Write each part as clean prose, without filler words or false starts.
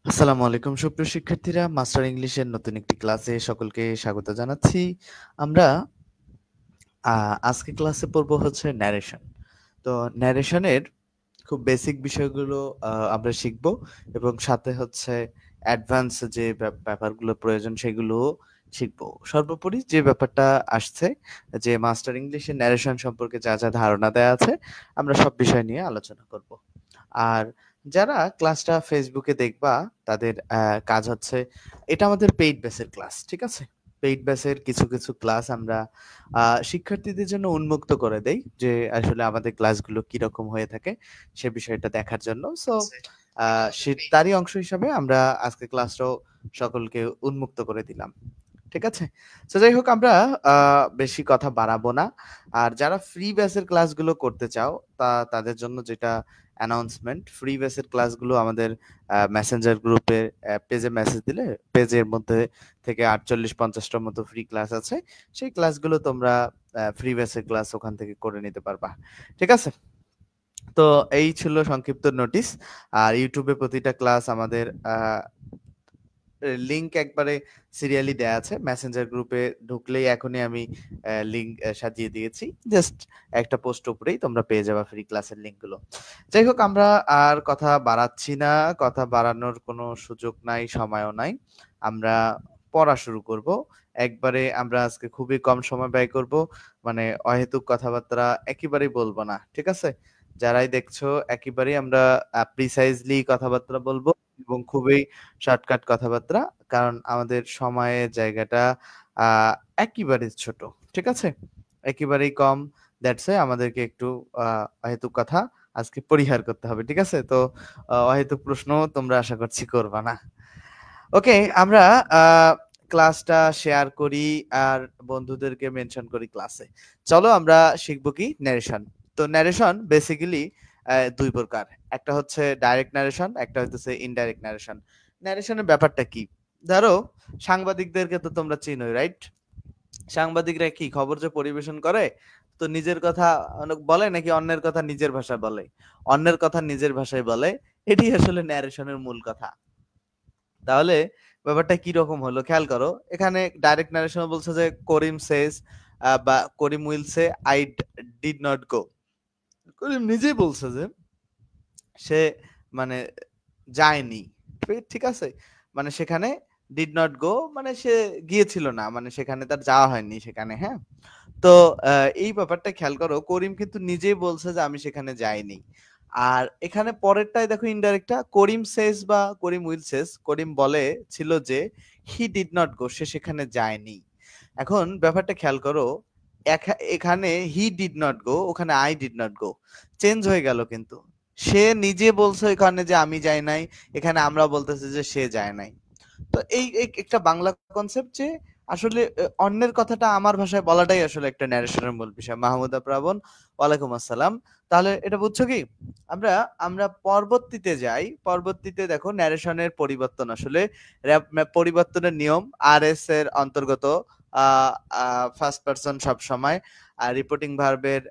আসসালামু আলাইকুম সুপ্রিয় শিক্ষার্থীরা, মাস্টার ইংলিশের নতুন একটি ক্লাসে সকলকে স্বাগত জানাচ্ছি। আমরা আজকে ক্লাসে পড়বো হচ্ছে ন্যারেশন। তো ন্যারেশনের খুব বেসিক বিষয়গুলো আমরা শিখব এবং সাথে হচ্ছে অ্যাডভান্স যে ব্যাপারগুলো প্রয়োজন সেগুলোও শিখব। সর্বোপরি যে ব্যাপারটা আসছে যে মাস্টার ইংলিশের ন্যারেশন সম্পর্কে যা যা ধারণা দেয়া আছে আমরা সব বিষয় নিয়ে আলোচনা করব। আর যারা ক্লাসটা ফেসবুকে দেখবা তাদের কাজ হচ্ছে, এটা আমাদের পেইড বেসের ক্লাস, ঠিক আছে? পেইড বেসের কিছু কিছু ক্লাস আমরা শিক্ষার্থীদের জন্য উন্মুক্ত করে দেই যে আসলে আমাদের ক্লাসগুলো কিরকম হয়ে থাকে সে বিষয়টা দেখার জন্য। সো সে তারই অংশ হিসাবে আমরা আজকে ক্লাসটাও সকলকে উন্মুক্ত করে দিলাম, ঠিক আছে? তো যাই হোক, আমরা বেশি কথা বাড়াবো না। আর যারা ফ্রি ব্যাচের ক্লাসগুলো করতে চাও তাদের জন্য যেটা অ্যানাউন্সমেন্ট, ফ্রি ব্যাচের ক্লাসগুলো আমাদের মেসেঞ্জার গ্রুপে পেজে মেসেজ দিলে পেজের মধ্যে থেকে 48-50টার মতো ফ্রি ক্লাস আছে। সেই ক্লাসগুলো তোমরা ফ্রি ব্যাচের ক্লাস ওখান থেকে করে নিতে পারবা, ঠিক আছে? তো এই ছিল সংক্ষিপ্ত নোটিশ। আর ইউটিউবে প্রতিটা ক্লাস আমাদের লিংক একবারে সিরিয়ালি দেয়া আছে। মেসেঞ্জার গ্রুপে ঢুকলেই এখনই আমি লিংক সাজিয়ে দিয়েছি। জাস্ট একটা পোস্ট উপরেই তোমরা পেয়ে যাবা ফ্রি ক্লাসের লিংকগুলো। যাই হোক, আমরা আর কথা বাড়াচ্ছি না। কথা বাড়ানোর কোনো সুযোগ নাই, সময়ও নাই। আমরা পড়া শুরু করব। একবারে আমরা আজকে খুবই কম সময় ব্যয় করব। মানে অহেতুক কথাবার্তা একেবারেই বলবো না, ঠিক আছে? যারাই দেখছো একেবারেই আমরা প্রিসাইজলি কথাবার্তা বলবো এবং খুবই শর্টকাট কথাবার্তা। কারণ আমাদের সময়ের জায়গাটা আ একেবারে ছোট। ঠিক আছে? একেবারেই কম। দ্যাটস ওয়াই আমাদেরকে একটু আ অহেতুক কথা আজকে পরিহার করতে হবে। ঠিক আছে? তো অহেতুক প্রশ্ন তোমরা আশা করছি করবা না। ওকে, আমরা আ ক্লাসটা শেয়ার করি আর বন্ধুদেরকে মেনশন করি ক্লাসে। চলো আমরা শিখব কি? ন্যারেশন। তো ন্যারেশন বেসিক্যালি ২ প্রকার। একটা হচ্ছে ডাইরেক্ট ন্যারেশন, একটা হইতেছে ইনডাইরেক্ট ন্যারেশন। ন্যারেশনের ব্যাপারটা কি? ধরো সাংবাদিকদেরকে তো তোমরা চিনোই, রাইট? সাংবাদিকরা কি খবর যে পরিবেশন করে, তো নিজের কথা অনেক বলে নাকি অন্যের কথা নিজের ভাষায় বলে? অন্যের কথা নিজের ভাষায় বলে। এটি আসলে ন্যারেশনের মূল কথা। তাহলে ব্যাপারটা কি রকম হলো খেয়াল করো। এখানে ডাইরেক্ট ন্যারেশন বলছে যে করিম সেজ বা Karim will say I did not go. Karim নিজেই বলছে যে সে মানে যায়নি। ঠিক আছে? মানে সেখানে ডিড নট গো মানে সে গিয়েছিল না। মানে সেখানে তার যাওয়া হয়নি সেখানে, হ্যাঁ? তো এই ব্যাপারটা খেয়াল করো। করিম কিন্তু নিজেই বলছে যে আমি সেখানে যাইনি। আর এখানে পরেরটায় দেখো ইনডাইরেক্টটা করিম সেজ বা করিম উইল সেজ, করিম বলে ছিল যে হি ডিড নট গো, সে সেখানে যায়নি। এখন ব্যাপারটা খেয়াল করো, এখানে হি ডিড নট গো, ওখানে I did not go. Change হয়ে গেল কিন্তু। সে নিজে বলছে এখানে যে আমি যাই নাই, এখানে আমরা বলতেছি যে সে যায় নাই। তো এই একটা বাংলা কনসেপ্ট যে আসলে অন্যের কথাটা আমার ভাষায় বলাটাই আসলে একটা ন্যারেশনের মূল বিষয়। মাহমুদা প্রাবণ, ওয়ালাইকুম আসসালাম। তাহলে এটা বুঝছো কি? আমরা আমরা পরবর্তীতে যাই। পরবর্তীতে দেখো ন্যারেশনের পরিবর্তন আসলে পরিবর্তনের নিয়ম আরএস এর অন্তর্গত। ফার্স্ট পারসন সব সময় আর রিপোর্টিং ভার্বের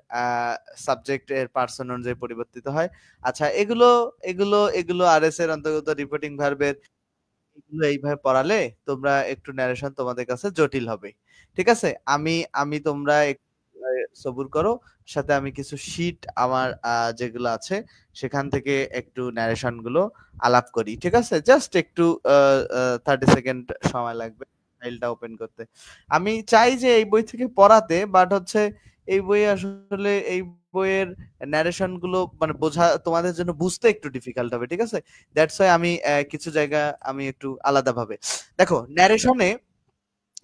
সাবজেক্ট এর পার্সন অনুযায়ী পরিবর্তিত হয়। আচ্ছা, এগুলো এগুলো এগুলো আরএস এর অন্তর্গত রিপোর্টিং ভার্বের এগুলো এইভাবে পড়ালে তোমরা একটু ন্যারেশন তোমাদের কাছে জটিল হবে। ঠিক আছে? আমি আমি তোমরা সবুর করো। সাথে আমি কিছু শীট আমার যেগুলো আছে সেখান থেকে একটু ন্যারেশন গুলো আলাপ করি। ঠিক আছে? জাস্ট একটু 30 সেকেন্ড সময় লাগবে ফাইলটা ওপেন করতে। আমি চাই যে এই বই থেকে পড়াতে, বাট হচ্ছে এই বইয়ে আসলে এই বইয়ের ন্যারেশন গুলো মানে বোঝা তোমাদের জন্য বুঝতে একটু ডিফিকাল্ট হবে। ঠিক আছে? দ্যাটস ওয়াই আমি কিছু জায়গা আমি একটু আলাদাভাবে দেখো ন্যারেশনে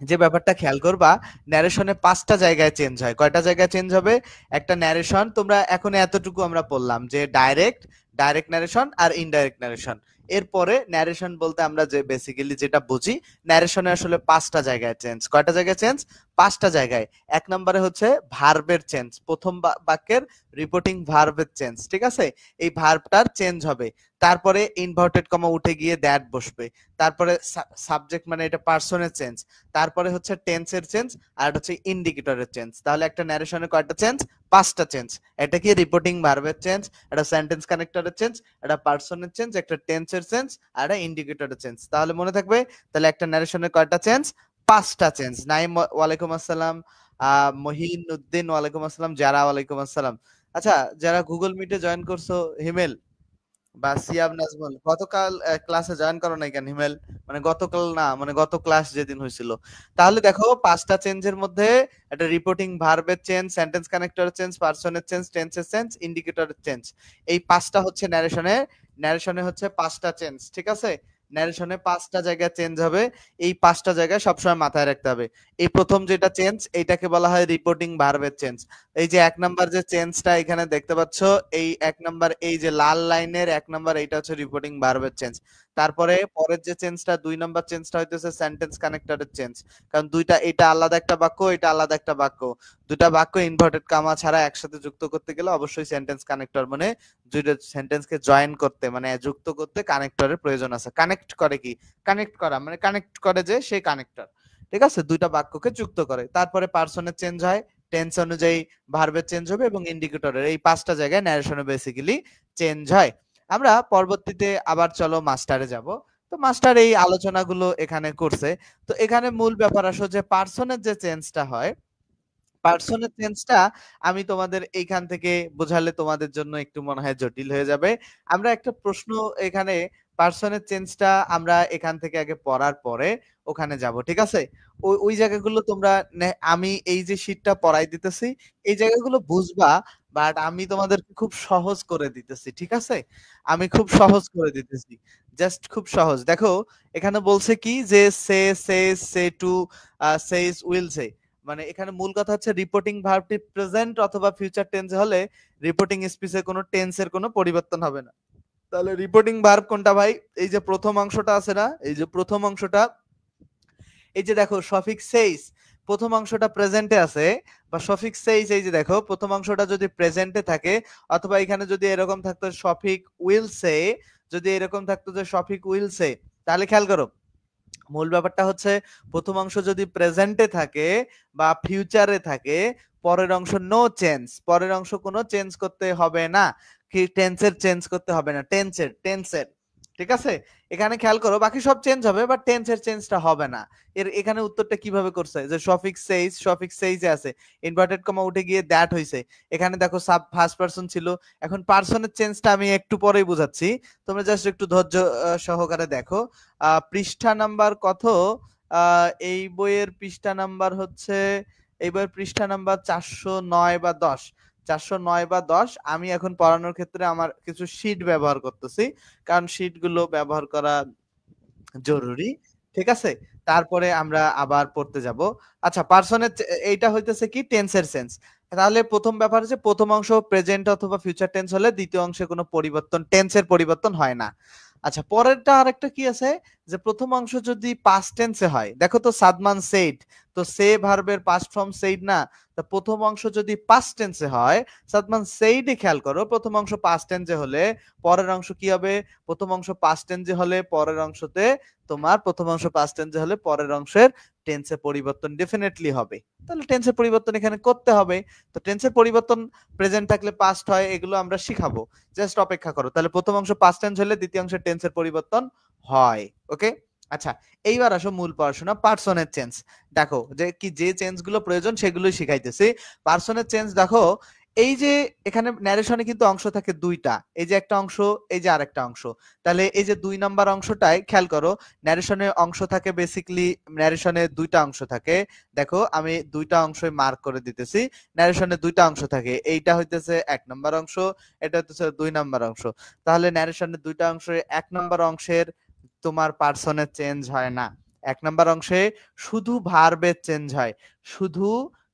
যে ব্যাপারটা খেয়াল করবা, ন্যারেশনে 5টা জায়গায় চেঞ্জ হয়। কয়টা জায়গায় চেঞ্জ হবে? একটা ন্যারেশন তোমরা এখন এতটুকু আমরা বললাম যে ডাইরেক্ট, ডাইরেক্ট ন্যারেশন আর ইনডাইরেক্ট ন্যারেশন। এরপরে ন্যারেশন বলতে আমরা যে বেসিক্যালি যেটা বুঝি, ন্যারেশনে আসলে 5টা জায়গায় চেঞ্জ। কয়টা জায়গায় চেঞ্জ? 5টা জায়গায়। এক নম্বরে হচ্ছে ভার্বের চেঞ্জ, প্রথম বাক্যের রিপোর্টিং ভার্বের চেঞ্জ। ঠিক আছে? এই ভার্বটার চেঞ্জ হবে। তারপরে ইনভার্টেড কমা উঠে গিয়ে দ্যাট বসবে। তারপরে সাবজেক্ট মানে এটা পার্সনের চেঞ্জ। তারপরে হচ্ছে টেন্সের চেঞ্জ আর হচ্ছে ইন্ডিকেটরের চেঞ্জ। তাহলে একটা ন্যারেশনে কয়টা চেঞ্জ? পাঁচটা চেঞ্জ। এটা কি রিপোর্টিং ভার্বের চেঞ্জ, একটা সেন্টেন্স কানেক্টরের চেঞ্জ, একটা পার্সনের চেঞ্জ, একটা টেন্সের চেঞ্জ, আর একটা ইন্ডিকেটরের চেঞ্জ। তাহলে মনে থাকবে, তাহলে একটা ন্যারেশনের কয়টা চেঞ্জ? পাঁচটা চেঞ্জ। নাইম ওয়ালাইকুম আসসালাম, মহিন উদ্দিন ওয়ালাইকুম আসসালাম, যারা ওয়ালাইকুম আসসালাম। আচ্ছা, যারা গুগল মিটে জয়েন করছো, হিমেল বা সিয়াম নাজমুল, গতকাল ক্লাসে জয়েন করো নাই কেন হিমেল? মানে গতকাল না, মানে গত ক্লাস যেদিন হয়েছিল। তাহলে দেখো, পাঁচটা চেঞ্জের মধ্যে একটা রিপোর্টিং ভার্বের চেঞ্জ, সেন্টেন্স কানেক্টরের চেঞ্জ, পার্সনের চেঞ্জ, টেন্সের চেঞ্জ, ইন্ডিকেটরের চেঞ্জ। এই পাঁচটা হচ্ছে ন্যারেশনে, ন্যারেশনে হচ্ছে পাঁচটা চেঞ্জ, ঠিক আছে? ন্যারেশনে পাঁচটা জায়গায় চেঞ্জ হবে। এই পাঁচটা জায়গায় সবসময় মাথায় রাখতে হবে। এই প্রথম যেটা চেঞ্জ, এইটাকে বলা হয় রিপোর্টিং ভার্বের চেঞ্জ। এই যে ১ নাম্বার যে চেঞ্জটা এখানে দেখতে পাচ্ছ, এই ১ নাম্বার এই যে লাল লাইনের ১ নাম্বার, এইটা হচ্ছে রিপোর্টিং ভার্বের চেঞ্জ। তারপরে পরের যে চেঞ্জটা ২ নাম্বার চেঞ্জটা হইতেছে সেন্টেন্স কানেক্টরের চেঞ্জ। কারণ দুইটা, এটা আলাদা একটা বাক্য, এটা আলাদা একটা বাক্য। দুটা বাক্য ইনভার্টেড কামা ছাড়া একসাথে যুক্ত করতে গেলে অবশ্যই সেন্টেন্স কানেক্টর, মানে দুইটা সেন্টেন্সকে জয়েন করতে, মানে যুক্ত করতে কানেক্টরের প্রয়োজন আছে। কানেক্ট করে কি? কানেক্ট করা মানে কানেক্ট করে যে সেই কানেক্টর। ঠিক আছে? দুইটা বাক্যকে যুক্ত করে। তারপরে পার্সনের চেঞ্জ হয়, টেন্স অনুযায়ী ভার্বের চেঞ্জ হবে, এবং ইন্ডিকেটরের এই পাঁচটা জায়গায় ন্যারেশনে বেসিক্যালি চেঞ্জ হয়। আমরা পরবর্তীতে আবার চলো মাস্টারে যাব। তো মাস্টার এই আলোচনাগুলো এখানে করছে। তো এখানে মূল ব্যাপার আসলে যে পার্সনের যে চেঞ্জটা হয়, পার্সনের চেঞ্জটা আমি তোমাদের এইখান থেকে বোঝালে তোমাদের জন্য একটু মনে হয় জটিল হয়ে যাবে। আমরা একটা প্রশ্ন এখানে, পার্সনের চেঞ্জটা আমরা এখান থেকে আগে পড়ার পরে ওখানে যাব, ঠিক আছে? ওই জায়গাগুলো তোমরা আমি এই যে শীটটা পড়াই দিতেছি, এই জায়গাগুলো বুঝবা, বাট আমি তোমাদেরকে খুব সহজ করে দিতেছি, ঠিক আছে? আমি খুব সহজ করে দিতেছি, জাস্ট খুব সহজ। দেখো, এখানে বলছে কি যে সে, সেজ, সে টু, সেইজ, উইল সে। মানে এখানে মূল কথা হচ্ছে রিপোর্টিং ভার্বটি প্রেজেন্ট অথবা ফিউচার টেন্সে হলে রিপোর্টিং স্পিচে কোনো টেন্সের কোনো পরিবর্তন হবে না। তাহলে রিপোর্টিং ভার্ব কোনটা ভাই? এই যে প্রথম অংশটা আছে না, এই যে প্রথম অংশটা, এই যে দেখো সফিক্স সেইস, প্রথম অংশটা প্রেজেন্টে আছে, বা সফিক্স সেইস, এই যে দেখো প্রথম অংশটা যদি প্রেজেন্টে থাকে, অথবা এখানে যদি এরকম থাকতো সফিক উইল সে, যদি এরকম থাকতো যে সফিক উইল সে, তাহলে খেয়াল করো, মূল ব্যাপারটা হচ্ছে প্রথম অংশ যদি প্রেজেন্টে থাকে বা ফিউচারে থাকে, পরের অংশ নো চেঞ্জ, পরের অংশ কোনো চেঞ্জ করতে হবে না। কি টেন্সের চেঞ্জ করতে হবে না, টেন্সের, ঠিক আছে? এখানে খেয়াল করো, বাকি সব চেঞ্জ হবে, বাট টেন্সের চেঞ্জটা হবে না। এখানে উত্তরটা কিভাবে করছে, যে সফিক্স সেইজে আছে, ইনভার্টেড কমা উঠে গিয়ে দ্যাট হইছে। এখানে দেখো সাব ফার্স্ট পারসন ছিল। এখন পার্সনের চেঞ্জটা আমি একটু পরেই বুঝাচ্ছি, তোমরা জাস্ট একটু ধৈর্য সহকারে দেখো। পৃষ্ঠা নাম্বার কত? এই বইয়ের পৃষ্ঠা নাম্বার হচ্ছে, এই বইয়ের পৃষ্ঠা নাম্বার 409 বা 10, 409 বা 10। আমি এখন পড়ানোর ক্ষেত্রে আমার কিছু শীট ব্যবহার করতেছি, কারণ শীট গুলো ব্যবহার করা জরুরি, ঠিক আছে? তারপরে আমরা আবার পড়তে যাব। আচ্ছা, পার্সনের এইটা হইতেছে কি টেন্সের সেন্স। তাহলে প্রথম ব্যাপার হচ্ছে প্রথম অংশ প্রেজেন্ট অথবা ফিউচার টেন্স হলে দ্বিতীয় অংশে কোনো পরিবর্তন, টেন্সের পরিবর্তন হয় না। আচ্ছা, পরেরটা আরেকটা কি আছে, যে প্রথম অংশ যদি পাস্ট টেন্সে হয়, দেখো তো সাদমান সেইড, তো সে ভার্বের পাস্ট ফর্ম সেইড না? তো প্রথম অংশ যদি পাস্ট টেন্সে হয়, সাদমান সেইডে, খেয়াল করো প্রথম অংশ পাস্ট টেন্সে হলে পরের অংশ কি হবে? প্রথম অংশ পাস্ট টেন্সে হলে পরের অংশতে তোমার, প্রথম অংশ পাস্ট টেন্সে হলে পরের অংশের টেন্সে পরিবর্তন ডেফিনেটলি হবে। তাহলে টেন্সের পরিবর্তন এখানে করতে হবে। তো টেন্সের পরিবর্তন প্রেজেন্ট থাকলে পাস্ট হয়, এগুলো আমরা শিখাবো, জাস্ট অপেক্ষা করো। তাহলে প্রথম অংশ পাস্ট টেন্স হলে দ্বিতীয় অংশের টেন্সের পরিবর্তন হয়। ওকে, আচ্ছা, এইবার আসো মূল পড়াশোনা, পার্সনের চেঞ্জ। দেখো যে কি, যে চেঞ্জ গুলো প্রয়োজন সেগুলোই শিখাইতেছি। পার্সনের চেঞ্জ দেখো, এই যে এখানে ন্যারেশনে কিন্তু অংশ থাকে দুইটা, এই যে একটা অংশ, এই যে আরেকটা অংশ। তাহলে এই যে ২ নাম্বার অংশটায় খেয়াল করো, ন্যারেশনে অংশ থাকে বেসিক্যালি, ন্যারেশনে দুইটা অংশ থাকে। দেখো আমি দুইটা অংশই মার্ক করে দিতেছি। ন্যারেশনে দুইটা অংশ থাকে, এইটা হইতেছে ১ নাম্বার অংশ, এটা হইতেছে ২ নাম্বার অংশ। তাহলে ন্যারেশনের দুইটা অংশে ১ নাম্বার অংশের তোমার পার্সনের চেঞ্জ হয় না। ১ নাম্বার অংশে শুধু ভার্বের চেঞ্জ হয়, শুধু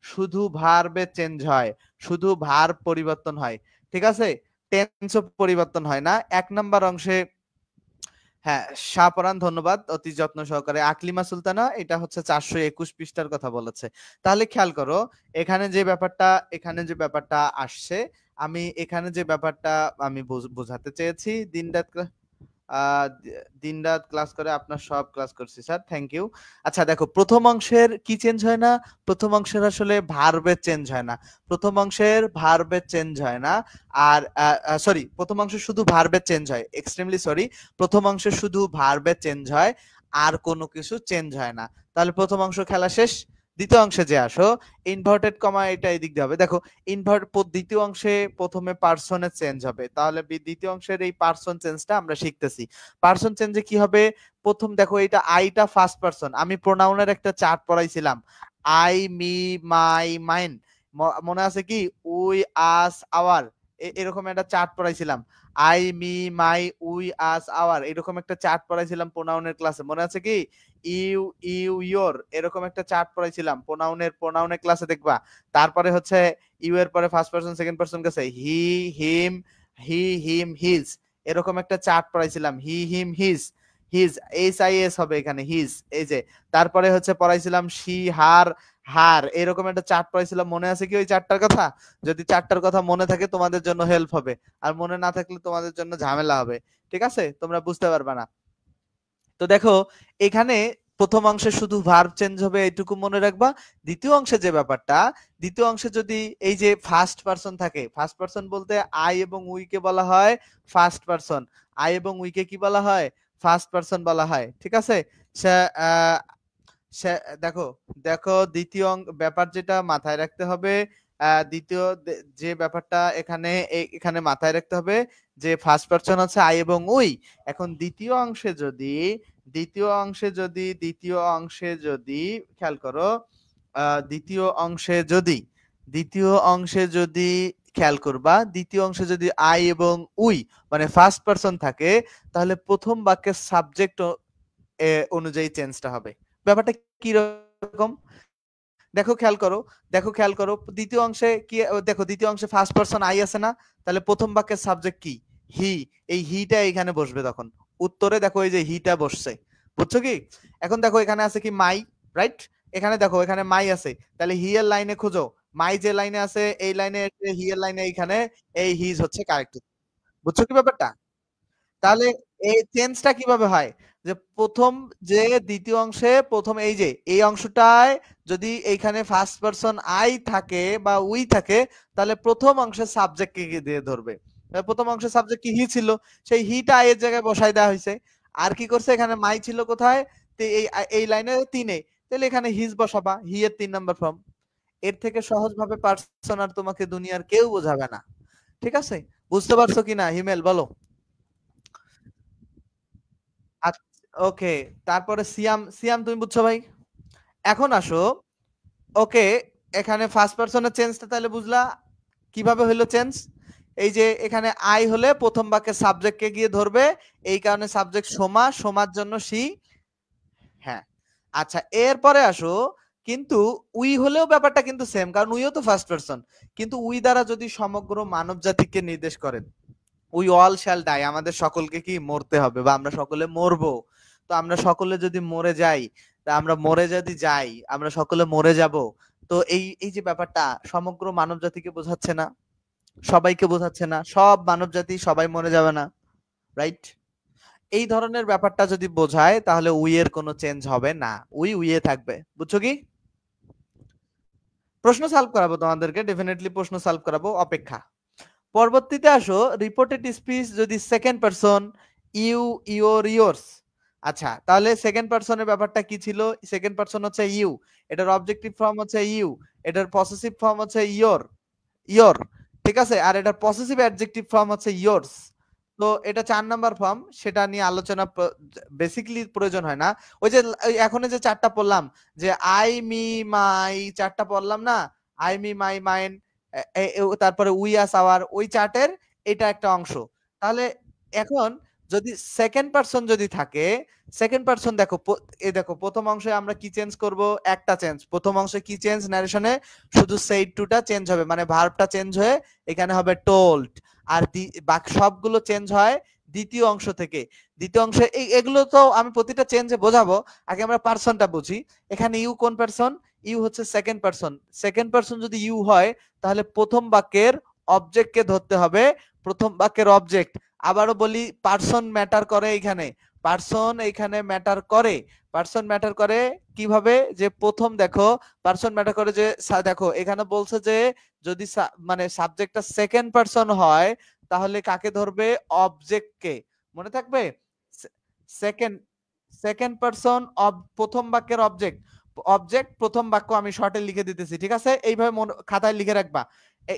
শুধু ভার্বের চেঞ্জ হয়, শুধু ভার্ব পরিবর্তন হয়, ঠিক আছে? টেন্সও পরিবর্তন হয় না ১ নাম্বার অংশে। হ্যাঁ, শাহপরান ধন্যবাদ অতি যত্ন সহকারে। আকলিমা সুলতানা, এটা হচ্ছে ৪২১ পৃষ্ঠার কথা বলেছে। তাহলে খেয়াল করো, এখানে যে ব্যাপারটা, এখানে যে ব্যাপারটা আসছে, আমি এখানে যে ব্যাপারটা আমি বোঝাতে চেয়েছি, দিন রাত দিনরাত ক্লাস করে আপনার সব ক্লাস করছি স্যার, থ্যাংক ইউ। আচ্ছা দেখো, প্রথম অংশের কি চেঞ্জ হয় না? প্রথম অংশের আসলে ভার্বের চেঞ্জ হয় না। প্রথম অংশের ভার্বের চেঞ্জ হয় না। আর সরি, প্রথম অংশে শুধু ভার্বের চেঞ্জ হয়, এক্সট্রিমলি সরি। প্রথম অংশে শুধু ভার্বের চেঞ্জ হয়, আর কোনো কিছু চেঞ্জ হয় না। তাহলে প্রথম অংশ খেলা শেষ। দ্বিতীয় অংশে যে আসো, ইনভার্টেড কমা এটা এই দিক দিয়ে হবে। দেখো দ্বিতীয় অংশে প্রথমে পার্সনের চেঞ্জ হবে, তাহলে দ্বিতীয় অংশের এই পার্সন চেঞ্জটা আমরা শিখতেছি। পার্সন চেঞ্জে কি হবে? প্রথম দেখো, এটা আইটা ফার্স্ট পার্সন, আমি প্রোনাউনের একটা চার্ট পড়াইছিলাম, আই, মি, মাই, মাইন, মনে আছে কি? উই, আস, আওয়ার, এরকম একটা চার্ট পড়াইছিলাম। I, me, my, we, us, our, এরকম একটা চার্ট পড়াইছিলাম প্রোনাউনের ক্লাসে, মনে আছে কি? ইউ, ইউ, ইয়োর, এরকম একটা চার্ট পড়াইছিলাম প্রোনাউনের ক্লাসে, দেখবা। তারপরে হচ্ছে ইউ এর পরে ফার্স্ট পারসন সেকেন্ড পারসন গেছে, হি, হিম, হিজ, এরকম একটা চার্ট পড়াইছিলাম, হি, হিম, হিজ, HIS হবে এখানে, হিজ, এই যে। তারপরে হচ্ছে পড়াইছিলাম শি, হার, হার, এরকম একটা চার্ট পড়াইছিলাম, মনে আছে কি ওই চার্টটার কথা? যদি চার্টটার কথা মনে থাকে তোমাদের জন্য হেল্প হবে, আর মনে না থাকলে তোমাদের জন্য ঝামেলা হবে। ঠিক আছে, তোমরা বুঝতে পারবে না। তো দেখো, এখানে প্রথম অংশে শুধু ভার্ব চেঞ্জ হবে, এইটুকু মনে রাখবা। দ্বিতীয় অংশে যে ব্যাপারটা, দ্বিতীয় অংশে যদি এই যে ফার্স্ট পারসন থাকে, ফার্স্ট পারসন বলতে আই এবং উই কে বলা হয় ফার্স্ট পারসন। আই এবং উই কে কি বলা হয়? ফার্স্ট পারসন বলা হয়। ঠিক আছে। আহ, দেখো, দেখো দ্বিতীয় ব্যাপার যেটা মাথায় রাখতে হবে, দ্বিতীয় যে ব্যাপারটা এখানে এখানে মাথায় রাখতে হবে, যে ফার্স্ট পারসন হচ্ছে আই এবং উই। এখন দ্বিতীয় অংশে যদি খেয়াল করো, দ্বিতীয় অংশে যদি খেয়াল করবা, দ্বিতীয় অংশে যদি আই এবং উই মানে ফার্স্ট পারসন থাকে, তাহলে প্রথম বাক্যের সাবজেক্ট অনুযায়ী চেঞ্জটা হবে। ব্যাপারটা কি রকম? দেখো খেয়াল করো দ্বিতীয় অংশে কি, দেখো দ্বিতীয় অংশে ফার্স্ট পারসন আই আছে না? তাহলে প্রথম বাক্যের সাবজেক্ট কি? হি। এই হিটা এখানে বসবে তখন উত্তরে, দেখো এই যে হিটা বসছে, বুঝছো কি? এখন দেখো এখানে আছে কি মাই, রাইট? এখানে দেখো এখানে মাই আছে, তাহলে হি এর লাইনে খুঁজো, মাই যে লাইনে আছে এই লাইনে, হি এর লাইনে এইখানে, এই হিজ হচ্ছে কারেক্ট। বুঝছো কি ব্যাপারটা? তাহলে এই চেঞ্জটা কিভাবে হয়? যে প্রথম যে দ্বিতীয় অংশে প্রথম এই যে এই অংশটায় যদি এইখানে ফার্স্ট পারসন আই থাকে বা উই থাকে, তাহলে প্রথম অংশের সাবজেক্ট কে দিয়ে ধরবে? প্রথম অংশের সাবজেক্ট কি? হি ছিল, সেই হিটা আই এর জায়গায় বসাই দেওয়া হয়েছে। আর কি করছে? এখানে মাই ছিল কোথায়? তো এই লাইনে তিনে, তাহলে এখানে হিজ বসাবা, হি এর 3 নম্বর ফর্ম। এর থেকে সহজ ভাবে পার্সন আর তোমাকে দুনিয়ার কেউ বোঝাবে না। ঠিক আছে? বুঝতে পারছো কিনা হিমেল, বলো। আচ্ছা, ওকে। তারপরে সিয়াম, সিয়াম তুমি বুঝছো ভাই? এখন আসো, ওকে, এখানে ফার্স্ট পারসনের চেঞ্জটা তাহলে বুঝলা কিভাবে হলো চেঞ্জ? এই যে এখানে আই হলে প্রথম বাক্যে সাবজেক্টকে গিয়ে ধরবে, এই কারণে সাবজেক্ট সোমা, সোমার জন্য সি। হ্যাঁ। আচ্ছা, এরপরে আসো, কিন্তু উই হলেও ব্যাপারটা কিন্তু সেম, কারণ উইও তো ফার্স্ট পারসন। কিন্তু উই দ্বারা যদি সমগ্র মানব জাতিকে নির্দেশ করেন, উই অল শ্যাল ডাই, আমাদের সকলকে কি মরতে হবে, বা আমরা সকলে মরবো। তো আমরা সকলে যদি মরে যাই, তা আমরা মরে যদি যাই, আমরা সকলে মরে যাব। তো এই এই যে ব্যাপারটা সমগ্র মানব জাতিকে বোঝাচ্ছে না, সবাইকে বোঝাচ্ছে না, সব মানব জাতি সবাই মরে যাবে না, রাইট? এই ধরনের ব্যাপারটা যদি বোঝায়, তাহলে উই এর কোনো চেঞ্জ হবে না, উই উইয়ে থাকবে। বুঝছো কি? প্রশ্ন সলভ করাবো তোমাদেরকে, ডেফিনেটলি প্রশ্ন সলভ করাবো, অপেক্ষা। পরবর্তীতে আসো, রিপোর্টেড স্পিচ যদি second person, you, your, yours. আচ্ছা, তাহলে সেকেন্ড পারসনের ব্যাপারটা কি ছিল? সেকেন্ড পারসন হচ্ছে ইউ, এটার অবজেক্টিভ ফর্ম হচ্ছে ইউ, এটার পসেসিভ ফর্ম হচ্ছে ইয়োর, ইয়োর, ঠিক আছে? আর এটার পসেসিভ অ্যাডজেক্টিভ ফর্ম হচ্ছে ইয়োর্স। তো এটা 4 নাম্বার ফর্ম, সেটা নিয়ে আলোচনা বেসিক্যালি প্রয়োজন হয় না। ওই যে এখন যে চারটা পড়লাম, যে আই, মি, মাই, চারটা পড়লাম না, আই, মি, মাই, মাইন, তারপরে উই, আস, আওয়ার, ওই চার্টের এটা একটা অংশ। তাহলে এখন যদি সেকেন্ড পারসন যদি থাকে, সেকেন্ড পারসন দেখো, এই দেখো প্রথম অংশে আমরা কি চেঞ্জ করব? একটা চেঞ্জ, প্রথম অংশে কি চেঞ্জ? নারেশনে শুধু সেইড টুটা চেঞ্জ হবে, মানে ভার্বটা চেঞ্জ হয়ে এখানে হবে টোল্ড। আর বাকি সবগুলো চেঞ্জ হয় দ্বিতীয় অংশ থেকে। দ্বিতীয় অংশে এগুলো তো আমি প্রতিটা চেঞ্জে বোঝাবো, আগে আমরা পারসনটা বুঝি। এখানে ইউ কোন পারসন? ইউ হচ্ছে সেকেন্ড পারসন। সেকেন্ড পারসন যদি ইউ হয়, তাহলে প্রথম বাক্যের অবজেক্টকে ধরতে হবে, প্রথম বাক্যের অবজেক্ট। আবারও বলি, পার্সন ম্যাটার করে এখানে, পার্সন এখানে ম্যাটার করে। পার্সন ম্যাটার করে কিভাবে, যে প্রথম দেখো পার্সন ম্যাটার করে যে দেখো এখানে বলছে যে যদি মানে সাবজেক্টটা সেকেন্ড পার্সন হয় তাহলে কাকে ধরবে, অবজেক্টকে, মনে থাকবে। সেকেন্ড সেকেন্ড পার্সন প্রথম বাক্যের অবজেক্ট, অবজেক্ট প্রথম বাক্য আমি শর্টে লিখে দিতেছি, ঠিক আছে, এইভাবে খাতায় লিখে রাখবা,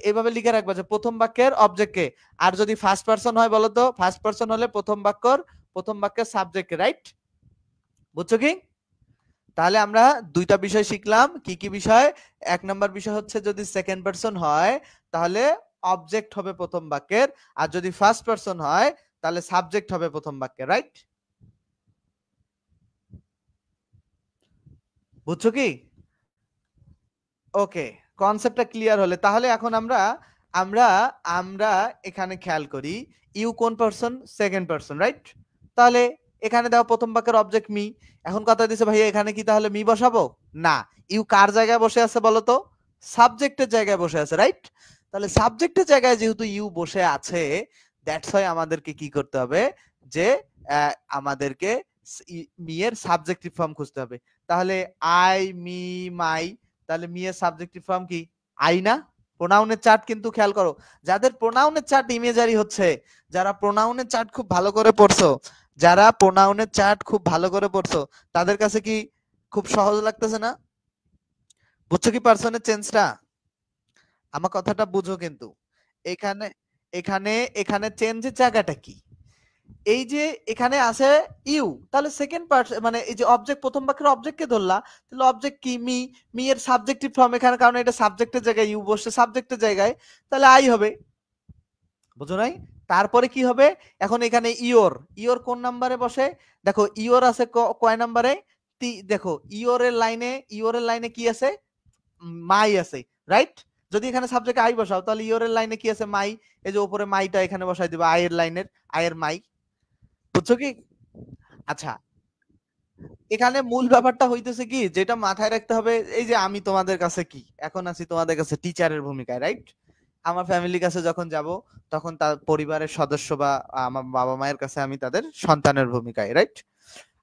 এইভাবে লিখে রাখবা যে প্রথম বাক্যের অবজেক্টকে। আর যদি ফার্স্ট পার্সন হয় বলো তো, ফার্স্ট পার্সন হলে প্রথম বাক্যের সাবজেক্টকে, রাইট? বুঝছো কি? তাহলে আমরা দুইটা বিষয় শিখলাম, কি কি বিষয়? এক নম্বর বিষয় হচ্ছে যদি সেকেন্ড পার্সন হয় তাহলে অবজেক্ট হবে প্রথম বাক্যের, আর যদি ফার্স্ট পার্সন হয় তাহলে সাবজেক্ট হবে প্রথম বাক্যের, রাইট? বুঝছো কি? ওকে, কনসেপ্টটা ক্লিয়ার হলে তাহলে এখন আমরা আমরা আমরা এখানে খেয়াল করি, ইউ কোন পারসন, সেকেন্ড পারসন, রাইট? তাহলে এখানে দাও প্রথম বাক্যের অবজেক্ট মি। এখন কথা দিছে ভাইয়া এখানে কি তাহলে মি বসাবো? না, ইউ কার জায়গায় বসে আছে বলো তো? সাবজেক্টের জায়গায় বসে আছে, রাইট? তাহলে সাবজেক্টের জায়গায় যেহেতু ইউ বসে আছে, দ্যাটস হোয়াই আমাদেরকে কি করতে হবে, যে আমাদেরকে মি এর সাবজেক্টিভ ফর্ম খুঁজতে হবে। তাহলে আই, মি, মাই, তাহলে মি এর সাবজেক্টিভ ফর্ম কি? আই না? প্রোনাউনের চার্ট কিন্তু খেয়াল করো, যাদের প্রোনাউনের চার্ট ইমেজারি হচ্ছে, যারা প্রোনাউনের চার্ট খুব ভালো করে পড়ছো, যারা প্রোনাউনের চার্ট খুব ভালো করে পড়ছো, তাদের কাছে কি খুব সহজ লাগতেছে না? বুঝছো কি পার্সনের চেঞ্জটা? আমার কথাটা বুঝো কিন্তু। এখানে এখানে এখানে চেঞ্জের জায়গাটা কি? এই যে এখানে আছে ইউ, তাহলে সেকেন্ড পার্ট মানে এই যে অবজেক্ট, প্রথম বাক্যের অবজেক্টকে ধরলা, তাহলে অবজেক্ট কি? মি। মি এর সাবজেক্টিভ ফর্ম এখানে, কারণ এটা সাবজেক্টের জায়গায় ইউ বসছে, সাবজেক্টের জায়গায়, তাহলে আই হবে। বুঝো নাই? তারপরে কি হবে, এখন এখানে ইওর, ইওর কোন নাম্বারে বসে? দেখো ইওর আছে কয় নাম্বারে? দেখো ইওরের লাইনে কি আছে? মাই আছে, রাইট? যদি এখানে সাবজেক্ট আই বসাও তাহলে ইওরের লাইনে কি আছে? মাই। এই যে উপরে মাইটা এখানে বসাই দিবা, আই এর লাইনের, আই এর মাই। বুঝছো কি? আচ্ছা, এখানে মূল ব্যাপারটা হইতেছে কি, যেটা মাথায় রাখতে হবে, এই যে আমি তোমাদের কাছে কি এখন আছি, তোমাদের কাছে টিচারের ভূমিকায়, রাইট? আমার ফ্যামিলির কাছে যখন যাব তখন তার পরিবারের সদস্য বা আমার বাবা মায়ের কাছে আমি তাদের সন্তানের ভূমিকায়, রাইট?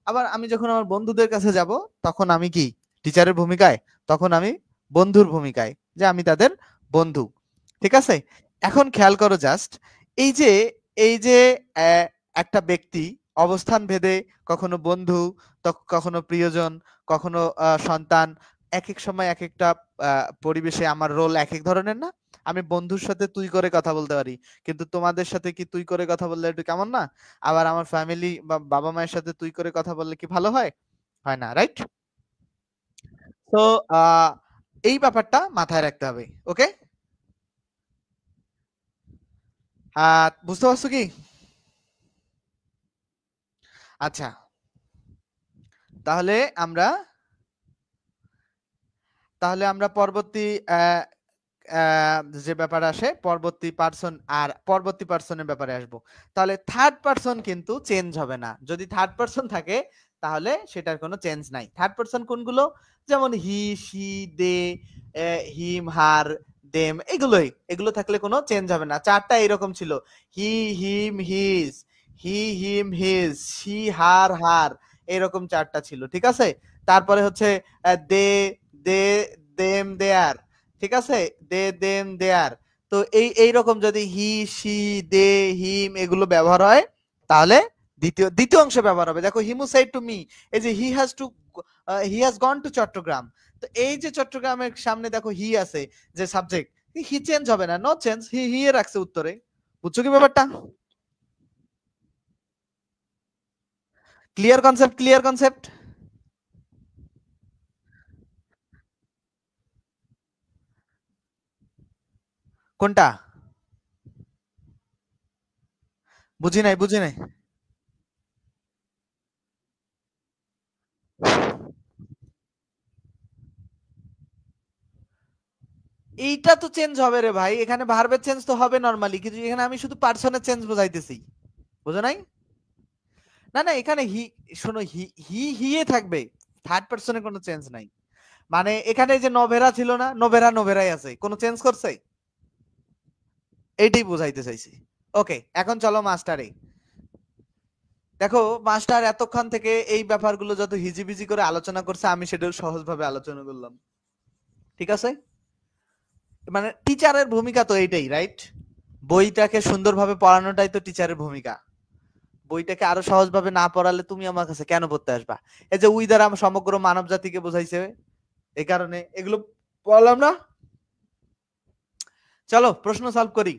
আবার আমি যখন আমার বন্ধুদের কাছে যাব তখন আমি কি টিচারের ভূমিকায়, তখন আমি বন্ধুর ভূমিকায়, যে আমি তাদের বন্ধু, ঠিক আছে? এখন খেয়াল করো জাস্ট, এই যে এই যে একটা ব্যক্তি অবস্থান ভেদে কখনো বন্ধু, কখনো প্রিয়জন, কখনো সন্তান, এক এক সময় এক একটা পরিবেশে আমার রোল এক এক ধরনের না? আমি বন্ধুর সাথে তুই করে কথা বলতে পারি, কিন্তু তোমাদের সাথে কি তুই করে কথা বললে একটু কেমন না? আবার আমার ফ্যামিলি বা বাবা মায়ের সাথে তুই করে কথা বললে কি ভালো হয়? হয় না, রাইট? তো এই ব্যাপারটা মাথায় রাখতে হবে, ওকে? বুঝতে পারছো কি? আচ্ছা, তাহলে আমরা পরবর্তী আহ, যে ব্যাপার আসে, পরবর্তী পার্সন আর পরবর্তী পার্সনের ব্যাপারে আসবো। তাহলে থার্ড পার্সন কিন্তু চেঞ্জ হবে না, যদি থার্ড পার্সন থাকে তাহলে সেটার কোনো চেঞ্জ নাই। থার্ড পার্সন কোনগুলো? যেমন হি, she, they, him, her, them, এগুলো থাকলে কোনো চেঞ্জ হবে না। চারটা এরকম ছিল, he, him, his, he, him, his, she, her, her, এরকম চারটা ছিল, ঠিক আছে? তারপরে হচ্ছে দে, দে, দেম, দেয়ার, ঠিক আছে? দে, দেম, দেয়ার। তো এইরকম যদি হি, শি, দে, হিম এগুলো ব্যবহার হয় তাহলে দ্বিতীয় দ্বিতীয় অংশে ব্যবহার হবে। দেখো হিমু সেড টু মি, এই যে he has gone to Chittagong, তো এই যে চট্টগ্রামের সামনে দেখো হি আছে, যে সাবজেক্ট, হি চেঞ্জ হবে না, নো চেঞ্জ, হি এ রাখছে উত্তরে। বুঝছো কি ব্যাপারটা? Clear concept, clear concept. কোনটা? বুঝি নাই, বুঝি নাই। এইটা তো চেঞ্জ হবে রে ভাই, এখানে ভার্বের চেঞ্জ তো হবে নরমালি, কিন্তু এখানে আমি শুধু পার্সনের চেঞ্জ বোঝাইতেছি। বুঝো নাই? না না, এখানে হি, শোনো, হি হি হিয়ে থাকবে, থার্ড পার্সনের কোনো চেঞ্জ নাই। মানে এখানে যে নভেরা ছিল না, নভেরাই আছে, কোনো চেঞ্জ করছে? এইটাই বোঝাইতে চাইছি। ওকে, এখন চলো মাস্টারে। দেখো মাস্টার এতক্ষণ থেকে এই ব্যাপারগুলো যত হিজিবিজি করে আলোচনা করছে, আমি সেটাও সহজভাবে আলোচনা করলাম, ঠিক আছে? মানে টিচারের ভূমিকা তো এইটাই, রাইট? বইটাকে সুন্দরভাবে পড়ানোটাই তো টিচারের ভূমিকা। বইটাকে আরো সহজভাবে না পড়ালে তুমি আমার কাছে কেন পড়তে আসবা? এই যে উই দ্বারা সমগ্র মানব জাতিকে বোঝাইছে, এই কারণে এগুলো পড়লাম না। চলো প্রশ্ন সলভ করি।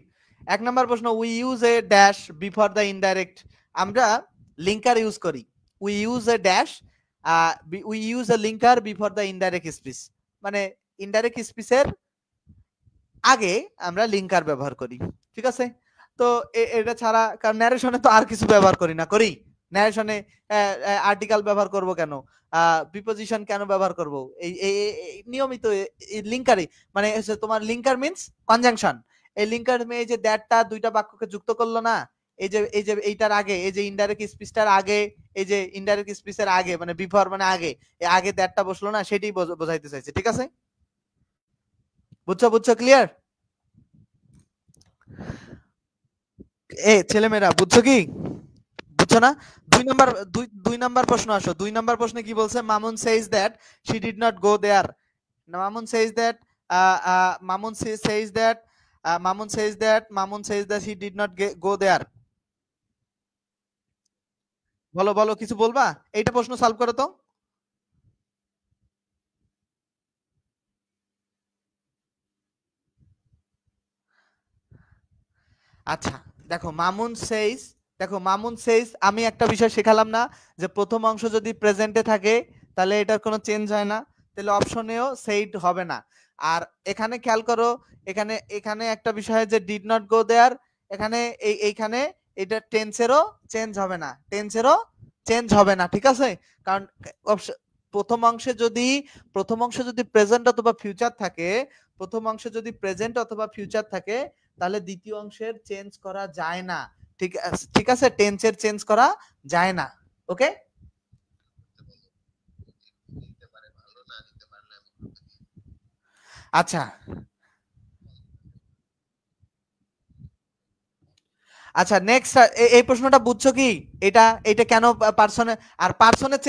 1 নম্বর প্রশ্ন, we use a dash before the indirect. আমরা লিঙ্কার ইউজ করি। We use a dash, we use a linker before the indirect speech. মানে ইনডাইরেক্ট স্পিচের আগে আমরা লিঙ্কার ব্যবহার করি, ঠিক আছে? তো এটা ছাড়া, কারণ ন্যারেশনে তো আর কিছু ব্যবহার করি না, করি? ন্যারেশনে আর্টিকেল ব্যবহার করব কেন, প্রিপোজিশন কেন ব্যবহার করব? এই নিয়মিত লিঙ্কারই, মানে হচ্ছে তোমার লিঙ্কার মিন্স কনজাংশন। এই লিঙ্কার এই যে দ্যাটটা দুইটা বাক্যকে যুক্ত করলো না, এই যে এইটার আগে, এই যে ইনডাইরেক্ট স্পিচটার আগে, এই যে ইনডাইরেক্ট স্পিচের আগে মানে বিফোর মানে আগে, এই আগে দ্যাটটা বসলো না, সেটাই বোঝাইতে চাইছে, ঠিক আছে? বুঝছো বুঝছো, ক্লিয়ার? ছেলেমেয়েরা বুঝছো কি? বুঝছো না? 2 নম্বর, 2 নম্বর প্রশ্ন আসো। 2 নম্বর প্রশ্নে কি বলছে? Mamun says that she did not go there. Mamun says that Mamun says that Mamun says that he did not go there. বলো বলো, কিছু বলবা? এইটা প্রশ্ন সলভ করো তো। আচ্ছা, দেখো মামুন সেইস, দেখো মামুন সেইস, আমি একটা বিষয় শেখালাম না যে প্রথম অংশ যদি প্রেজেন্টে থাকে তাহলে এটার কোনো চেঞ্জ হয় না, তাহলে অপশনেও সেইড হবে না। আর এখানে খেয়াল করো, এখানে এখানে একটা বিষয় যে ডিড নট গো দেয়ার, এখানে এইখানে এটা টেন্সেরও চেঞ্জ হবে না, টেন্সেরও চেঞ্জ হবে না, ঠিক আছে? কারণ প্রথম অংশে যদি, প্রথম অংশে যদি প্রেজেন্ট অথবা ফিউচার থাকে, প্রথম অংশে যদি প্রেজেন্ট অথবা ফিউচার থাকে, তাহলে দ্বিতীয় অংশের চেঞ্জ করা যায় না, ঠিক আছে? টেন্সের চেঞ্জ করা যায় না, ওকে? আচ্ছা আচ্ছা, নেক্সট, এই প্রশ্নটা বুঝছো কি? এটা এটা কেন পার্সনে, আর পার্সনের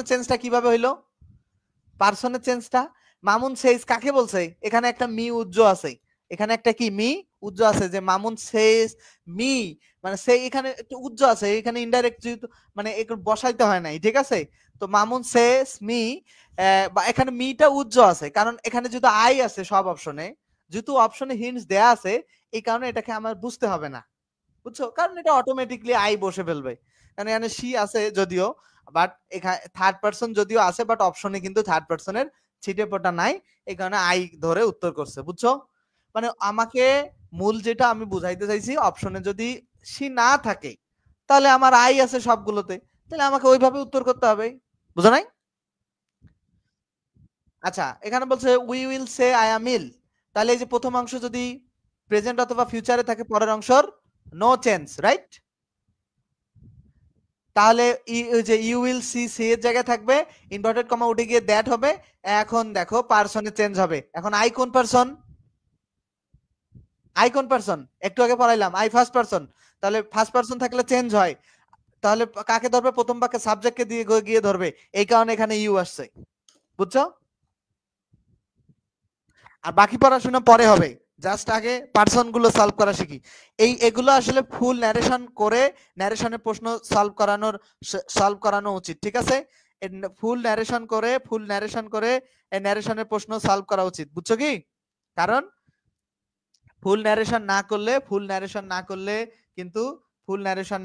চেঞ্জটা কিভাবে হইলো? পার্সনের চেঞ্জটা, মামুন সেইস কাকে বলছে? এখানে একটা মি উজ্জ আছে, এখানে একটা কি মি উজ্জ আছে, যে মামুন সেইস মি, মানে সেই এখানে একটু উজ্জ আছে, এখানে ইনডাইরেক্ট যেহেতু মানে একটু বসাইতে হয় নাই, ঠিক আছে? তো মামুন সেইস মি, বা এখানে মিটা উজ্জ আছে কারণ এখানে যেহেতু আই আছে সব অপশনে, যেহেতু অপশনে হিন্টস দেয়া আছে, এই কারণে এটাকে আমার বুঝতে হবে না, বুঝছো? কারণ এটা অটোমেটিকলি আই বসে ফেলবে, কারণ এখানে সি আছে যদিও, বাট এখানে থার্ড পারসন যদিও আছে, বাট অপশনে কিন্তু থার্ড পারসনের ছিটে ফোটা নাই, এই কারণে আই ধরে উত্তর করছে, বুঝছো? মানে আমাকে মূল যেটা আমি বুঝাইতে চাইছি, অপশনে যদি সি না থাকে তাহলে আমার আই আছে সবগুলোতে, তাহলে আমাকে ওইভাবে উত্তর করতে হবে, বুঝো নাই? আচ্ছা, এখানে বলছে we will say I am ill, তাহলে এই যে প্রথম অংশ যদি প্রেজেন্ট অথবা ফিউচারে থাকে, পরের অংশর নো চেঞ্জ, রাইট? তাহলে ওই যে ইউ উইল সি, সি এর জায়গায় থাকবে ইনভার্টেড কমা উঠে গিয়ে দ্যাট হবে। এখন দেখো পারসনে চেঞ্জ হবে, এখন আই কোন পারসন? আই কোন পারসন? একটু আগে পড়াইলাম আই ফার্স্ট পারসন, তাহলে ফার্স্ট পারসন থাকলে চেঞ্জ হয়, তাহলে কাকে ধরবে? প্রথম বাক্যে সাবজেক্টকে দিয়ে গিয়ে ধরবে, এই কারণে এখানে ইউ আসছে, বুঝছো? আর বাকি পড়াশোনা পরে হবে, জাস্ট আগে পার্সন গুলো সলভ করা শিখি। এগুলো আসলে ফুল ন্যারেশন করে, ন্যারেশনের প্রশ্ন সলভ করানো উচিত, ঠিক আছে? ফুল ন্যারেশন করে এই ন্যারেশনের প্রশ্ন সলভ করা উচিত, বুঝছো কি? কারণ ফুল ন্যারেশন না করলে কিন্তু ফুল ন্যারেশন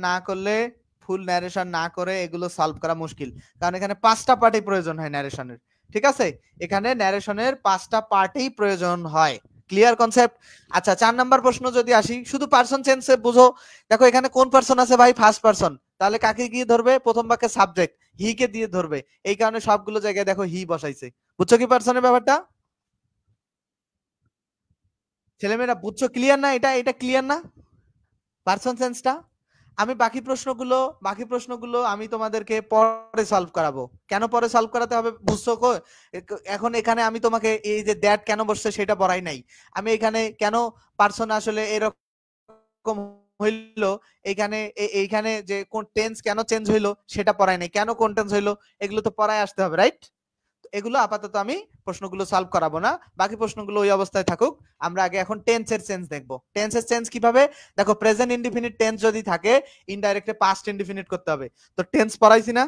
না করে এগুলো সলভ করা মুশকিল, কারণ এখানে 5টা পার্টই প্রয়োজন হয় ন্যারেশনের, ঠিক আছে? এখানে ন্যারেশনের 5টা পার্টই প্রয়োজন হয়, ক্লিয়ার কনসেপ্ট? আচ্ছা, 4 নম্বর প্রশ্ন যদি আসি, শুধু পার্সন চেঞ্জ বুঝো। দেখো এখানে কোন পার্সন আছে ভাই? ফার্স্ট পার্সন, তাহলে কাকে গিয়ে ধরবে? প্রথম বাক্যে সাবজেক্ট হি কে দিয়ে ধরবে, এই কারণে সবগুলো জায়গায় দেখো হি বসাইছে, বুঝছো কি পার্সনের ব্যাপারটা? ছেলেমেয়েরা বুঝছো? ক্লিয়ার না? এটা এটা ক্লিয়ার না পার্সন সেন্সটা? আমি বাকি প্রশ্নগুলো আমি তোমাদেরকে পরে সলভ করাবো। কেন পরে সলভ করাতে হবে বুঝছো? এখন এখানে আমি তোমাকে এই যে দ্যাট কেন বসছে সেটা পড়াই নাই, আমি এখানে কেন পার্সন আসলে এরকম হইলো এইখানে যে কোন টেন্স কেন চেঞ্জ হইলো সেটা পড়ায় নাই, কেন কোন টেন্স হইলো এগুলো তো পড়ায় আসতে হবে, রাইট? এগুলো আপাতত আমি প্রশ্নগুলো সলভ করাবো না, বাকি প্রশ্নগুলো ওই অবস্থায় থাকুক। আমরা আগে এখন টেন্সের চেঞ্জ দেখবো। টেন্সের চেঞ্জ কিভাবে? দেখো প্রেজেন্ট ইনডিফিনিট টেন্স যদি থাকে ইনডাইরেক্টলি পাস্ট ইনডিফিনিট করতে হবে। তো টেন্স পড়াইছি না,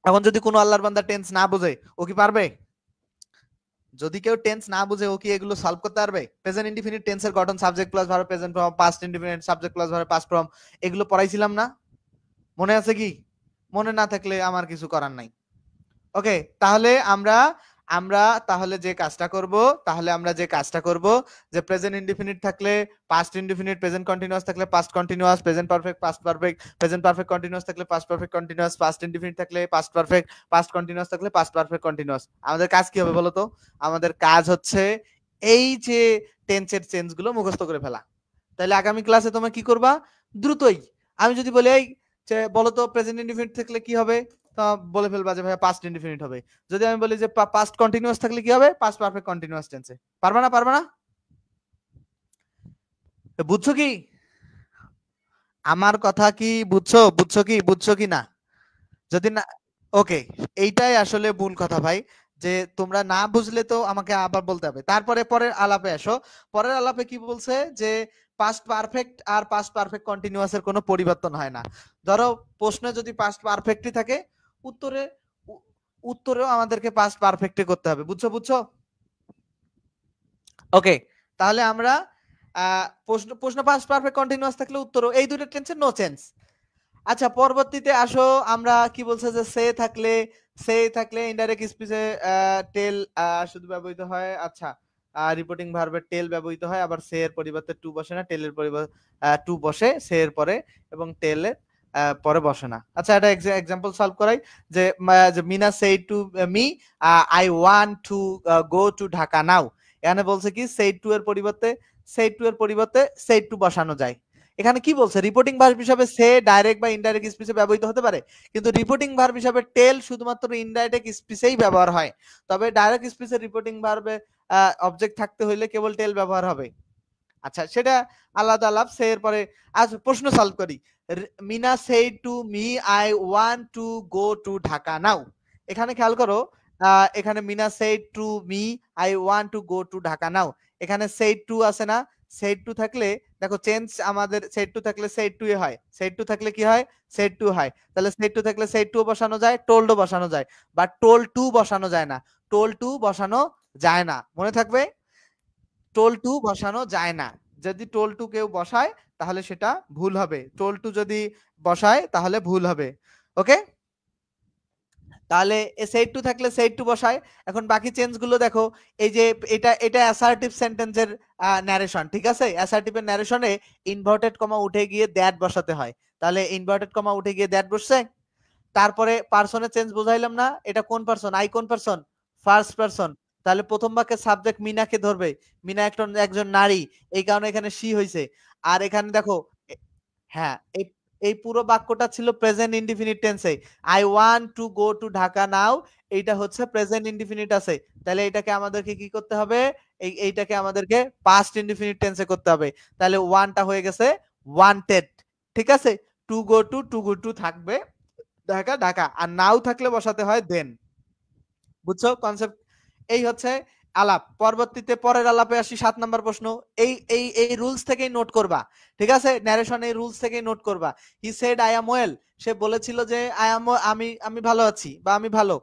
এখন যদি কোনো আল্লাহর বান্দা টেন্স না বুঝে ও কি পারবে? যদি কেউ টেন্স না বুঝে ও কি এগুলো সলভ করতে পারবে? প্রেজেন্ট ইনডিফিনিট টেন্সের গঠন subject plus verb, present form, past indefinite subject plus verb, past form, এগুলো পড়াইছিলাম না? মনে আছে কি? মনে না থাকলে আমার কিছু করার নাই। ওকে, তাহলে আমরা আমরা তাহলে যে কাজটা করব যে প্রেজেন্ট ইনডিফিনিট থাকলে পাস্ট ইনডিফিনিট, প্রেজেন্ট কন্টিনিউয়াস থাকলে past continuous, present perfect past perfect, present perfect continuous থাকলে past perfect continuous, past indefinite থাকলে পাস্ট পারফেক্ট, পাস্ট কন্টিনিউয়াস থাকলে পাস্ট পারফেক্ট কন্টিনিউয়াস। আমাদের কাজ কি হবে বলো তো? আমাদের কাজ হচ্ছে এই যে টেন্সের চেঞ্জ গুলো মুখস্থ করে ফেলা। তাহলে আগামী ক্লাসে তোমরা কি করবা? দ্রুতই আমি যদি বলি এই যে বলো তো প্রেজেন্ট ইনডিফিনিট থাকলে কি হবে, তা বলে ফেলবা যে ভাইয়া পাস্ট ইনডিফিনিট হবে। যদি আমি বলি যে পাস্ট কন্টিনিউয়াস থাকলে কি হবে, পাস্ট পারফেক্ট কন্টিনিউয়াস টেন্সে। পারবা না? পারবা না? বুঝছো কি আমার কথা? কি বুঝছো? বুঝছো কি না? যদি না, ওকে, এইটাই আসলে মূল কথা ভাই, যে তোমরা না বুঝলে তো আমাকে আবার বলতে হবে। তারপরে পরের আলাপে আসো। পরের আলাপে কি বলছে যে পাস্ট পারফেক্ট আর পাস্ট পারফেক্ট কন্টিনিউয়াস এর কোনো পরিবর্তন হয় না। ধরো প্রশ্নে যদি পাস্ট পারফেক্টই থাকে, উত্তরে উত্তরেও আমাদেরকে পাস্ট পারফেক্টই করতে হবে। বুঝছো? বুঝছো? ওকে, তাহলে আমরা প্রশ্ন প্রশ্ন পাস্ট পারফেক্ট কন্টিনিউয়াস থাকলে উত্তরও এই দুটো টেন্সে নো চেঞ্জ। আচ্ছা, পরবর্তীতে আসো। আমরা কি বলছে যে সে থাকলে ইনডাইরেক্ট স্পিচে টেল শুধু ব্যবহৃত হয়। আচ্ছা, রিপোর্টিং ভার্বের টেল ব্যবহৃত হয়, আবার সে এর পরিবর্তে টু বসে না, টেলের পরিবর্তে টু বসে সে এর পরে, এবং টেলের পরে বসে না। আচ্ছা, এটা এক্সাম্পল সলভ করাই। যে Meena say to me I want to go to Dhaka now. এখানে বলছে কি সেই টু এর পরিবর্তে সেই টু বসানো যায়। এখানে কি বলছে? রিপোর্টিং ভার্ব হিসাবে সে ডাইরেক্ট বা ইনডাইরেক্ট স্পিচে ব্যবহৃত হতে পারে, কিন্তু রিপোর্টিং ভার্ব হিসাবে টেল শুধুমাত্র ইনডাইরেক্ট স্পিচেই ব্যবহার হয়। তবে ডাইরেক্ট স্পিচে রিপোর্টিং ভার্বে অবজেক্ট থাকতে হইলে কেবল টেল ব্যবহার হবে। আচ্ছা, সেটা আলাদা আলাপ। সে এর পরে আজ প্রশ্ন সলভ করি। Meena say to me I want to go to Dhaka now. এখানে খেয়াল করো, এখানে Meena say to me I want to go to Dhaka now. এখানে সে টু আছে না? সে টু থাকলে দেখো চেঞ্জ আমাদের সে টু থাকলে সে টু হয়, সে টু থাকলে কি হয়? সে টু হয়। তাহলে সে টু থাকলে সে টু বসানো যায়, টোল্ডও বসানো যায়, বাট টোল টু বসানো যায় না। টোল টু বসানো যায় না, মনে থাকবে। টোল টু বসানো যায় না। যদি টোল টু কেউ বসায় তাহলে সেটা ভুল হবে। টোল টু যদি বসায় তাহলে ভুল হবে। ওকে, তাহলে সেট টু থাকলে সেট টু বসায়। এখন বাকি চেঞ্জ গুলো দেখো। এই যে এটা এটা অ্যাসার্টিভ সেন্টেন্সের ন্যারেশন, ঠিক আছে? অ্যাসার্টিভের ন্যারেশনে ইনভার্টেড কমা উঠে গিয়ে দ্যাট বসাতে হয়। তাহলে ইনভার্টেড কমা উঠে গিয়ে দ্যাট বসছে। তারপরে পার্সনের চেঞ্জ বুঝাইলাম না? এটা কোন পার্সন? আই কোন পার্সন? First person. তাহলে প্রথম বাক্যে সাবজেক্ট মিনাকে ধরবে। মিনা একজন নারী, এই কারণে এখানে শি হইছে। আর এখানে দেখো, হ্যাঁ, এই এই পুরো বাক্যটা ছিল প্রেজেন্ট ইনডিফিনিট টেন্সে। I want to go to Dhaka now, এইটা হচ্ছে প্রেজেন্ট ইনডিফিনিট আছে। তাহলে এটাকে আমাদেরকে কি করতে হবে? এইটাকে আমাদেরকে পাস্ট ইনডিফিনিট টেন্সে করতে হবে। তাহলে ওয়ানটা হয়ে গেছে ওয়ান্টেড, ঠিক আছে? টু গো টু থাকবে ঢাকা ঢাকা, আর নাও থাকলে বসাতে হয় দেন। বুঝছো কনসেপ্ট? এই হচ্ছে আলাপ। পরবর্তীতে পরের আলাপে আসি। 7 নম্বর প্রশ্ন। এই রুলস থেকেই নোট করবা, ঠিক আছে? ন্যারেশন এই রুলস থেকেই নোট করবা। He said I am well, সে বলেছিল যে আই অ্যাম, আমি আমি ভালো আছি বা আমি ভালো।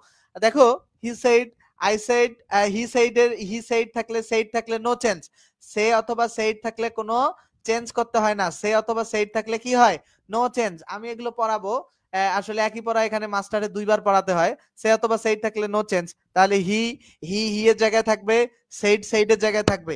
দেখো, he said, I said, he said থাকলে সেইড থাকলে নো চেঞ্জ। সে অথবা সেইড থাকলে কোনো চেঞ্জ করতে হয় না। সে অথবা সেইড থাকলে কি হয়? No change. আমি এগুলো পড়াবো, আসলে একই পড়া এখানে মাস্টারে 2বার পড়াতে হয়। সে অথবা সেইড থাকলে নো চেঞ্জ। তাহলে হি এর জায়গায় থাকবে, সেইডের জায়গায় থাকবে।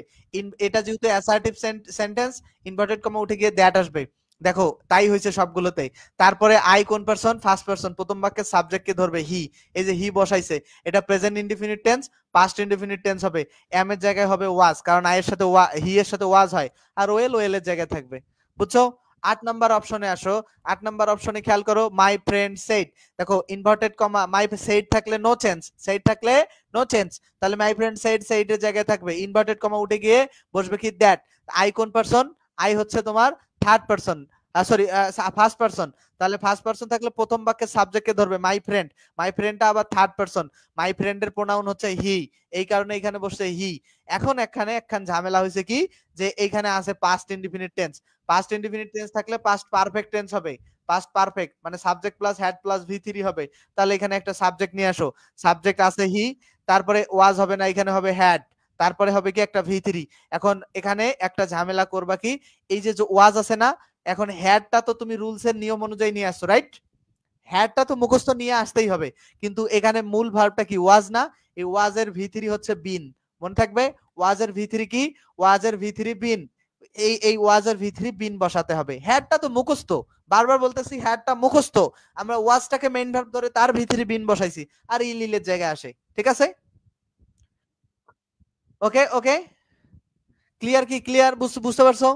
এটা যেহেতু অ্যাসার্টিভ সেন্টেন্স, ইনভার্টেড কমা উঠে গিয়ে দ্যাট আসবে। দেখো, তাই হয়েছে সবগুলোতেই। তারপরে আই কোন পারসন? First person. প্রথম বাক্যে সাবজেক্টকে ধরবে হি। এই যে হি বসাইছে, এটা present indefinite tense, past indefinite tense হবে। এম এর জায়গায় হবে ওয়াজ, কারণ আই এর সাথে হি এর সাথে ওয়াজ হয়। আর ওয়েল এর জায়গায় থাকবে। বুঝছো? 8 নম্বর অপশনে আসো। 8 নম্বর অপশনে খেয়াল করো, মাই ফ্রেন্ড সেড। দেখো, ইনভার্টেড কমা মাই সেড থাকলে নো চেঞ্জ, সেড থাকলে নো চেঞ্জ। তাহলে মাই ফ্রেন্ড সেড, সেইডের জায়গায় থাকবে। ইনভার্টেড কমা উঠে গিয়ে বসবে কি? দ্যাট। আই কোন পারসন? আই হচ্ছে তোমার third person, sorry first person, তাহলে ফার্স্ট পারসন থাকলে প্রথম বাক্যে সাবজেক্টকে ধরবে মাই ফ্রেন্ড, মাই ফ্রেন্ডটা আবার থার্ড পারসন, মাই ফ্রেন্ডের প্রোনাউন হচ্ছে হি, এই কারণে এখানে বসছে হি। এখন এখানে একখান ঝামেলা হয়েছে কি, যে এইখানে আছে past indefinite tense, past indefinite tense থাকলে পাস্ট পারফেক্ট টেন্স হবে, পাস্ট পারফেক্ট মানে সাবজেক্ট প্লাস হ্যাড প্লাস ভি3 হবে, তাহলে এখানে একটা সাবজেক্ট নিয়ে আসো, সাবজেক্ট আছে হি, তারপরে ওয়াজ হবে না, এখানে হবে হ্যাড, তারপরে হবে কি একটা ভি3। এখন এখানে একটা ঝামেলা করবা কি, এই যে ওয়াজ আছে না, এখন হ্যাডটা তো তুমি রুলস এর নিয়ম অনুযায়ী নিয়ে আসছো, রাইট? হ্যাডটা তো মুখস্থ নিয়ে আসতেই হবে, কিন্তু এখানে মূল ভার্বটা কি, ওয়াজ না, এই ওয়াজের ভি3 হচ্ছে বিন, মনে থাকবে, ওয়াজের ভি3 কি, ওয়াজের ভি3 বিন, এই ওয়াজের ভি3 বিন বসাতে হবে, হ্যাডটা তো মুখস্থ, বারবার বলতেছি হ্যাডটা মুখস্থ, আমরা ওয়াজটাকে মেইন ভার্ব ধরে তার ভি3 বিন বসাইছি, আর ইলিলের জায়গায় আসে, ঠিক আছে? ওকে ওকে, ক্লিয়ার কি, ক্লিয়ার, বুঝতে পারছো?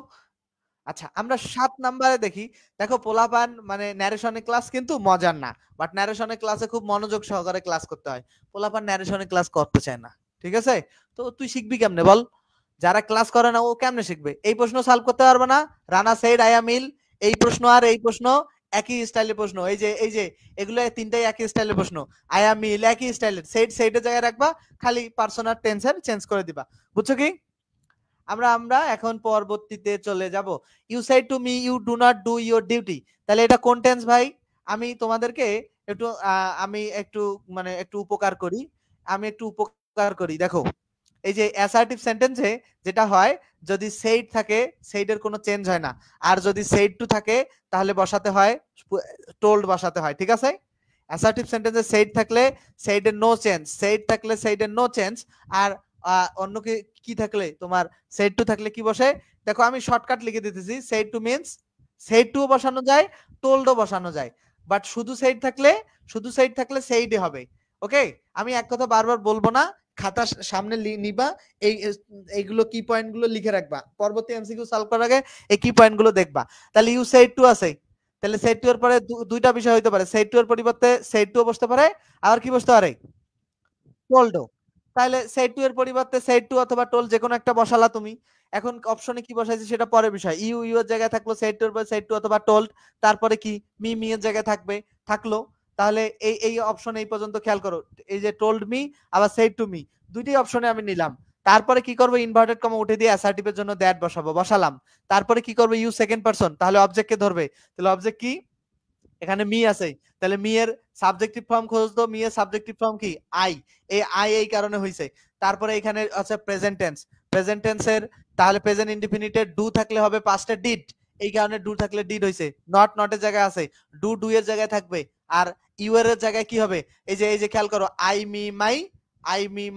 আচ্ছা, আমরা 7 নাম্বারে দেখি। দেখো পোলাপান মানে ন্যারেশনের ক্লাস কিন্তু মজার না, বাট ন্যারেশনের ক্লাসে খুব মনোযোগ সহকারে ক্লাস করতে হয়, পোলাপান ন্যারেশনের ক্লাস করতে চায় না, ঠিক আছে? তো তুই শিখবি কেমনে বল, যারা ক্লাস করে না ও কেমনে শিখবে? এই প্রশ্ন সলভ করতে পারবে না, Rana said I am ill, এই প্রশ্ন আর এই প্রশ্ন একই স্টাইলের প্রশ্ন, এই যে এগুলো তিনটাই একই স্টাইলের প্রশ্ন, আই এম ইল একই স্টাইলের, সেড সেডের জায়গায় রাখবা, খালি পার্সোনাল টেন্সের চেঞ্জ করে দিবা, বুঝছো কি? আমরা আমরা এখন পরবর্তীতে চলে যাব। You said to me you do not do your duty, তাহলে এটা কোন টেন্স ভাই? আমি তোমাদেরকে একটু আমি একটু মানে একটু উপকার করি, দেখো, এই যে অ্যাসার্টিভ সেন্টেন্সে যেটা হয়, যদি সেইড থাকে সেইডের কোনো চেঞ্জ হয় না, আর যদি সেইড টু থাকে তাহলে বসাতে হয় টোল্ড বসাতে হয়, ঠিক আছে? অ্যাসার্টিভ সেন্টেন্সে সেইড থাকলে সেইডের নো চেঞ্জ, সেইড থাকলে সেইডের নো চেঞ্জ, আর অন্য কি থাকলে তোমার সেইড টু থাকলে কি বসে, দেখো আমি শর্টকাট লিখে দিতেছি, said to means said to বসানো যায়, টোল্ডও বসানো যায়, বাট শুধু সেইড থাকলে সেইডে হবে, ওকে? আমি এক কথা বারবার বলবো না, খাতা সামনে নিবা, এই এইগুলো কি পয়েন্ট গুলো লিখে রাখবা, পরবর্তী এমসিকিউ সলভ করার আগে এই কি পয়েন্ট গুলো দেখবা। তাহলে ইউ সেইড টু আছে, তাহলে সেইড টু এর পরে দুইটা বিষয় হইতে পারে, সেইড টু এর পরিবর্তে সেইড টু বসতে পারে, আবার কি বসতে পারে, টোল্ডও, তাহলে সেট টু এর পরিবর্তে সেট টু অথবা টোল যে কোনো একটা বসালা তুমি। এখন অপশনে কি বসাইছি সেটা পরের বিষয়, ইউ ইউ এর জায়গায় থাকলো সেট টু এর পরে সেট টু অথবা টোল্ড, তারপরে কি মি মি এর জায়গায় থাকলো, তাহলে এই এই অপশন এই পর্যন্ত খেয়াল করো, এই যে টোল্ড মি আবার সেট টু মি, দুইটাই অপশনে আমি নিলাম, তারপরে কি করব, ইনভার্টেড কমা উঠে দিয়ে অ্যাসার্টিভ এর জন্য দ্যাট বসালাম, তারপরে কি করব, ইউ সেকেন্ড পারসন, তাহলে অবজেক্ট কে ধরবে, তাহলে অবজেক্ট কি, এখানে মি আছে, তাহলে মি এর সাবজেক্টিভ ফর্ম খোঁজ দাও, মি এর সাবজেক্টিভ ফর্ম কি, আই, এই কারণে হইছে। তারপরে এখানে আছে প্রেজেন্ট টেন্স, প্রেজেন্ট টেন্সের তাহলে প্রেজেন্ট ইনডিফিনিটের ডু থাকলে হবে পাস্টে ডিড, এই কারণে ডু থাকলে ডিড হইছে, নটের জায়গায় আছে, ডু এর জায়গায় থাকবে, আর ইউ এর জায়গায় কি হবে, এই যে খেয়াল করো, আই মি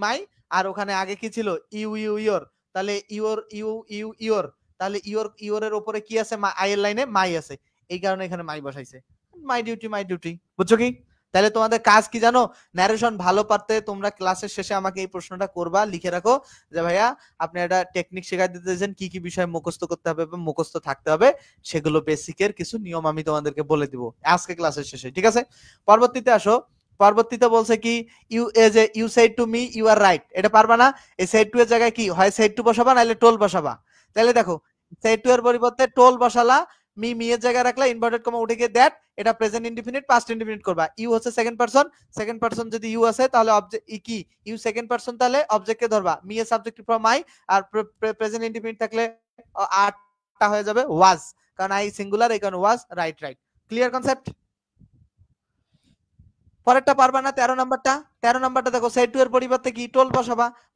মাই, আর ওখানে আগে কি ছিল, ইউর, তাহলে ইউর, তাহলে ইউর এর উপরে কি আছে, আই এর লাইনে মাই আছে, এই কারণে এখানে মাই বসাইছে, মাই ডিউটি, বুঝছো কি? তাহলে তোমাদের কাজ কি জানো, ন্যারেশন ভালো পারতে তোমরা ক্লাসের শেষে আমাকে এই প্রশ্নটা করবা, লিখে রাখো যে ভাইয়া আপনি একটা টেকনিক শেখাই দিতেছেন, কি কি বিষয় মুখস্থ করতে হবে বা মুখস্থ থাকতে হবে, সেগুলো বেসিকের কিছু নিয়ম আমি তোমাদেরকে বলে দিব আজকে ক্লাসের শেষে, ঠিক আছে? পরবর্তীতে আসো, পরবর্তীতে বলছে কি, you said to me you are right, এটা পারবা না, এই সেড টু এর জায়গায় কি হয়, সেড টু বসাবা নাহলে টোল বসাবা, তাহলে দেখো সেড টু এর পরিবর্তে টোল বসালা, মি এর জায়গায় রাখলা, ইনভার্টেড কমা উঠে গিয়ে দ্যাট, এটা প্রেজেন্ট ইনডিফিনিট পাস্ট ইনডিফিনিট করবা, ইউ হচ্ছে সেকেন্ড পারসন যদি ইউ আছে তাহলে অবজেক্ট কি, ইউ সেকেন্ড পারসন তাহলে অবজেক্ট কে ধরবা, মি এর সাবজেক্টিভ ফর্ম আই, আর প্রেজেন্ট ইনডিফিনিট থাকলে আটটা হয়ে যাবে ওয়াজ, কারণ আই সিঙ্গুলার, এই কারণে ওয়াজ, রাইট, ক্লিয়ার কনসেপ্ট? পরেরটা পারবা না, 13 নাম্বারটা দেখো, সেট টু এর পরিবর্তে কি, টোল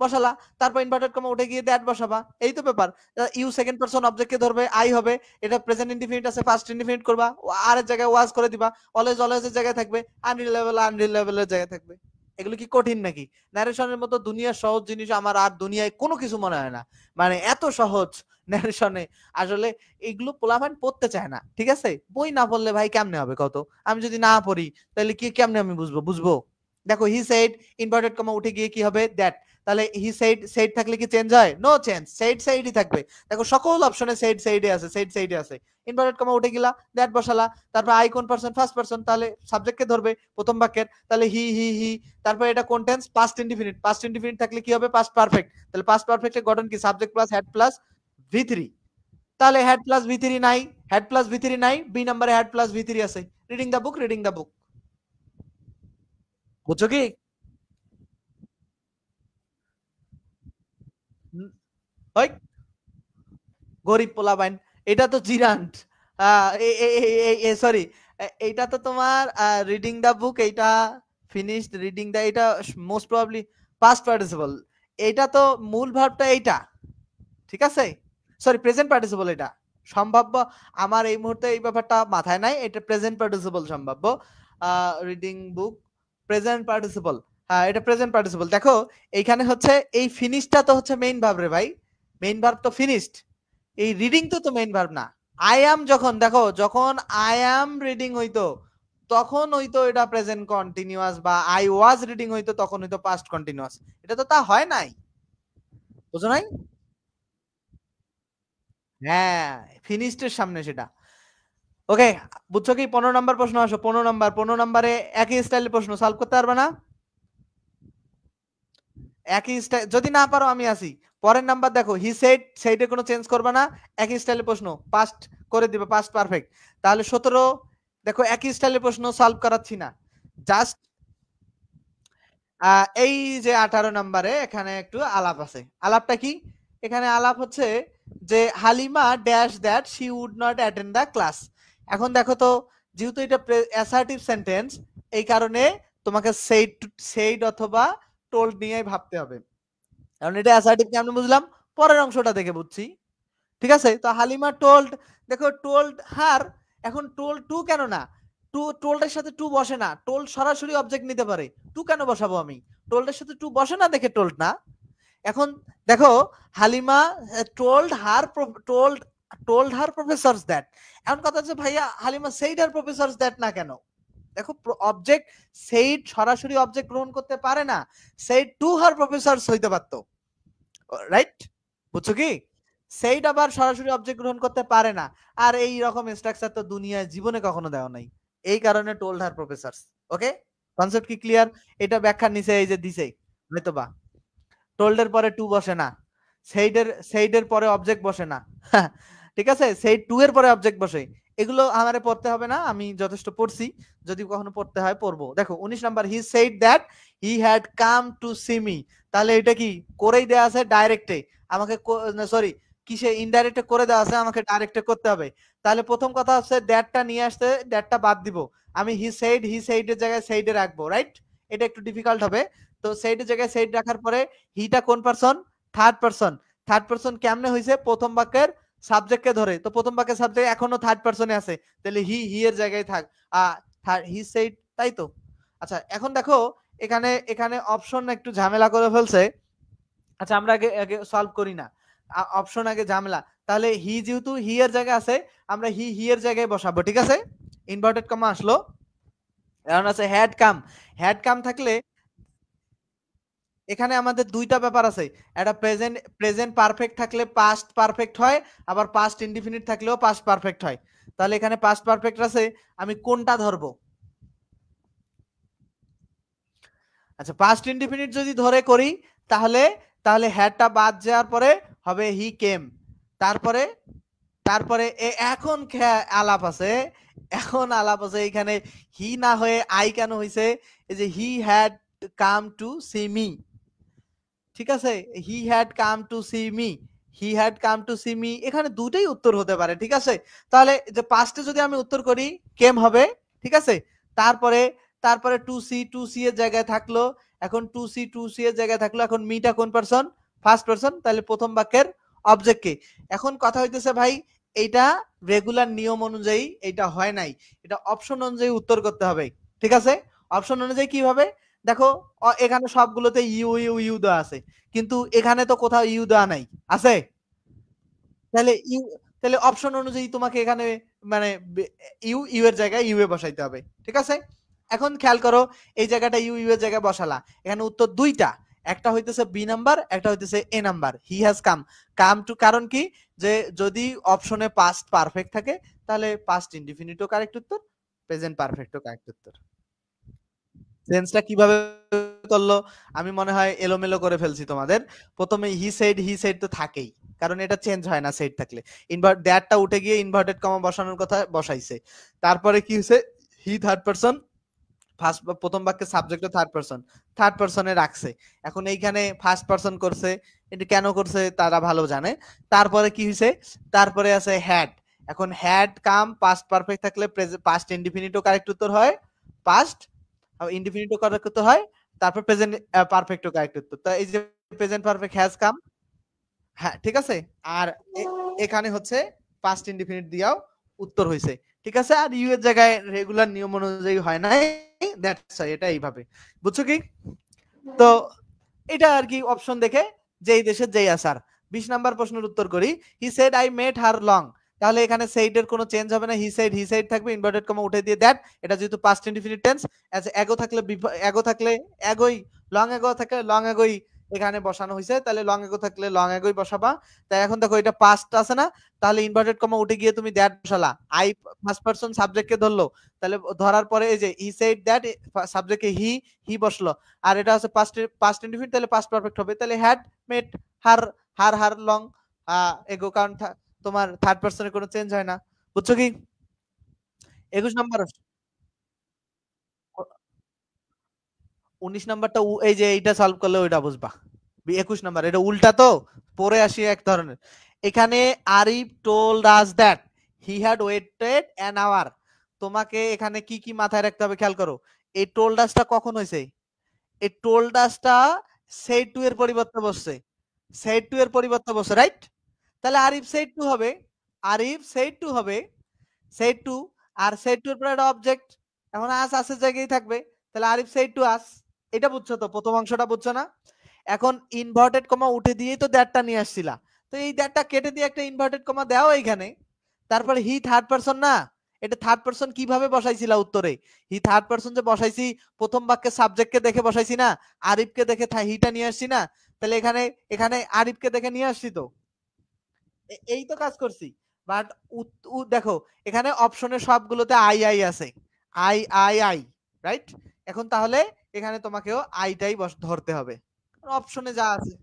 বসালা, তারপর ইনভার্টেড কমা উঠে গিয়ে দ্যাট বসাবা, এই তো ব্যাপার। ইউ সেকেন্ড পারসন অবজেক্ট কে ধরবে, আই হবে, এটা প্রেজেন্ট ইনডিফিনিট আছে, ফার্স্ট ইনডিফিনিট করবা, আর এর জায়গায় ওয়াজ করে দিবা, অলওয়েজ এর জায়গায় থাকবে, আনরিলায়েবল এর জায়গায় থাকবে। এগুলো কি কঠিন নাকি? ন্যারেশনের মতো দুনিয়ার সহজ জিনিস আমার আর দুনিয়ায় কোনো কিছু মনে হয় না, মানে এত সহজ ন্যারেশনে, আসলে এগুলো পোলাপান পড়তে চায় না, ঠিক আছে? বই না পড়লে ভাই কেমনে হবে কত, আমি যদি না পড়ি তাহলে কি কেমনে আমি বুঝবো? দেখো হি সেড, ইনভার্টেড কমা উঠে গিয়ে কি হবে, দ্যাট, তাহলে হি সেড থাকলে কি চেঞ্জ হয়, নো চেঞ্জ, সেইডই থাকবে, দেখো সকল অপশনে সেইডে আছে, ইনভার্টেড কমা উঠে গেলা, দ্যাট বসালা, তারপর আই কোন পারসন, ফার্স্ট পারসন, তাহলে সাবজেক্ট কে ধরবে প্রথম বাক্যের, তাহলে হি, তারপর এটা কোন টেন্স, পাস্ট ইনডিফিনিট থাকলে কি হবে, পাস্ট পারফেক্ট, তাহলে পাস্ট পারফেক্টের গঠন কি, সাবজেক্ট প্লাস হ্যাড প্লাস ভি3, তাহলে হেড প্লাস ভি থ্রি নাই, হেড প্লাস ভি থ্রি নাই, বি নাম্বারে হেড প্লাস ভি থ্রি আছে। Reading the book, reading the book. বুঝছো কি? ওই গরিব পোলাপাইন, এটা তো জিরান্ট, সরি, এইটা তো তোমার রিডিং দ্য বুক, এইটা ফিনিশড রিডিং দ্য, এটা মোস্ট প্রবাবলি পাস্ট পার্টিসিপল। এইটা তো মূল ভার্বটা এইটা, ঠিক আছে? সরি, প্রেজেন্ট পার্টিসিপল এটা সম্ভাব্য। আমার এই মুহূর্তে এই ব্যাপারটা মাথায় নাই, এটা প্রেজেন্ট পার্টিসিপল সম্ভাব্য। রিডিং বুক প্রেজেন্ট পার্টিসিপল, হ্যাঁ এটা প্রেজেন্ট পার্টিসিপল। দেখো এইখানে হচ্ছে এই ফিনিশটা তো হচ্ছে মেইন ভার্ব রে ভাই, মেইন ভার্ব তো ফিনিশড, এই রিডিং তো তো মেইন ভার্ব না। আই অ্যাম যখন, দেখো যখন আই অ্যাম রিডিং হইতো তখন হইতো এটা প্রেজেন্ট কন্টিনিউয়াস, বা আই ওয়াজ রিডিং হইতো তখন হইতো পাস্ট কন্টিনিউয়াস। এটা তো তা হয় নাই, বুঝো নাই? হ্যাঁ, ফিনিশড এর সামনে সেটা। ওকে, বুঝছো কি? 15 নম্বর প্রশ্ন আসো, 15 নম্বর, 15 নম্বরে একই স্টাইলের প্রশ্ন সলভ করতে পারবে না? একই স্টাইল যদি না পারো আমি আসি। পরের নাম্বার দেখো, হি সেড, সেইডে কোনো চেঞ্জ করবে না, একই স্টাইলের প্রশ্ন, পাস্ট করে দিবে, পাস্ট পারফেক্ট। তাহলে 17, দেখো একই স্টাইলের প্রশ্ন সলভ করাচ্ছি না, জাস্ট এই যে 18 নম্বরে এখানে একটু আলাপ আছে। আলাপটা কি? এখানে আলাপ হচ্ছে যে Halima dash that she would not attend the class. এখন দেখো তো, যেহেতু এটা অ্যাসার্টিভ সেন্টেন্স, এই কারণে তোমাকে সেইড, সেইড অথবা টোল্ড নিয়ে ভাবতে হবে। কারণ এটা অ্যাসার্টিভ কেমন বুঝলাম, পরের অংশটা দেখে বুঝছি। ঠিক আছে, তো হালিমা টোল্ড, দেখো টোল্ড হার, এখন টোল্ড টু কেন না? টু, টোল্ডের সাথে টু বসে না, টোল্ড সরাসরি অবজেক্ট নিতে পারে, টু কেন বসাবো আমি? টোল্ডের সাথে টু বসে না দেখে টোল্ড না। এখন দেখো, Halima told her, told told her professors that. এখন কথা হচ্ছে ভাইয়া Halima said her professors that না কেন? দেখো অবজেক্ট সেইড সরাসরি অবজেক্ট গ্রহণ করতে পারে না, সেইড টু হার প্রফেসরস হইতে পারতো, রাইট? বুঝছো কি? সেইড আবার সরাসরি অবজেক্ট গ্রহণ করতে পারে না। আর এই রকম স্ট্রাকচার তো দুনিয়ায় জীবনে কখনো দেওয়া নাই, এই কারণে টোল্ড হার প্রফেসরস। ওকে, কনসেপ্ট কি ক্লিয়ার? এটা ব্যাখ্যার নিচে এই যে দিছে, হয়তো বা টোল্ডের পরে টু বসে না, সেইডের পরে অবজেক্ট বসে না। ঠিক আছে, সেইড টু এর পরে অবজেক্ট বসে। এগুলো আমারে পড়তে হবে না, আমি যথেষ্ট পড়ছি, যদি কখনো পড়তে হয় পড়বো। দেখো 19 নম্বর, he said that he had come to see me. তাহলে এটা কি করেই দেয়া আছে ডাইরেক্টে, আমাকে সরি কিসে ইনডাইরেক্টে করে দেওয়া আছে, আমাকে ডাইরেক্টে করতে হবে। তাহলে প্রথম কথা হচ্ছে দ্যাটটা নিয়ে আসতে, দ্যাটটা বাদ দিব, আমি হি সেইডের জায়গায় সেইডে রাখবো, রাইট? এটা একটু ডিফিকাল্ট হবে। তো সেইডের জায়গায় সেইড রাখার পরে হিটা কোন person? Third person. Third person কেমনে হয়েছে? প্রথম বাক্যের সাবজেক্টকে ধরে, তো প্রথম বাক্যের সাবজেক্ট এখনো থার্ড পারসনে আছে, তাহলে হি এর জায়গায় থাক, হি সেইড, তাই তো? আচ্ছা এখন দেখো, এখানে এখানে অপশন একটু ঝামেলা করে ফেলছে। আচ্ছা আমরা আগে আগে সলভ করি না, অপশন আগে ঝামেলা। তাহলে হি যেহেতু হি এর জায়গায় আছে, আমরা হি এর জায়গায় বসাবো, ঠিক আছে? ইনভার্টেড কমা আসলো, এখন আছে হ্যাড কাম। হ্যাড কাম থাকলে এখানে আমাদের দুইটা ব্যাপার আছে, একটা প্রেজেন্ট, প্রেজেন্ট পারফেক্ট থাকলে পাস্ট পারফেক্ট হয়, আবার পাস্ট ইনডিফিনিট থাকলেও পাস্ট পারফেক্ট হয়। তাহলে এখানে পাস্ট পারফেক্ট আছে, আমি কোনটা ধরবো? আচ্ছা পাস্ট ইনডিফিনিট যদি ধরে করি, তাহলে তাহলে হ্যাডটা বাদ যাওয়ার পরে হবে হি কেম। তারপরে তারপরে এখন আলাপ আছে, এখন আলাপ আছে এখানে, হি না হয়ে আই কেন হইছে? এই যে he had come to see me, ঠিক আছে, he had come to see me, he had come to see me, এখানে দুটোই উত্তর হতে পারে, ঠিক আছে? তাহলে যে পাস্টে যদি আমি উত্তর করি, কেম হবে, ঠিক আছে? তারপরে তারপরে টু সি এর জায়গায় থাকলো, এখন টু সি এর জায়গায় থাকলো, এখন মিটা কোন পারসন? ফার্স্ট পারসন, তাহলে প্রথম বাক্যের অবজেক্ট কে? এখন কথা হইতেছে ভাই, এইটা রেগুলার নিয়ম অনুযায়ী এটা হয় নাই, এটা অপশন অনুযায়ী উত্তর করতে হবে, ঠিক আছে? অপশন অনুযায়ী কিভাবে? দেখো, এখানে সবগুলোতে ইউ ইউ ইউ দেওয়া আছে, কিন্তু এখানে তো কোথাও ইউ দেওয়া নাই, আছে? তাহলে ইউ, তাহলে অপশন অনুযায়ী তোমাকে এখানে মানে ইউ ইউ এর জায়গায় ইউ এ বসাইতে হবে, ঠিক আছে? এখন খেয়াল করো, এই জায়গাটা ইউ ইউ এর জায়গায় বসালা, এখানে উত্তর দুইটা, একটা হইতেছে বি নাম্বার, একটা হইতেছে A number, he has come. Come to কারণ কি? যে যদি অপশনে পাস্ট পারফেক্ট থাকে, তাহলে পাস্ট ইনডিফিনিটও কারেক্ট উত্তর, প্রেজেন্ট পারফেক্টও কারেক্ট উত্তর। সেন্সটা কিভাবে করলো? আমি মনে হয় এলোমেলো করে ফেলছি তোমাদের। প্রথমে হি সেড তো থাকেই, কারণ এটা চেঞ্জ হয় না সেট থাকলে। দ্যাটটা উঠে গিয়ে ইনভার্টেড কমা বসানোর কথা বসাইছে। তারপরে কি হয়েছে, হি থার্ড পারসন, ফার্স্ট প্রথম বাক্যে সাবজেক্ট থার্ড পারসনে রাখছে। এখন এইখানে ফার্স্ট পারসন করছে, এটা কেন করছে তারা ভালো জানে। তারপরে কি হয়েছে, তারপরে আছে হ্যাড। এখন হ্যাড কাম পাস্ট পারফেক্ট থাকলে পাস্ট ইনডিফিনিটও কারেক্ট উত্তর হয়, পাস্ট ইনডিফিনিটও কারেক্ট উত্তর হয়, তারপর প্রেজেন্ট পারফেক্টও কারেক্ট উত্তর। তো এই যে প্রেজেন্ট পারফেক্ট হ্যাজ কাম, হ্যাঁ ঠিক আছে। আর এখানে হচ্ছে পাস্ট ইনডিফিনিট দিয়াও উত্তর হয়েছে, ঠিক আছে। আর ইউ এর জায়গায় রেগুলার নিয়ম অনুযায়ী হয় নাই, দ্যাটস এটা এইভাবে, বুঝছো কি? তো এটা আর কি অপশন দেখে যেই দেশের যেই আসার। 20 নাম্বার প্রশ্নের উত্তর করি। হি said I met her long, তাহলে এখানে সেইড এর কোনো চেঞ্জ হবে না, হি সেড থাকবে, ইনভার্টেড কমা উঠে দিয়ে দ্যাট, এটা যেহেতু পাস্ট ইনডিফিনিট টেন্স, এগো থাকলে এগো থাকলে এগোই, লং এগো থাকলে লং এগোই এখানে বসানো হয়েছে, তাহলে লং এগো থাকলে লং এগোই বসাবা। তাই এখন দেখো এটা পাস্ট আছে না, তাহলে ইনভার্টেড কমা উঠে গিয়ে তুমি দ্যাট বসালা, আই ফার্স্ট পারসন সাবজেক্টকে ধরলো, তাহলে ধরার পরে এই যে হি সেড দ্যাট সাবজেক্টে হি বসলো, আর এটা হচ্ছে পাস্ট ইনডিফিনিট, তাহলে পাস্ট পারফেক্ট হবে, তাহলে had made her, her long ago, কারণ তোমার থার্ড পারসনের কোনো চেঞ্জ হয় না, বুঝছো কি? 21 নাম্বার, 19 নাম্বারটা এই যে এইটা সলভ করলে ওইটা বুঝবা। 21 নাম্বার এটা উল্টা তো, পরে আসি এক ধরনের। এখানে Arif told us that he had waited an hour, তোমাকে এখানে কি কি মাথায় রাখতে হবে খেয়াল করো। এই টোল্ড আসটা কখন হয়েছে, এই টোল্ড আসটা সেড টু এর পরিবর্তে বসছে, সেড টু এর পরিবর্তে বসছে, রাইট? তাহলে আরিফ সেড টু হবে, আরিফ সেড টু হবে, said to, R said to এর পরে একটা অবজেক্ট, এখন আস আসের জায়গায় থাকবে, তাহলে আরিফ সেড টু আস। এটা বুঝছো তো, প্রথম অংশটা বুঝছো না? এখন ইনভার্টেড কমা উঠে দিয়েই তো দ্যাটটা নিয়ে আসছিলা, তো এই দ্যাটটা কেটে দিয়ে একটা ইনভার্টেড কমা দাও এইখানে। তারপরে হি থার্ড পারসন না, এটা থার্ড পারসন কিভাবে বসাইছিলা উত্তরে, হি থার্ড পারসন যে বসাইছি প্রথম বাক্যে সাবজেক্টকে দেখে বসাইছি না, আরিফকে দেখে হিটা নিয়ে আসছি না, তাহলে এখানে এখানে আরিফকে দেখে নিয়ে আসছি তো, এই তো কাজ করছি। বাট দেখো এখানে অপশনে সবগুলোতে আই আই আছে, আই আই আই, রাইট? এখন তাহলে এখানে তোমাকেও আইটাই ধরতে হবে, অপশনে যা আছে।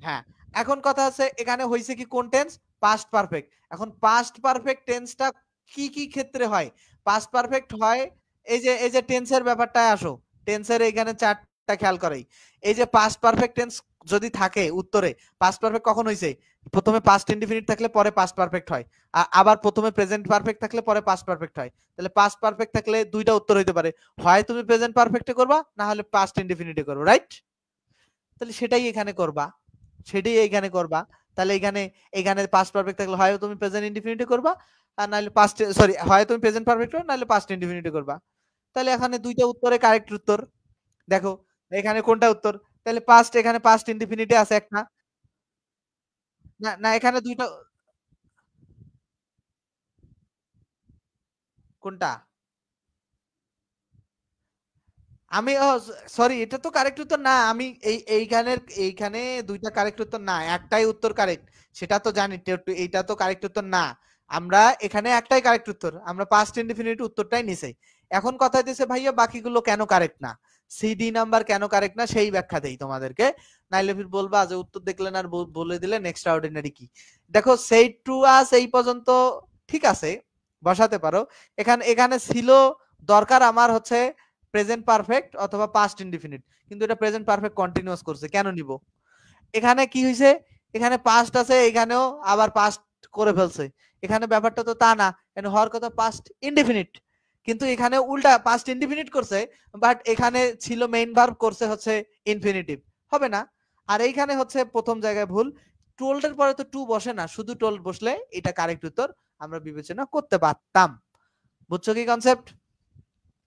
হ্যাঁ, এখন কথা আছে এখানে হইছে কি কোন টেন্স, পাস্ট পারফেক্ট। এখন পাস্ট পারফেক্ট টেন্সটা কি কি ক্ষেত্রে হয়, পাস্ট পারফেক্ট হয়, এই যে টেন্সের ব্যাপারটায় আসো, টেন্সের এখানে চারটা খেয়াল করাই। এই যে পাস্ট পারফেক্ট টেন্স যদি থাকে উত্তরে, পাস্ট পারফেক্ট কখন হইছে, প্রথমে পাস্ট ইনডিফিনিট থাকলে পরে পাস্ট পারফেক্ট হয়, আবার প্রথমে প্রেজেন্ট পারফেক্ট থাকলে পরে পাস্ট পারফেক্ট হয়। তাহলে পাস্ট পারফেক্ট থাকলে দুইটা উত্তর হইতে পারে, হয় তুমি প্রেজেন্ট পারফেক্টে করবা, না হলে পাস্ট ইনডিফিনিটে করবা, রাইট? তাহলে সেটাই এখানে করবা, সেটাই এখানে করবা। তাহলে এখানে এখানে পাস্ট পারফেক্ট থাকলে হয় তুমি প্রেজেন্ট ইনডিফিনিটে করবা, আর নাহলে পাস্ট, সরি, হয় তুমি প্রেজেন্ট পারফেক্ট করবা নাহলে পাস্ট ইনডিফিনিটে করবা। তাহলে এখানে দুইটা উত্তরে কারেক্ট উত্তর। দেখো এখানে কোনটা উত্তর, তাহলে পাস্ট, এখানে পাস্ট ইনডিফিনিটে আছে একটা, না না এখানে দুইটা, কোনটা, আমি সরি এটা তো কারেক্ট উত্তর না, আমি এইখানে দুইটা কারেক্ট উত্তর না, একটাই উত্তর কারেক্ট, সেটা তো জানি, এইটা তো কারেক্ট উত্তর না। আমরা এখানে একটাই কারেক্ট উত্তর, আমরা পাস্ট ইনডিফিনিট উত্তরটাই নিছি। এখন কথা হইতেছে ভাইয়া বাকিগুলো কেন কারেক্ট না, সিডি নাম্বার কেন কারেক্ট না সেই ব্যাখ্যা দেই তোমাদেরকে, নাইলে ফির বলবা যে উত্তর দেখলেন আর বলে দিলেন এক্সট্রা অর্ডিনারি কি। দেখো সেই টু আস এই পর্যন্ত ঠিক আছে, বসাতে পারো। এখানে এখানে ছিল দরকার আমার হচ্ছে প্রেজেন্ট পারফেক্ট অথবা পাস্ট ইনডিফিনিট, কিন্তু এটা প্রেজেন্ট পারফেক্ট কন্টিনিউয়াস করছে, কেন নিব? এখানে কি হয়েছে, এখানে পাস্ট আছে, এখানেও আবার পাস্ট করে ফেলছে, এখানে ব্যাপারটা তো তা না, এখানে হওয়ার কথা পাস্ট ইনডিফিনিট, কিন্তু এখানে উল্টা পাস্ট ইনডিফিনিট করছে, বাট এখানে ছিল মেইন ভার্ব করছে হচ্ছে ইনফিনিটিভ, হবে না। আর এইখানে হচ্ছে প্রথম জায়গায় ভুল, টোল্ডের পরে তো টু বসে না, শুধু টোল্ড বসলে এটা কারেক্ট উত্তর আমরা বিবেচনা করতে পারতাম, বুঝছো কি কনসেপ্ট?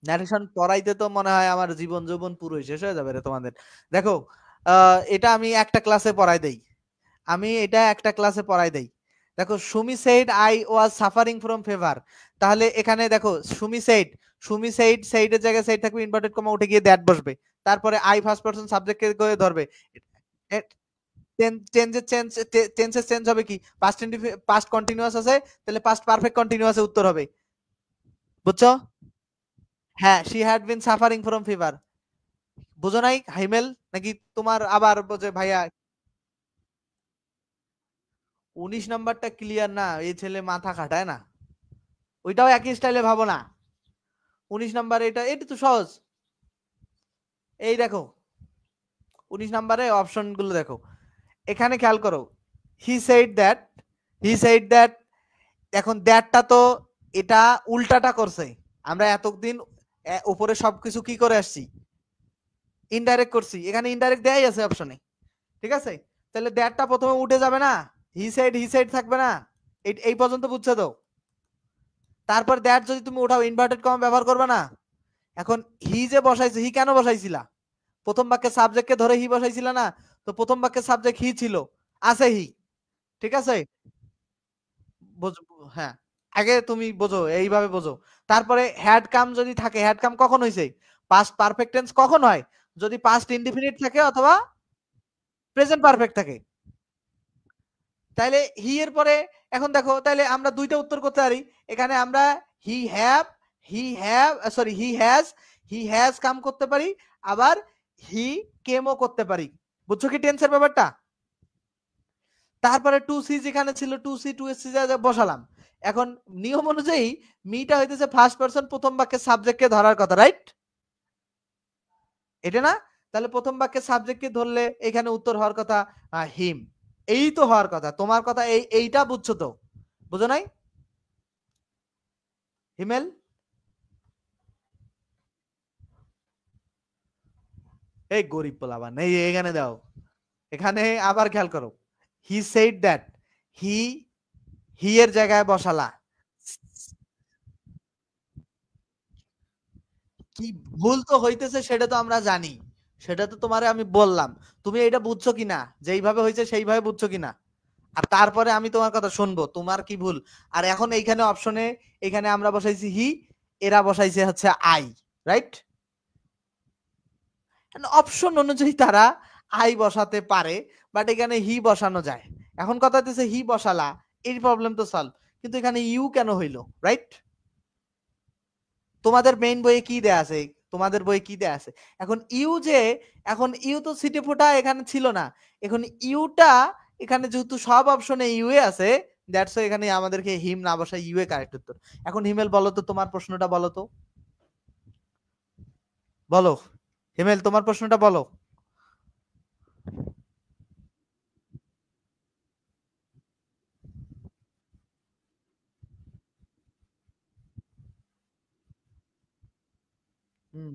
ন্যারেশন পড়াইতে তো মনে হয় আমার জীবন যৌবন পুরোই শেষ হয়ে যাবে রে তোমাদের। দেখো এটা আমি একটা ক্লাসে পড়াই দেই, আমি এটা একটা ক্লাসে পড়াই দেই। দেখো Sumi said I was suffering from fever, তাহলে এখানে দেখো সুমি সেইডের জায়গায় সেইড থাকবে, ইনভার্টেড কমা উঠে গিয়ে দ্যাট বসবে, তারপরে আই ফার্স্ট পারসন সাবজেক্টকে করে ধরবে, টেন্সের চেঞ্জ হবে কি, পাস্ট কন্টিনিউয়াস আছে, তাহলে পাস্ট পারফেক্ট কন্টিনিউয়াসে উত্তর হবে, বুঝছো? হ্যাঁ, she had been suffering from fever, বুঝো নাই হাইমেল, নাকি তোমার আবার বোঝে ভাইয়া? 19 নাম্বারটা ক্লিয়ার না, এই ছেলে মাথা খাটায় না। ওইটাও একই স্টাইলে ভাবো না। 19 নাম্বার এটা, এটা তো সহজ। এই দেখো 19 নাম্বারে অপশন গুলো দেখো, এখানে খেয়াল করো। He said that, he said that, এখন দ্যাটটা তো এটা উল্টাটা করছে। আমরা এতদিন উপরে সবকিছু কি করে আসছি, ইনডাইরেক্ট করছি, এখানে ইনডাইরেক্ট দেয়াই আছে অপশনে, ঠিক আছে? তাহলে দ্যাটটা প্রথমে উঠে যাবে না, হি সাইড থাকবে না। এই পর্যন্ত বুঝছো তো? তারপর দ্যাট যদি তুমি উঠাও ইনভার্টেড কমা ব্যবহার করবে না। এখন হি যে বসাইছে, হি কেন বসাইছিলা? প্রথম বাক্যে সাবজেক্টকে ধরে হি বসাইছিলা না? তো প্রথম বাক্যে সাবজেক্ট হি ছিল, আছে হি, ঠিক আছে? হ্যাঁ, আগে তুমি বোঝো, এইভাবে বোঝো। তারপরে হ্যাড কাম যদি থাকে, হ্যাড কাম কখন হয়েছে? পাস্ট পারফেক্ট টেন্স কখন হয়? যদি পাস্ট ইনডিফিনিট থাকে অথবা প্রেজেন্ট পারফেক্ট থাকে। তাইলে হি এর পরে এখন দেখো, তাইলে আমরা দুইটা উত্তর করতে পারি। এখানে আমরা he have, sorry he has come করতে পারি, আবার হি কেমও করতে পারি। বুঝছো কি টেন্সের ব্যাপারটা? তারপরে টু সি যেখানে ছিল, to see to S C বসালাম। এখন নিয়ম অনুযায়ী মিটা হইতেছে ফার্স্ট পারসন, প্রথম বাক্যে সাবজেক্টকে ধরার কথা, রাইট? এটা না? তাহলে প্রথম বাক্যে সাবজেক্টকে ধরলে এখানে উত্তর হওয়ার কথা হিম। এই তো হওয়ার কথা, তোমার কথা এইটা বুঝছো তো? বুঝো নাই? হিমেল, এই গরিব পোলাবান, এই এখানে দাও। এখানে আবার খেয়াল করো, হি সেড দ্যাট, হি হি এর জায়গায় বসালা। কি ভুল তো হইতেছে সেটা তো আমরা জানি, সেটা তো তোমারে আমি বললাম। তুমি এটা বুঝছো কিনা, যেইভাবে হয়েছে সেইভাবে বুঝছো কিনা? আর তারপরে আমি তোমার কথা শুনবো, তোমার কি ভুল। আর এখন এইখানে অপশনে, এখানে আমরা বসাইছি হি, এরা বসাইছে হচ্ছে আই, রাইট? অপশন অনুযায়ী তারা আই বসাতে পারে, বাট এখানে হি বসানো যায়। এখন কথা হচ্ছে হি বসালা, এই প্রবলেম তো সলভ, কিন্তু এখানে ইউ কেন হইলো, রাইট? তোমাদের মেইন বইয়ে কি দেয়া আছে? তোমাদের বইয়ে কি দেয়া আছে? এখন ইউ যে, এখন ইউ তো সিটি ফোটা এখানে ছিল না। এখন ইউটা এখানে যেহেতু সব অপশনে ইউ এ আছে, দ্যাটস এখানে আমাদেরকে হিম না বসায় ইউ এ কারেক্ট উত্তর। এখন হিমেল বলো তো, তোমার প্রশ্নটা বলো তো, বলো হিমেল, তোমার প্রশ্নটা বলো। হুম,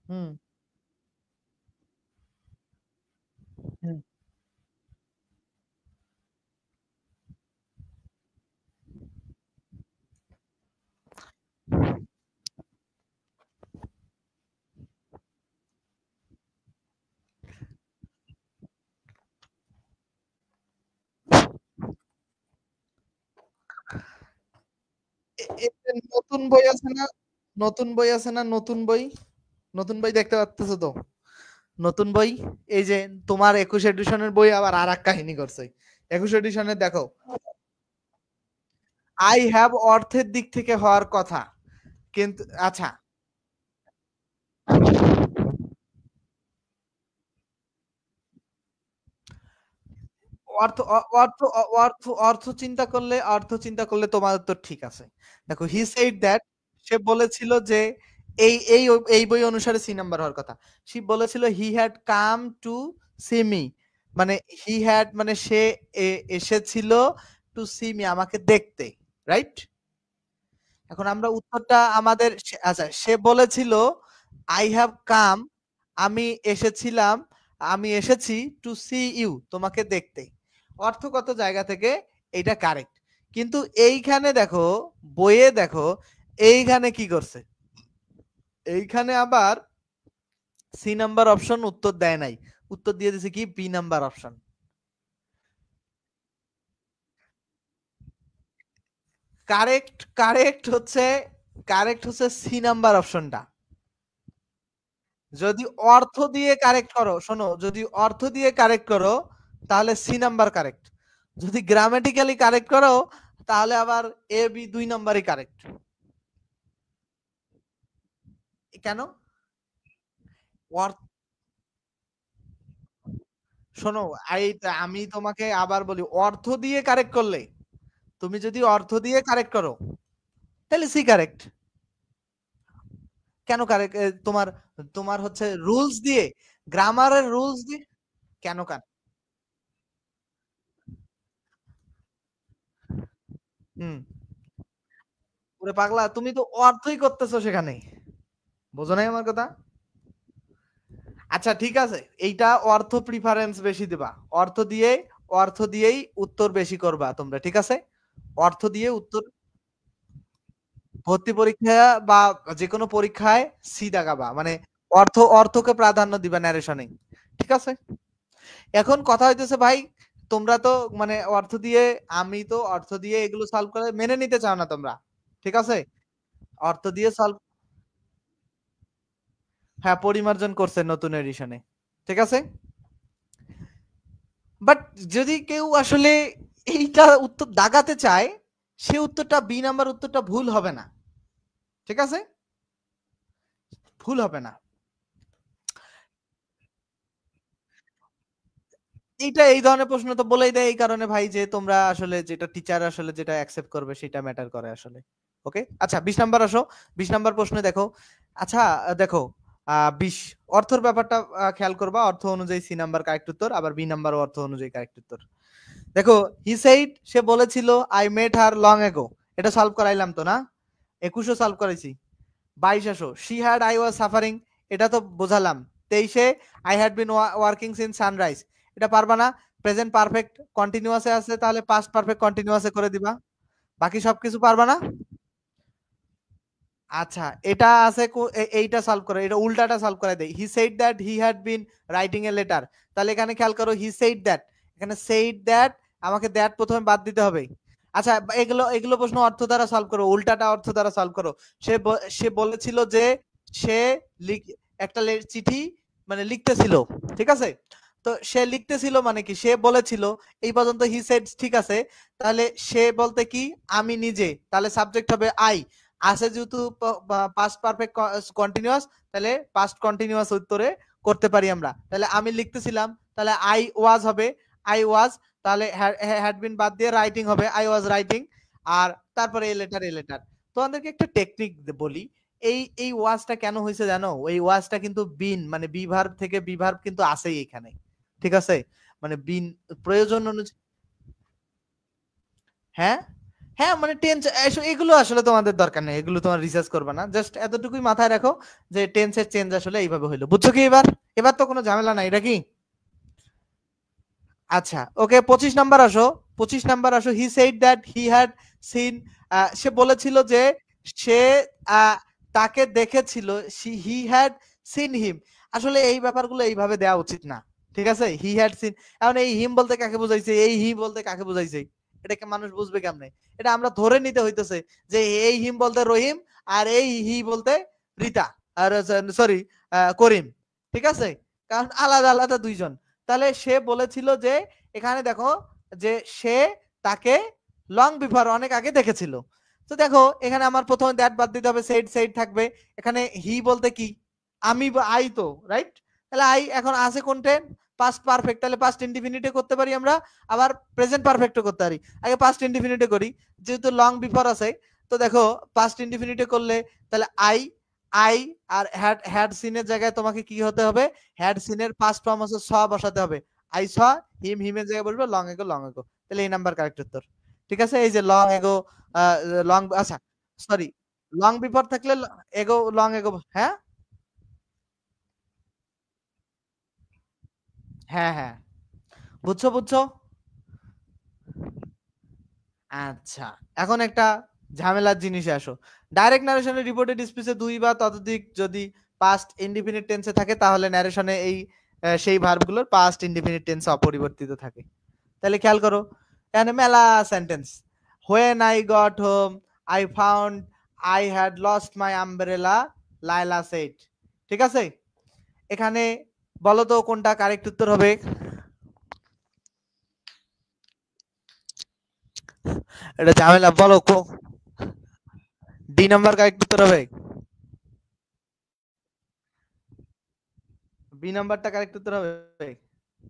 হুম, হুম। নতুন বই আছে না, নতুন বই আছে না, নতুন বই, নতুন বই দেখতে পাচ্তেছো তো? নতুন বই, এই যে তোমার 21 এডিশনের বই আবার আর এক কাহিনী করছে। 21 এডিশনে দেখো, আই হ্যাভ অর্থের দিক থেকে হওয়ার কথা, কিন্তু আচ্ছা, অর্থ অর্থ অর্থ অর্থ চিন্তা করলে, অর্থ চিন্তা করলে তোমার তো ঠিক আছে। দেখো হি সেড দ্যাট, সে বলেছিল যে এই বই অনুসারে সি নাম্বার হওয়ার কথা। সে বলেছিল he had come to see me, মানে হি হ্যাড মানে সে এসেছিল টু সি মি, আমাকে দেখতে, রাইট? এখন আমরা উত্তরটা আমাদের আচ্ছা, সে বলেছিল আই হ্যাভ কাম, আমি এসেছিলাম, আমি এসেছি টু সি ইউ, তোমাকে দেখতে। অর্থগত জায়গা থেকে এইটা কারেক্ট। কিন্তু এইখানে দেখো, বইয়ে দেখো, এইখানে কি করছে, এইখানে আবার সি নাম্বার অপশন উত্তর দেয় নাই, উত্তর দিয়ে দিছে কি B number option. Correct, correct হচ্ছে সি নাম্বার অপশনটা। যদি অর্থ দিয়ে কারেক্ট করো, শোনো, যদি অর্থ দিয়ে কারেক্ট করো তাহলে সি নাম্বার কারেক্ট। যদি গ্রামাটিক্যালি কারেক্ট করো তাহলে আবার এ বি 2 নাম্বারই কারেক্ট। কেন? অর্থ, শোনো, আমি তোমাকে আবার বলি, অর্থ দিয়ে কারেক্ট করলে, তুমি যদি অর্থ দিয়ে কারেক্ট করো তাহলে সি কারেক্ট। কেন কারেক্ট? তোমার তোমার হচ্ছে রুলস দিয়ে, গ্রামারের রুলস দিয়ে কেন হুম। ওরে পাগলা, তুমি তো অর্থই করতেছো সেখানে, বোঝো নাই আমার কথা? আচ্ছা ঠিক আছে, এইটা অর্থ প্রিফারেন্স বেশি দিবা, অর্থ দিয়ে, অর্থ দিয়েই উত্তর বেশি করবা তোমরা, ঠিক আছে? অর্থ দিয়ে উত্তর, ভর্তি পরীক্ষা বা যে কোনো পরীক্ষায় সি দাগাবা, মানে অর্থকে প্রাধান্য দিবা ন্যারেশনে, ঠিক আছে? এখন কথা হইতেছে ভাই, তোমরা তো মানে অর্থ দিয়ে, আমি তো অর্থ দিয়ে এগুলো সলভ করে মেনে নিতে চাও না তোমরা, ঠিক আছে? অর্থ দিয়ে সলভ, হ্যাঁ পরিমার্জন করছে নতুন এডিশনে, ঠিক আছে? বাট যদি কেউ আসলে এইটা উত্তর দাগাতে চায়, সে উত্তরটা বি নাম্বার উত্তরটা ভুল হবে না, ঠিক আছে? ভুল হবে না। এইটা এই ধরনের প্রশ্ন তো বলেই দেয় এই কারণে ভাই, যে তোমরা আসলে যেটা টিচার আসলে যেটা অ্যাকসেপ্ট করবে সেটা ম্যাটার করে আসলে। ওকে, আচ্ছা 20 নাম্বার আসো। 20 নাম্বার প্রশ্নে দেখো, আচ্ছা দেখো 20 অর্থর ব্যাপারটা খেয়াল করবা, অর্থ অনুযায়ী সি নাম্বার কারেক্ট উত্তর, আবার বি নাম্বার অর্থ অনুযায়ী কারেক্ট উত্তর। দেখো, হি সেইড সে বলেছিল, I met her long ago, এটা সলভ করাইলাম তো না? 21ও সলভ করাইছি। 22 আসো, she had I was suffering, এটা তো বোঝালাম। 23-এ I had been working since sunrise, এটা পারবা না? প্রেজেন্ট পারফেক্ট কন্টিনিউয়াসে আছে, তাহলে পাস্ট পারফেক্ট কন্টিনিউয়াসে করে দিবা। বাকি সবকিছু পারবা না? আচ্ছা, এটা আছে এইটা সলভ করে, এটা উল্টাটা সলভ করে দেই। He said that he had been writing a letter, তাহলে এখানে খেয়াল করো, হি সেড দ্যাট, এখানে সেড দ্যাট, আমাকে দ্যাট প্রথমে বাদ দিতে হবে। আচ্ছা, এগুলো এগুলো প্রশ্ন অর্থ দ্বারা সলভ করো, উল্টাটা অর্থ দ্বারা সলভ করো। সে বলেছিল যে সে একটা চিঠি মানে লিখতেছিল, ঠিক আছে? তো সে লিখতেছিল মানে কি, সে বলেছিল, এই পর্যন্ত হি সেড ঠিক আছে। তাহলে সে বলতে কি, আমি নিজে, তাহলে সাবজেক্ট হবে আই। আছে যেহেতু পাস্ট পারফেক্ট কন্টিনিউয়াস, তাহলে পাস্ট কন্টিনিউয়াস উত্তরে করতে পারি আমরা। তাহলে আমি লিখতেছিলাম, তাহলে আই ওয়াজ হবে, আই ওয়াজ। তাহলে হ্যাড বিন বাদ দিয়ে রাইটিং হবে, আই ওয়াজ রাইটিং। আর তারপরে এ লেটার। তোমাদেরকে একটা টেকনিক বলি, এই ওয়াজটা কেন হয়েছে জানো? এই ওয়াজটা কিন্তু বিন মানে বি ভার্ব থেকে বি ভার্ব কিন্তু আছেই এখানে, ঠিক আছে? মানে বিন প্রয়োজন অনুযায়ী, হ্যাঁ হ্যাঁ, মানে টেন্স, এগুলো আসলে তোমাদের দরকার নেই, এগুলো তোমার রিসার্চ করবে না, জাস্ট এতটুকুই মাথায় রাখো যে টেন্সের চেঞ্জ আসলে এইভাবে হইলো, বুঝছো কি এবার? এবার তো কোনো ঝামেলা নাই, এটা কি? আচ্ছা ওকে, 25 নাম্বার আসো। 25 নাম্বার আসো, he said that he had seen, সে বলেছিল যে সে আহ, তাকে দেখেছিল, হি হ্যাড সিন হিম। আসলে এই ব্যাপারগুলো এইভাবে দেওয়া উচিত না, ঠিক আছে? হি হ্যাড সিন, এখন এই হিম বলতে কাকে বোঝাইছে, এই হি বলতে কাকে বোঝাইছে, এটাকে মানুষ বুঝবে কেমনে? এটা আমরা ধরে নিতে হইতেছে যে এই হিম বলতে রহিম, আর এই হি বলতে রিতা, আর সরি করিম, ঠিক আছে? কারণ আলাদা আলাদা দুইজন। তাহলে সে বলেছিল যে, এখানে দেখো যে সে তাকে লং বিফোর অনেক আগে দেখেছিল। তো দেখো এখানে আমার প্রথমে দ্যাট বাদ দিতে হবে, সেইড সেইড থাকবে। এখানে হি বলতে কি, আমি বা আই তো, রাইট? তাহলে আই এখন আছে কোনটে, পাস্ট পারফেক্ট, তাহলে পাস্ট ইনডিফিনিটে করতে পারি আমরা, আবার প্রেজেন্ট পারফেক্টও করতে পারি। আগে পাস্ট ইনডিফিনিটে করি, যেহেতু লং বিফোর আছে। তো দেখো পাস্ট ইনডিফিনিটে করলে, তাহলে আই, আই আর হ্যাড, হ্যাড সিনের জায়গায় তোমাকে কি হতে হবে, হ্যাড সিনের পাস্ট ফর্ম হচ্ছে স বসাতে হবে। আই স, হিম হিমের জায়গায় বসবে লং এগো, লং এগো। তাহলে এই নাম্বার কারেক্ট উত্তর, ঠিক আছে? এই যে লং এগো, লং, আচ্ছা সরি, লং বিফোর থাকলে এগো, লং এগো, হ্যাঁ হ্যাঁ হ্যাঁ, বুঝছো বুঝছো? আচ্ছা, এখন একটা ঝামেলার জিনিসে আসো। ডাইরেক্ট ন্যারেশনের রিপোর্টেড স্পিচে দুই বা ততোধিক যদি পাস্ট ইনডিফিনিট টেন্সে থাকে, তাহলে ন্যারেশনে এই সেই ভার্বগুলোর পাস্ট ইনডিফিনিট টেন্স অপরিবর্তিত থাকে। তাহলে খেয়াল করো, এখানে মেলা sentence, when I got home, I found I had lost my umbrella, Laila said, ঠিক আছে? এখানে বলো তো কোনটা কারেক্ট উত্তর হবে? এটা ঝামেলা, বলো ডি নাম্বার কারেক্ট উত্তর হবে? বি নাম্বারটা কারেক্ট উত্তর হবে?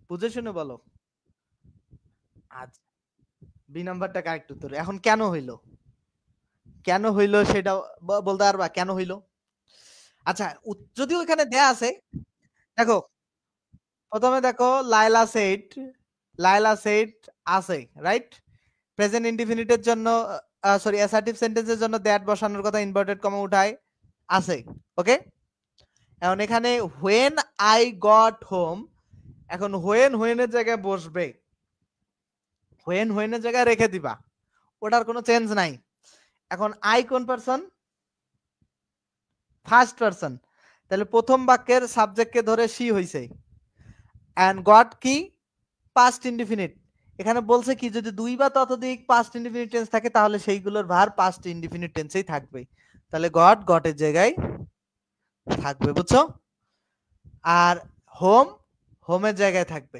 বুঝে শুনে বলো। আচ্ছা, বি নাম্বারটা কারেক্ট উত্তর। এখন কেন হইলো, কেন হইলো সেটা বলতে পারবা কেন হইলো? আচ্ছা, যদিও এখানে দেয়া আছে, দেখো প্রথমে দেখো লাইলা সেড, লাইলা সেড আছে, রাইট? প্রেজেন্ট ইনডিফিনিটের জন্য সরি অ্যাসার্টিভ সেন্টেন্সের জন্য দ্যাট বসানোর কথা ইনভার্টেড কমা উঠায় আছে, ওকে। এখন এখানে হোয়েন আই গট হোম, এখন হোয়েনের জায়গায় বসবে, হোয়েনের জায়গায় রেখে দিবা, ওটার কোনো চেঞ্জ নাই। এখন আই কোন পারসন? ফার্স্ট পারসন, তাহলে প্রথম বাক্যের সাবজেক্টকে ধরে সি হইছে, এন্ড গট কি পাস্ট ইনডিফিনিট। এখানে বলছে কি যদি দুই বা ততোধিক পাস্ট ইনডিফিনিট টেন্স থাকে তাহলে সেইগুলোর ভার পাস্ট ইনডিফিনিট টেন্সেই থাকবে, তাহলে গটের জায়গায় থাকবে, বুঝছো? আর হোম হোমের জায়গায় থাকবে।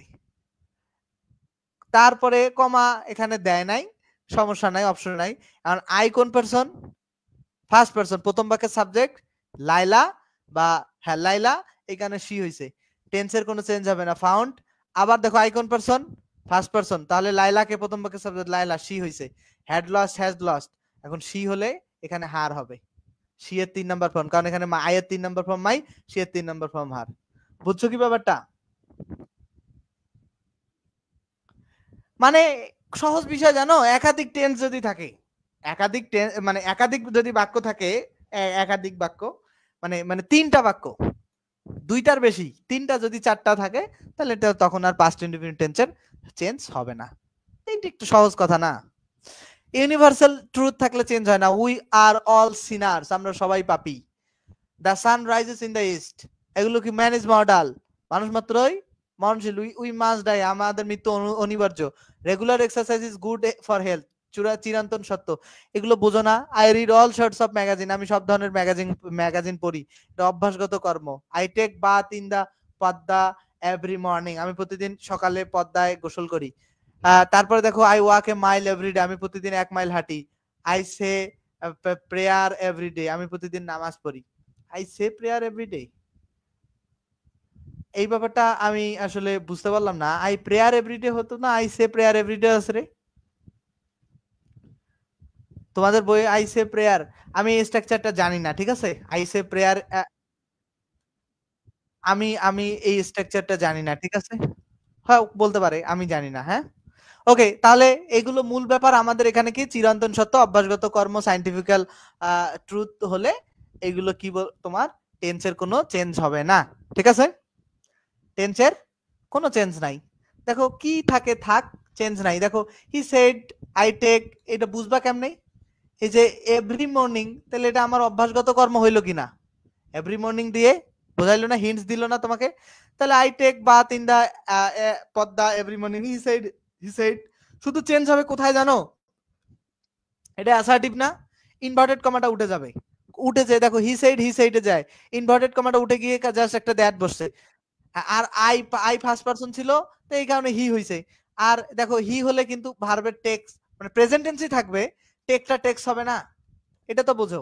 তারপরে কমা এখানে দেয় নাই, সমস্যা নাই, অপশন নাই। কারণ আই কোন পারসন? ফার্স্ট পারসন, প্রথম বাক্যের সাবজেক্ট লাইলা বা হ্যাঁ লাইলা, এখানে সি হইছে, টেন্সের কোনো চেঞ্জ হবে না, ফাউন্ড। আবার দেখো আই কোন পারসন? ফার্স্ট পারসন, তাহলে লাইলাকে প্রথম বাক্যের সাবজেক্ট লাইলা, সি হইছে, হ্যাড লস্ট হ্যাজ লস্ট, এখন সি হলে এখানে হার হবে, সি এর 3 নাম্বার ফর্ম, কারণ এখানে আই এর 3 নাম্বার ফর্ম মাই, সি এর 3 নাম্বার ফর্ম হার। বুঝছো কি ব্যাপারটা? মানে সহজ বিষয় জানো, একাধিক টেন্স যদি থাকে, একাধিক মানে একাধিক যদি বাক্য থাকে, একাধিক বাক্য মানে মানে তিনটা বাক্য, দুইটার বেশি, তিনটা যদি চারটা থাকে, তাহলে এটা তখন আর পাস্ট ইনডিফিনিট টেন্সের চেঞ্জ হবে না। এইটা একটু সহজ কথা না? ইউনিভার্সাল ট্রুথ থাকলে চেঞ্জ হয় না, উই আর অল সিনার্স, আমরা সবাই পাপী। The sun rises in the east, এগুলো কি ম্যান ইজ মর্টাল, মানুষ মাত্রই মরণশীল, উই মাস্ট ডাই, আমাদের মৃত্যু অনিবার্য। Regular exercise is good for health, চিরন্তন সত্য। এগুলো বোঝো না? I read all sorts of magazine, আমি সব ধরনের ম্যাগাজিন পড়ি, এটা অভ্যাসগত কর্ম। I take bath in the Padma every morning, আমি প্রতিদিন সকালে পদ্মায় গোসল করি। তারপরে দেখো I walk a mile every day, আমি প্রতিদিন 1 মাইল হাঁটি। I say prayer every day, আমি প্রতিদিন নামাজ পড়ি। আই সে প্রেয়ার এভরিডে, এই ব্যাপারটা আমি আসলে বুঝতে পারলাম না। আই প্রেয়ার এভরিডে হতো না, আই সে প্রেয়ার এভরিডে আছে রে তোমাদের বইয়ে আই সে প্রেয়ার, আমি এই স্ট্রাকচারটা জানি না, ঠিক আছে? আই সে প্রেয়ার, আমি আমি এই স্ট্রাকচারটা জানি না, ঠিক আছে? হ্যাঁ বলতে পারে, আমি জানি না, হ্যাঁ। ওকে, তাহলে এগুলো মূল ব্যাপার আমাদের এখানে কি চিরন্তন সত্য, অভ্যাসগত কর্ম, সাইন্টিফিক্যাল ট্রুথ হলে এগুলো কি তোমার টেন্সের কোনো চেঞ্জ হবে না, ঠিক আছে? টেন্সের কোনো চেঞ্জ নাই। দেখো কি থাকে থাক, চেঞ্জ নাই। দেখো হি সেড আই টেক, এটা বুঝবা কেমনে? এই যে এভরি মর্নিং, তাহলে এটা আমার অভ্যাসগত কর্ম হইলো কিনা? এভরি মর্নিং দিয়ে বোঝাইলো না, হিন্টস দিল না তোমাকে? তাহলে I take bath in the Padma every morning, he said শুধু চেঞ্জ হবে কোথায় জানো? এটা অ্যাসার্টিভ না, ইনভার্টেড কমাটা উঠে যাবে, উঠেছে দেখো হি সেইডে যায়, ইনভার্টেড কমাটা উঠে গিয়ে জাস্ট একটা দ্যাট বসছে। আর আই আই ফার্স্ট পারসন ছিল, তো এই কারণে হি হইছে। আর দেখো হি হলে কিন্তু ভার্বের টেক্স মানে প্রেজেন্ট টেন্সই থাকবে, টেকটা টেক্স হবে না, এটা তো বোঝো।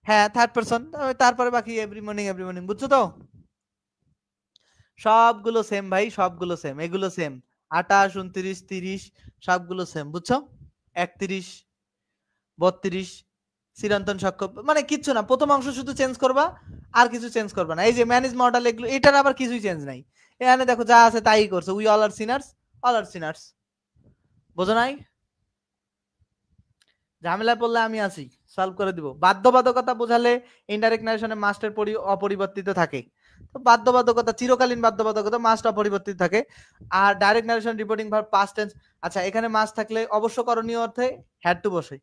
হ্যাঁ থার্ড পারসন, তারপরে বাকি এভরি মর্নিং, বুঝছো তো? সবগুলো সেম ভাই, সবগুলো সেম, এগুলো সেম। 28, 29, 30 সবগুলো সেম, বুঝছো? 31, 32 চিরন্তন সাক্ষ্য, মানে কিচ্ছু না, প্রথম অংশ শুধু চেঞ্জ করবা, আর কিছু চেঞ্জ করবা না। এই যে ম্যানেজ মডেল, এগুলো এটার আবার কিছুই চেঞ্জ নাই, এখানে দেখো যা আছে তাই করছে, we all are sinners, all are sinners, বোঝো নাই? ঝামেলায় পড়লে আমি আছি, সলভ করে দিব। বাধ্যবাধকতা বোঝালে ইনডাইরেক্ট নারেশনে মাস্টের অপরিবর্তিত থাকে, তো বাধ্যবাধকতা চিরকালীন বাধ্যবাধকতা, মাস্ট অপরিবর্তিত থাকে। আর direct narration reporting verb past tense, আচ্ছা এখানে মাস্ট থাকলে অবশ্য করণীয় অর্থে হ্যাড টু বসে,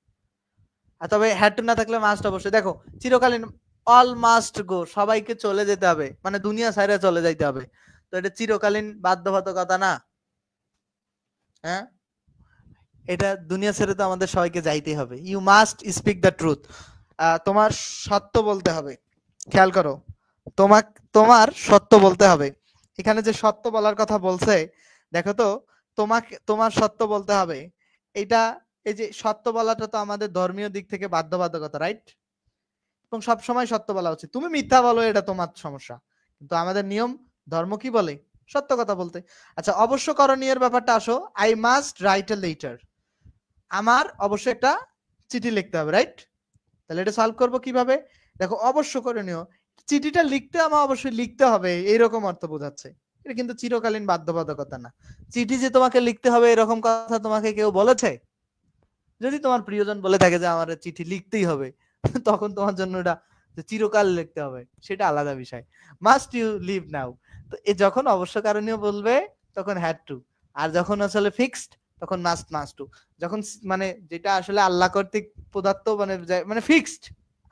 আর তবে হ্যাড টু না থাকলে মাস্ট অবশ্যই। দেখো চিরকালীন অল মাস্ট গো, সবাইকে চলে যেতে হবে, মানে দুনিয়া ছাইরে চলে যাইতে হবে, তো এটা চিরকালীন বাধ্যবাধকতা না? হ্যাঁ, এটা দুনিয়া ছেড়ে তো আমাদের সবাইকে যাইতে হবে। You must speak the truth, তোমার সত্য বলতে হবে। খেয়াল করো, তোমার তোমার সত্য বলতে হবে, এখানে যে সত্য বলার কথা বলছে, দেখো তো, তোমাকে তোমার সত্য বলতে হবে, এটা এই যে সত্য বলাটা তো আমাদের ধর্মীয় দিক থেকে বাধ্যবাধকতা, রাইট? এবং সবসময় সত্য বলা উচিত। তুমি মিথ্যা বলো এটা তোমার সমস্যা, কিন্তু আমাদের নিয়ম ধর্ম কি বলে? সত্য কথা বলতে। আচ্ছা, অবশ্য করণীয় ব্যাপারটা আসো। I must write a letter, আমার অবশ্যই একটা চিঠি লিখতে হবে, রাইট? তাহলে এটা সলভ করবো কিভাবে? দেখো, অবশ্য করণীয়, চিঠিটা লিখতে আমার অবশ্যই লিখতে হবে এইরকম অর্থ বোঝাচ্ছে। এটা কিন্তু চিরকালীন বাধ্যবাধকতা না। চিঠি যে তোমাকে লিখতে হবে এরকম কথা তোমাকে কেউ বলেছে? যদি তোমার প্রিয়জন বলে থাকে যে আমার চিঠি লিখতেই হবে, তখন তোমার জন্য এটা যে চিরকাল লিখতে হবে সেটা আলাদা বিষয়। মাস্ট ইউ লিভ নাও, তো এ যখন অবশ্য কারণীয় বলবে তখন হ্যাড টু, আর যখন আসলে ফিক্সড তখন মাস্ট মাস্ট টু। যখন মানে যেটা আসলে আল্লাহ কর্তৃক প্রদত্ত, মানে মানে ফিক্সড,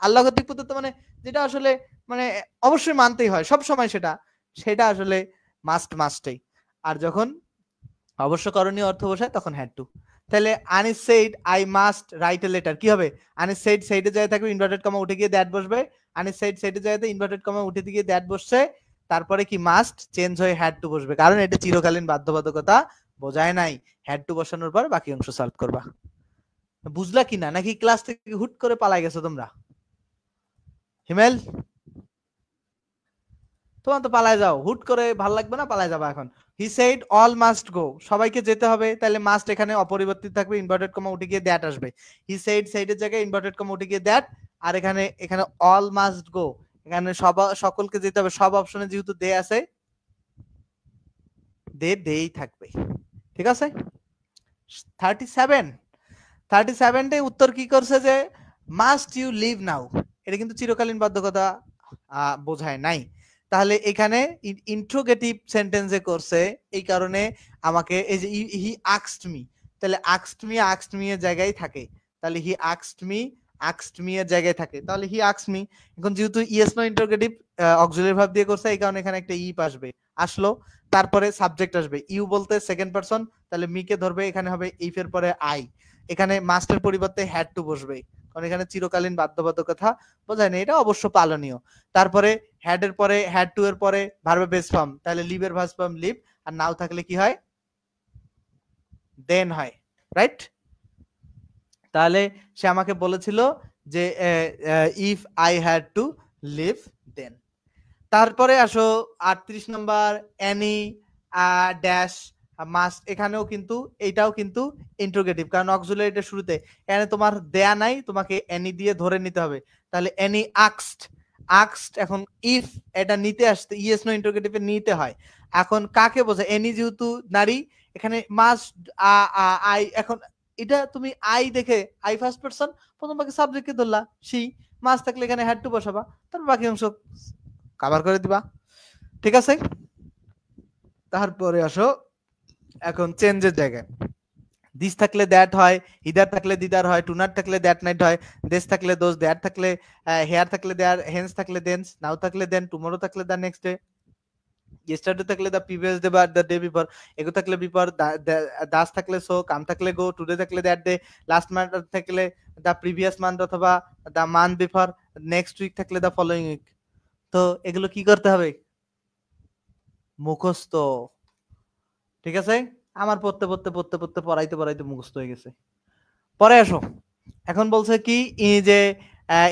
আল্লাহ কর্তৃক প্রদত্ত, মানে যেটা আসলে মানে অবশ্যই মানতেই হয় সব সময়, সেটা সেটা আসলে মাস্ট মাস্টেই। আর যখন অবশ্য করণীয় অর্থ বসায় তখন হ্যাড টু। তাহলে Anis said I must write a letter, কি হবে? আনিস সেড সেইডে জায়গায় থাকবে, ইনভার্টেড কমা উঠে গিয়ে দ্যাট বসবে। আনিস সেড সেইডে জায়গাতে ইনভার্টেড কমা উঠে গিয়ে দ্যাট বসছে, তারপরে কি মাস্ট চেঞ্জ হয়ে হ্যাড টু বসবে, কারণ এটা চিরকালীন বাধ্যবাধকতা বোঝায় নাই। হ্যাড টু বসানোর পর বাকি অংশ সলভ করবা। বুঝলা কিনা, নাকি ক্লাস থেকে হুট করে পালাই গেছো তোমরা? হিমেল, তোমার তো পালায় যাও, হুট করে ভাল লাগবে না, পালায় যাবা এখন। He said all must go, সবাইকে যেতে হবে, তাহলে মাস্ট এখানে অপরিবর্তিত থাকবে, ইনভার্টেড কমা উঠে গিয়ে দ্যাট আসবে। হি সেড সেইডের জায়গায় ইনভার্টেড কমা উঠে গিয়ে দ্যাট, আর এখানে এখানে অল মাস্ট গো, এখানে সকলকে যেতে হবে, সব অপশনে যেহেতু দে আছে, দেই থাকবে। ঠিক আছে? 37 উত্তর কি করছে যে মাস্ট ইউ লিভ নাও, এটা কিন্তু চিরকালীন বাধ্যকতা বোঝায় নাই। তাহলে এখানে ইন্ট্রোগেটিভ সেন্টেন্সে করছে, এই কারণে আমাকে এই যে হি আস্কড মি, তাহলে আস্কড মি এর জায়গায় থাকে, তাহলে হি আস্কড মি এর জায়গায় থাকে, তাহলে হি আস্কড মি। এখন যেহেতু yes no interrogative auxiliary verb দিয়ে করছে, এই কারণে এখানে একটা ইপ আসবে, আসলো, তারপরে সাবজেক্ট আসবে, ইউ বলতে সেকেন্ড পারসন, তাহলে মি কে ধরবে, এখানে হবে ইফ এর পরে আই, এখানে মাস্টের পরিবর্তে হ্যাড টু বসবে, কারণ এখানে চিরকালীন বাধ্যবাধকতা বোঝায় না, এটা অবশ্য পালনীয়। তারপরে হ্যাড এর পরে হ্যাড টু এর পরে ভার্বের বেস ফর্ম, তাহলে লিভ এর ভার্ব ফর্ম লিভ, আর নাও থাকলে কি হয়? দেন হয়, রাইট? তাহলে সে আমাকে বলেছিল যে if I had to leave then. তারপরে আসো 38 নম্বর, এনি ড্যাশ মাস্ট, এখানেও কিন্তু এটাও কিন্তু ইন্ট্রোগেটিভ, কারণ অক্সিলারি এটা শুরুতে, এখানে তোমার দেয়া নাই, তোমাকে এনি দিয়ে ধরে নিতে হবে, তাহলে এনি আক্সড এখন ইফ এটা নিতে আসতে ইয়েস নো ইন্ট্রোগেটিভে নিতে হয়, এখন কাকে বোঝায়? এনি যেহেতু নারী, এখানে মাস্ট আই, এখন এটা তুমি আই দেখে আই ফার্স্ট পারসন, প্রথম বাকি সাবজেক্টকে ধরলা সি, মাস্ট থাকলে এখানে হ্যাড টু বসাবা, তারপর বাকি অংশ কভার করে দিবা। ঠিক আছে? তারপরে আসো এখন চেঞ্জের জায়গায়, দিস থাকলে দ্যাট হয়, হিদার থাকলে দিদার হয়, টুনার থাকলে দ্যাট নাইট হয়, দেশ থাকলে দোষ, দ্যাট থাকলে হেয়ার থাকলে দেয়ার, হেন্স থাকলে দেন্স, নাও থাকলে দেন, টুমোরো থাকলে দ্য নেক্সট ডে, yesterday থাকলে দ্য প্রিভিয়াস ডে বা দ্য ডে বিফোর, এগো থাকলে বিফোর, দাস থাকলে সো, কাম থাকলে গো, টুডে থাকলে দ্যাট ডে, লাস্ট মান্থ থাকলে দ্য প্রিভিয়াস মান্থ অথবা the month before, next week থাকলে দ্য ফলোইং উইক। তো এগুলো কি করতে হবে? মুখস্থ। ঠিক আছে? আমার পড়তে পড়তে পড়তে পড়তে পড়াইতে পড়াইতে মুখস্থ হয়ে গেছে। পরে আসো, এখন বলছে কি যে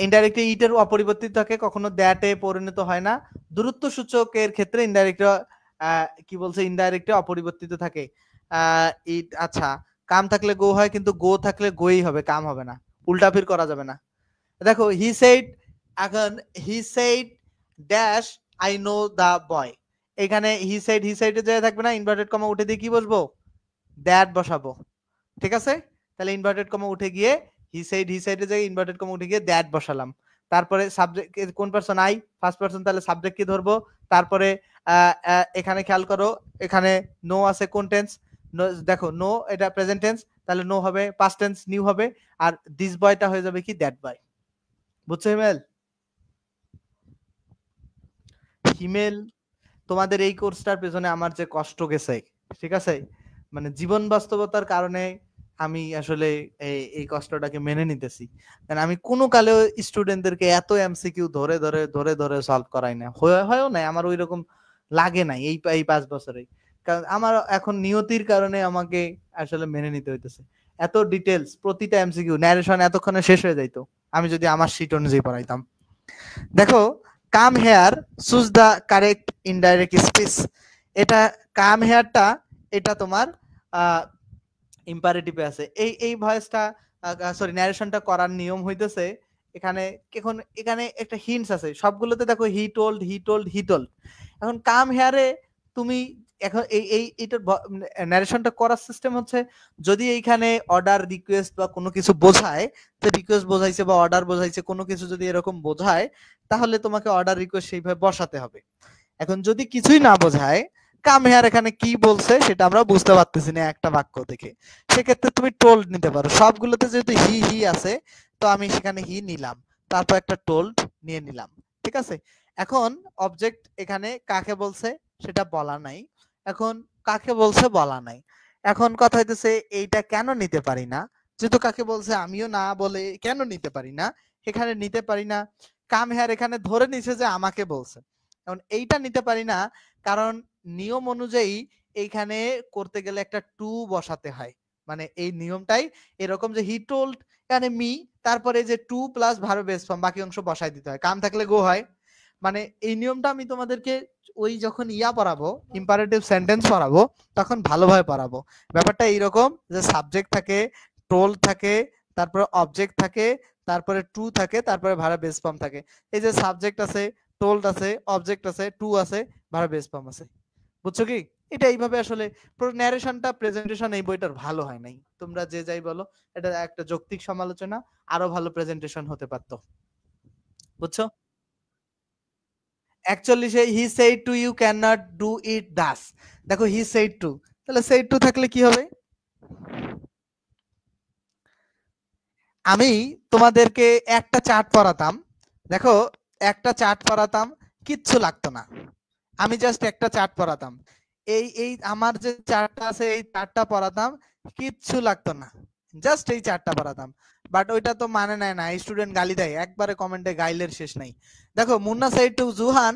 ইনডাইরেক্ট ইটের অপরিবর্তিত থাকে, কখনো দ্যাটে পরিণত হয় না, দূরত্ব সূচকের ক্ষেত্রে ইনডাইরেক্ট কি বলছে, ইনডাইরেক্ট অপরিবর্তিত থাকে। ইট, আচ্ছা, কাম থাকলে গো হয়, কিন্তু গো থাকলে গোই হবে, কাম হবে না, উল্টাফির করা যাবে না। দেখো হি সেইড, এখন he said dash I know the boy, এখানে হি সাইডে যায় থাকবে না, ইনভার্টেড কমা উঠে দিয়ে কি বসবো? দ্যাট বসাবো। ঠিক আছে? তাহলে ইনভার্টেড কমা উঠে গিয়ে হি সাইডে যায়, ইনভার্টেড কমা উঠে গিয়ে দ্যাট বসালাম, তারপরে সাবজেক্ট কোন পারসন? আই, ফার্স্ট পারসন, তাহলে সাবজেক্ট কি ধরবো? তারপরে এখানে খেয়াল করো, এখানে নো আছে কোন টেন্স? দেখো নো এটা প্রেজেন্ট টেন্স, তাহলে নো হবে পাস্ট টেন্স নিউ হবে, আর দিস বয়টা হয়ে যাবে কি দ্যাট বয়। বুঝছো হিমেল? হিমেল, তোমাদের এই কোর্সটার পেছনে আমার যে কষ্ট গেছে, ঠিক আছে, মানে জীবন বাস্তবতার কারণে আমি আসলে এই কষ্টটাকে মেনে নিতেছি, কারণ আমি কোনো কালে স্টুডেন্টদেরকে এত এমসিকিউ ধরে ধরে ধরে ধরে সলভ করাই না, হয়ও নাই, আমার ওই রকম লাগে নাই এই 5 বছরে, কারণ আমার এখন নিয়তির কারণে আমাকে আসলে মেনে নিতে হইতেছে। এত ডিটেলস প্রতিটা এমসিকিউ ন্যারেশন এতক্ষণে শেষ হয়ে যাইতো আমি যদি আমার শিট অনুযায়ী পড়াইতাম। দেখো come here choose the correct indirect speech, এটা কাম হেয়ারটা এটা তোমার ইম্পারেটিভে আছে। এই ভয়েসটা সরি ন্যারেশনটা করার নিয়ম হইতেছে এখানে, এখানে একটা হিন্টস আছে সবগুলোতে, দেখো he told he told he told. এখন কাম হেয়ারে তুমি এখন এইটার ন্যারেশনটা করার সিস্টেম হচ্ছে, যদি এইখানে অর্ডার রিকোয়েস্ট বা কোনো কিছু বোঝায়, তো রিকোয়েস্ট বোঝাইছে বা অর্ডার বোঝাইছে, কোনো কিছু যদি এরকম বোঝায় তাহলে তোমাকে অর্ডার রিকোয়েস্ট সেইভাবে বসাতে হবে। এখন যদি কিছুই না বোঝায়, কাম হেয়ার এখানে কি বলছে সেটা আমরা বুঝতে পারতেছি না একটা বাক্য থেকে, সেক্ষেত্রে তুমি টোল্ড নিতে পারো। সবগুলোতে যেহেতু হি হি আছে, তো আমি সেখানে হি নিলাম, তারপর একটা টোল্ড নিয়ে নিলাম, ঠিক আছে। এখন অবজেক্ট এখানে কাকে বলছে সেটা বলা নাই, এখন কাকে বলছে বলা নাই। এখন কথা হইতেছে এইটা কেন নিতে পারি না, যেহেতু কাকে বলছে আমিও না বলে কেন নিতে পারি না, এখানে নিতে পারি না। কাম হেয়ার এখানে ধরে নিছে যে আমাকে বলছে, এখন এইটা নিতে পারি না, কারণ নিয়ম অনুযায়ী এইখানে করতে গেলে একটা টু বসাতে হয়। মানে এই নিয়মটাই এরকম যে হি টোল্ড, এখানে মি, তারপরে যে to plus verb base form বাকি অংশ বসাই দিতে হয়, কাম থাকলে গো হয়। মানে এই নিয়মটা আমি তোমাদেরকে ওই যখন ইয়া পড়াবো, ইম্পারেটিভ সেন্টেন্স পড়াবো, তখন ভালোভাবে পড়াবো। ব্যাপারটা এইরকম যে সাবজেক্ট থাকে, টোল্ড থাকে, তারপরে অবজেক্ট থাকে, তারপরে টু থাকে, তারপরে ভার্ব বেস ফর্ম থাকে। এই যে সাবজেক্ট আছে, টোল্ড আছে, অবজেক্ট আছে, টু আছে, ভার্ব বেস ফর্ম আছে। বুঝছো কি? এটা এইভাবে আসলে ন্যারেশনটা প্রেজেন্টেশন এই বইটার ভালো হয় নাই, তোমরা যে যাই বলো, এটা একটা যৌক্তিক সমালোচনা, আরো ভালো প্রেজেন্টেশন হতে পারতো। বুঝছো? অ্যাকচুয়ালি সে he said to you can not do it thus, দেখো হি সেড টু, তাহলে সেড টু থাকলে কি হবে? আমি তোমাদেরকে একটা চার্ট পড়াতাম, দেখো একটা চার্ট পড়াতাম, কিচ্ছু লাগতো না, আমি জাস্ট একটা চার্ট পড়াতাম, এই আমার যে চার্টটা আছে এই চার্টটা পড়াতাম, কিচ্ছু লাগতো না, জাস্ট এই চার্টটা পড়াতাম। বাট ওইটা তো মানে নেয় না, স্টুডেন্ট গালি দেয় একবারে, কমেন্টে গাইলের শেষ নাই। দেখো Munna said to Juhan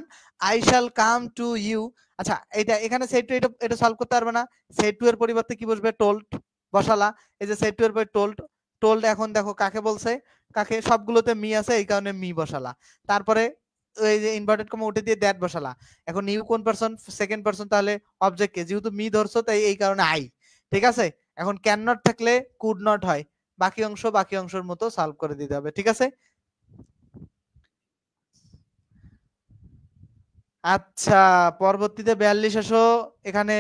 I shall come to you. আচ্ছা এটা এখানে সেড টু, এটা সলভ করতে পারবে না, সেড টু এর পরিবর্তে কি বসবে? টোল্ড বসালা, এই যে সেড টু এর পরে টোল্ড, টোল্ড এখন দেখো কাকে বলছে, কাকে, সবগুলোতে মি আছে এই কারণে মি বসালা, তারপরে ওই যে ইনভার্টেড কমা উঠে দিয়ে দ্যাট বসালা। এখন ইউ কোন পারসন? সেকেন্ড পারসন, তাহলে অবজেক্ট কে, যেহেতু মি ধরছো তাই এই কারণে আই, ঠিক আছে। এখন ক্যান নট থাকলে কুড নট হয়, বাকি অংশ বাকি অংশের মতো সলভ করে দিতে হবে, ঠিক আছে। আচ্ছা পরবর্তীতে 42 আসো, এখানে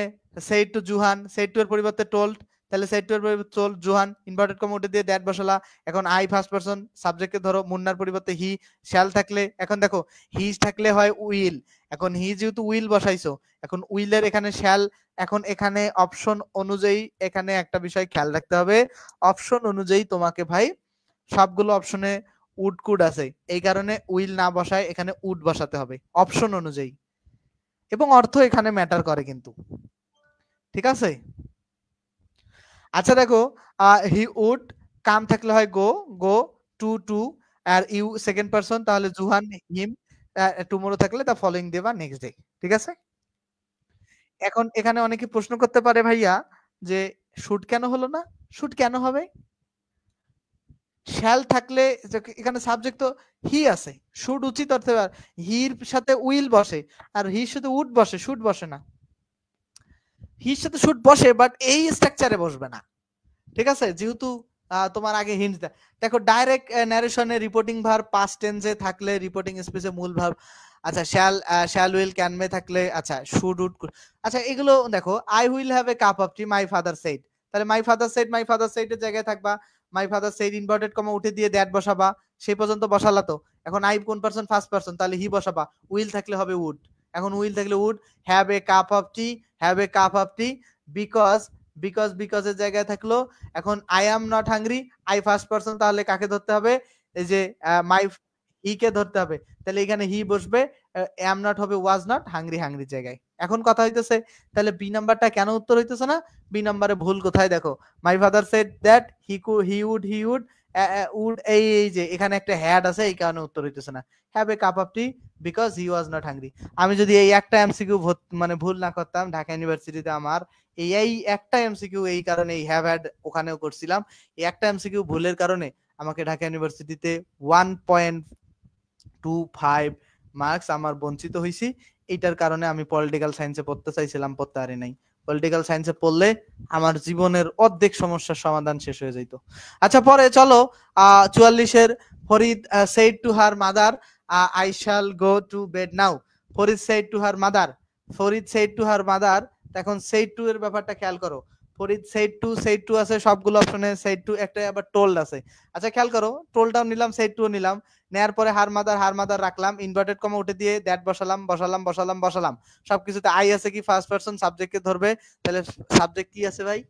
shed to Johan, said to এর পরিবর্তে টোল্ড, তাহলে সেড টু এর পরিবর্তে টোল্ড জুহান, ইনভার্টেড কমা উঠে দিয়ে দ্যাট বসালা। এখন আই ফার্স্ট পারসন, সাবজেক্টকে ধরো, মুন্নার পরিবর্তে হি, শ্যাল থাকলে, এখন দেখো হি থাকলে হয় উইল, এখন হি যেহেতু উইল বসাইছো, এখন উইলের এখানে শ্যাল, এখন এখানে অপশন অনুযায়ী এখানে একটা বিষয় খেয়াল রাখতে হবে, অপশন অনুযায়ী তোমাকে ভাই সবগুলো অপশনে উড কুড আছে, এই কারণে উইল না বসায় এখানে উড বসাতে হবে অপশন অনুযায়ী, এবং অর্থ এখানে ম্যাটার করে কিন্তু, ঠিক আছে। আচ্ছা দেখো হি উড, কাম থাকলে হয় গো, গো, টু টু, আর ইউ সেকেন্ড পারসন, তাহলে জুহান হিম, টুমোরো থাকলে তা ফলোইং ডে বা নেক্সট ডে, ঠিক আছে। এখন এখানে অনেকে প্রশ্ন করতে পারে ভাইয়া যে শুট কেন হলো না, শুট কেন হবে? শ্যাল থাকলে এখানে সাবজেক্ট তো হি আছে, শুড উচিত অর্থে, হির সাথে উইল বসে, আর হির সাথে উড বসে, শুড বসে না। হির সাথে শুড বসে বাট এই স্ট্রাকচারে বসবে না, ঠিক আছে, যেহেতু তোমার আগে হিন্ট দেয়। দেখো ডাইরেক্ট ন্যারেশনে রিপোর্টিং ভার্ব পাস্ট টেন্সে থাকলে রিপোর্টিং স্পেসে মূল ভার্ব, আচ্ছা শ্যাল উইল ক্যান মে থাকলে, আচ্ছা শুড উড, আচ্ছা এগুলো দেখো I will have a cup of T my father shed, তাহলে মাই ফাদার সেড এর জায়গায় থাকবা মাই ফাদার সেড ইনভার্টেড কমা উঠে দিয়ে দ্যাট বসাবা, সেই পর্যন্ত বসালা তো। এখন আই কোন পারসন? ফার্স্ট পারসন, তাহলে হি বসাবা, উইল থাকলে হবে উড, এখন উইল থাকলে would, have a cup of tea, have a cup of tea, because because এর জায়গায় থাকলো। এখন I am not hungry, I first person, তাহলে কাকে ধরতে হবে? এই যে মাই, হি কে ধরতে হবে, তাহলে এখানে হি বসবে, অ্যাম নট হবে ওয়াজ নট, হাংরি হাংরির জায়গায়। এখন কথা হইতেছে তাহলে বি নাম্বারটা কেন উত্তর হইতেছে না? বি নাম্বারে ভুল কোথায় দেখো, my father said that he would এই যে এখানে একটা হ্যাড আছে এই কারণে উত্তর হইতেছে না, have a cup of tea because he was not hungry. আমি যদি এই একটা এমসিকিউ মানে ভুল না করতাম, ঢাকা ইউনিভার্সিটিতে আমার এই একটা এমসিকিউ এই কারণে এই হ্যাভ হ্যাড ওখানেও করছিলাম, এই একটা এমসিকিউ ভুলের কারণে আমাকে ঢাকা ইউনিভার্সিটিতে 1.5 5 মার্কস আমার বঞ্চিত হয়েছি। এটার কারণে আমি পলিটিক্যাল সায়েন্সে পড়তে চাইছিলাম, পড়তে পারি নাই। পলিটিক্যাল সায়েন্সে পড়লে আমার জীবনের অর্ধেক সমস্যার সমাধান শেষ হয়ে যেত। আচ্ছা পরে চলো 44-এর Farid said to her mother I shall go to bed now. Farid said to her mother, Farid said to her mother, এখন said to এর ব্যাপারটা খেয়াল করো। ফরিদ said to আছে সবগুলো অপশনে, said to একটা আবার told আছে। আচ্ছা খেয়াল করো, toldটাও নিলাম, said to নিলাম, নেয়ার পরে হার মাদার রাখলাম, ইনভার্টেড কমা উঠে দিয়ে দ্যাট বসালাম। সবকিছুতে আই আছে কি ফার্স্ট পারসন, সাবজেক্ট কে ধরবে, তাহলে সাবজেক্ট কি আছে ভাই?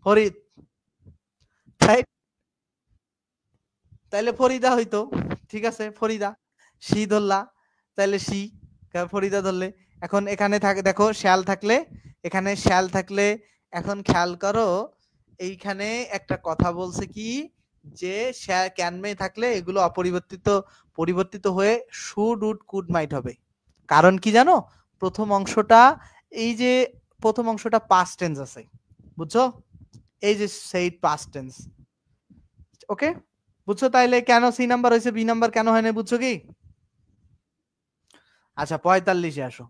ফরিদ, তাইলে ফরিদা হইতো। ঠিক আছে, ফরিদা। শি ধরলা, তাহলে শি, ফরিদা ধরলে। এখন এখানে থাকে দেখো শ্যাল থাকলে, এখানে শ্যাল থাকলে, এখন খেয়াল করো এইখানে একটা কথা বলছে কি যে ক্যান মে থাকলে এগুলো পরিবর্তিত হয়ে শুড উড কুড মাইট হবে। কারণ কি জানো, প্রথম অংশটা পাস্ট টেন্স আছে, বুঝছো? এই যে সেইড পাস্ট টেন্স, ওকে বুঝছো? তাইলে কেন সি নাম্বার হয়েছে, বি নাম্বার কেন হয় না, বুঝছো কি? আচ্ছা 45-এ আসো।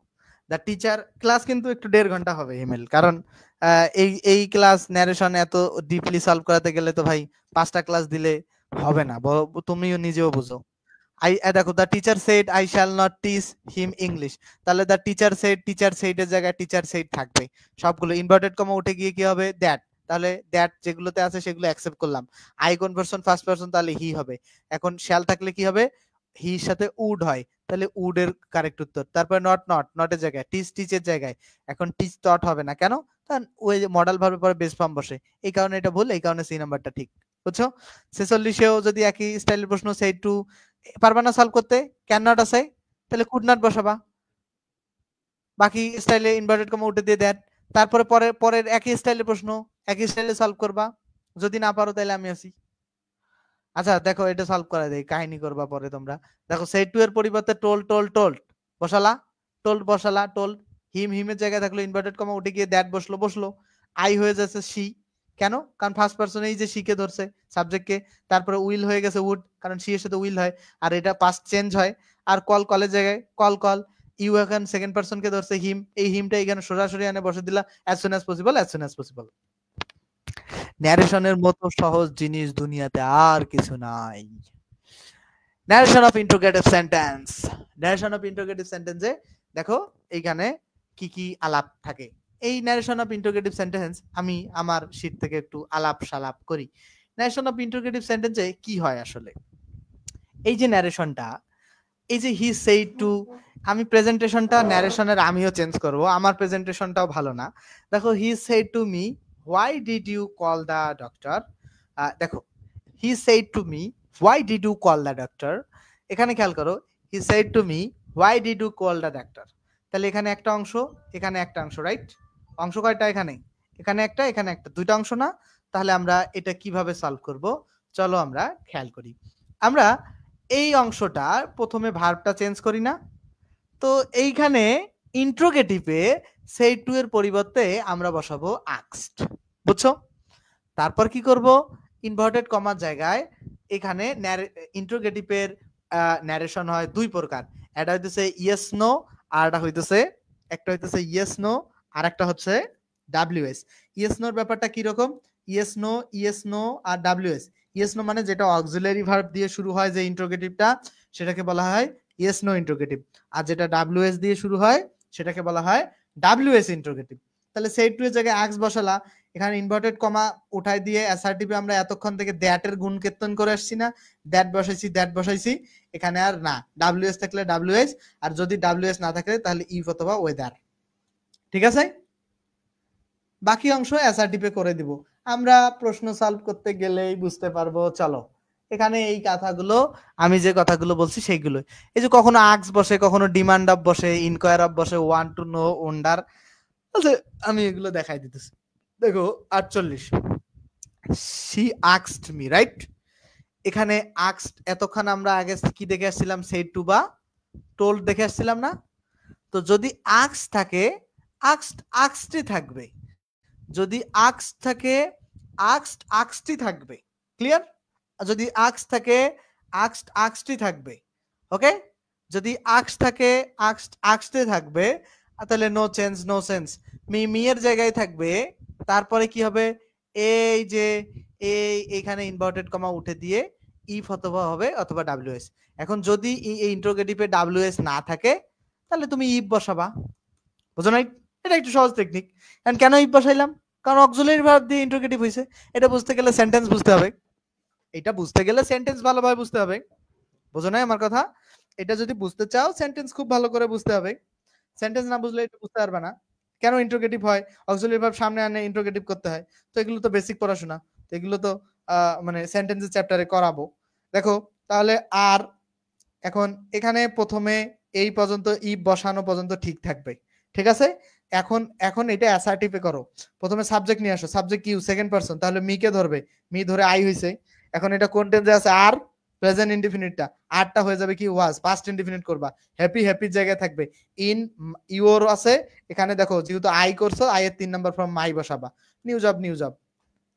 দ্য টিচার ক্লাস কিন্তু একটু 1.5 ঘন্টা হবে হিমেল, কারণ এই ক্লাস ন্যারেশন এত ডিপলি সলভ করাতে গেলে তো ভাই 5টা ক্লাস দিলে হবে না, তুমিও নিজেও বুঝো। দেখো the teacher said I shall not teach him English, তাহলে দ্য টিচার সেড এর জায়গায় টিচার সেড থাকবে, সবগুলো ইনভার্টেড কমা উঠে গিয়ে কি হবে, দ্যাট। তাহলে দ্যাট যেগুলোতে আছে সেগুলো অ্যাকসেপ্ট করলাম। আই কোন পারসন, ফার্স্ট পারসন, তাহলে হি হবে। এখন শ্যাল থাকলে কি হবে, হির সাথে উড হয়, তাহলে উড এর কারেক্ট উত্তর। তারপরে নট এর জায়গায় টিচের জায়গায়, এখন টিচ থট হবে না, কেন? কারণ ওই মডেল ভার্বের পরে বেস ফর্ম বসে, এই কারণে এটা ভুল, এই কারণে সি নাম্বারটা ঠিক, বুঝছো? 46-এও যদি একই স্টাইলের প্রশ্ন, সেড টু, পারবা না সলভ করতে, ক্যান নট আছে, তাহলে কুড নট বসাবা, বাকি স্টাইলে ইনভার্টেড কমা উঠে দিয়ে দ্যাট। তারপরে পরের একই স্টাইলের প্রশ্ন, একই স্টাইলে সলভ করবা, যদি না পারো তাহলে আমি আছি। আচ্ছা দেখো এটা সলভ করা যায়, কাহিনী করবা পরে তোমরা। দেখো সেড টু এর পরিবর্তে টোল্ড বসালা, টোল্ড। হিমের জায়গায় থাকলো ইনভার্টেড কমা উঠে গিয়ে দ্যাট বসলো, আই হয়ে যাচ্ছে শি, কেন? কারণ ফার্স্ট পারসন এই যে শি কে ধরছে সাবজেক্টকে। তারপরে উইল হয়ে গেছে উড, কারণ শি এর সাথে উইল হয়, আর এটা পাস্ট চেঞ্জ হয়। আর কলের জায়গায় কল, ইউ এখন সেকেন্ড পারসন কে ধরছে হিম, এই হিমটা এখানে সরাসরি এনে বসে দিলা, অ্যাজ সুন অ্যাজ পসিবল। ন্যারেশনের মতো সহজ জিনিস দুনিয়াতে আর কিছু নাই। ন্যারেশন অফ ইন্টারোগেটিভ সেন্টেন্সে দেখো এইখানে কি কি আলাপ থাকে। এই ন্যারেশন অফ ইন্টারোগেটিভ সেন্টেন্স আমি আমার শীট থেকে একটু আলাপ সালাপ করি। ন্যারেশন অফ ইন্টারোগেটিভ সেন্টেন্সে কি হয় আসলে, এই যে ন্যারেশনটা, এই যে হি সেইড টু, আমি প্রেজেন্টেশনটা ন্যারেশনের আমিও চেঞ্জ করব, আমার প্রেজেন্টেশনটাও ভালো না। দেখো he said to me why did you call the doctor, দেখো he said to me why did you call the doctor, এখানে খেয়াল করো he said to me why did you call the doctor, তাহলে এখানে একটা অংশ, এখানে একটা অংশ, রাইট? অংশ কয়টা, এখানে একটা, দুইটা অংশ না? তাহলে আমরা এটা কিভাবে সলভ করব, চলো আমরা খেয়াল করি। আমরা এই অংশটা প্রথমে ভার্বটা চেঞ্জ করি না, তো এইখানে ইন্ট্রোগেটিভে সেই টু এর পরিবর্তে আমরা বসাবো আস্কড, বুঝছো? তারপর কি করব, ইনভার্টেড কমার জায়গায় এখানে ইন্ট্রোগেটিভের ন্যারেশন হয় দুই প্রকার, এটা হইতেছে ইয়েস নো, আর এটা হইতেছে একটা হইতেছে ইয়েস নো, আর একটা হচ্ছে ডাব্লিউএস। ইয়েস নোর ব্যাপারটা কি রকম, ইয়েস নো আর ডাব্লিউএস। ইয়েস নো মানে যেটা অক্সিলারি ভার্ব দিয়ে শুরু হয়, যে ইন্ট্রোগেটিভটা, সেটাকে বলা হয় ইয়েস নো ইন্ট্রোগেটিভ, আর যেটা ডাব্লিউএস দিয়ে শুরু হয় সেটাকে বলা হয় ডাব্লিউএস ইন্ট্রোগেটিভ। তাহলে সেই টু এর জায়গায় আক্স বসালা, এখানে ইনভার্টেড কমা উঠাই দিয়ে অ্যাসার্টিভে আমরা এতক্ষণ থেকে দ্যাট এর গুণ কীর্তন করে আসছি না, দ্যাট বসাইছি, এখানে আর না, ডাব্লিউএস থাকলে ডাব্লিউএস, আর যদি ডাব্লিউএস না থাকে তাহলে ইফ অথবা ওয়েদার, ঠিক আছে? বাকি অংশ অ্যাসার্টিভে করে দিব, আমরা প্রশ্ন সলভ করতে গেলেই বুঝতে পারবো। চলো এখানে এই কথাগুলো, আমি যে কথাগুলো বলছি সেইগুলো, এই যে কখনো আক্স বসে, কখনো ডিমান্ড অফ বসে, ইনকোয়ার অফ বসে, ওয়ান টু নো, ওন্ডার, আমি এগুলো দেখাই দিতেছি। দেখো 48, শি আস্কড মি, রাইট? এখানে আস্কড এতক্ষণ আমরা আগে কি দেখে আসছিলাম, সেড টু বা টোল্ড দেখে আসছিলাম না? তো যদি আস্ক থাকে, আস্কডই থাকবে, যদি আস্ক থাকে আস্কডই থাকবে, ক্লিয়ার? যদি আস্ক থাকে আক্সডই থাকবে। ওকে, যদি আক্স থাকে আক্সতে থাকবে, তাহলে no change no sense. Me এর জায়গায় থাকবে, তারপরে কি হবে, এই যে এইখানে ইনভার্টেড কমা উঠে দিয়ে ইফ অথবা হবে অথবা ডাব্লিউএস। এখন যদি এই ইন্টারোগেটিভে ডাব্লিউএস না থাকে তাহলে তুমি ইফ বসাবা। বুঝো নাই? এটা একটু সহজ টেকনিক। এন্ড কেন ইফ বসাইলাম? কারণ অক্সিলারি ভার্ব দিয়ে ইন্টারোগেটিভ হইছে। এটা বুঝতে গেলে সেন্টেন্স বুঝতে হবে। এটা বুঝতে গেলে সেন্টেন্স ভালোভাবে বুঝতে হবে। বুঝো নাই আমার কথা? এটা যদি বুঝতে চাও সেন্টেন্স খুব ভালো করে বুঝতে হবে। সেন্টেন্স না বুঝলে এটা বুঝতে পারবে না। কেন ইন্টারোগেটিভ হয়, অক্সিলারি ভার্ব সামনে আনে ইন্টারোগেটিভ করতে হয়। তো এগুলো তো বেসিক পড়াশোনা। তো এগুলো তো মানে সেন্টেন্সের চ্যাপ্টারে করাবো। দেখো তাহলে আর এখন এখানে প্রথমে এই পর্যন্ত ইফ বসানো পর্যন্ত ঠিক থাকবে। ঠিক আছে? এখন এখন এটা অ্যাসার্টিভে করো। প্রথমে সাবজেক্ট নিয়ে আসো। সাবজেক্ট ইউ, সেকেন্ড পারসন, তাহলে মি কে ধরবে। মি ধরে আই হইছে। এখন এটা কোন টেন্সে আছে? আর প্রেজেন্ট ইনডিফিনিটটা। আরটা হয়ে যাবে কি ওয়াজ, পাস্ট ইনডিফিনিট করবা। হ্যাপি হ্যাপির জায়গায় থাকবে ইন। ইউর আছে এখানে, দেখো যেহেতু আই করছো আই এর 3 নাম্বার ফর্ম মাই বসাবা। New job new job.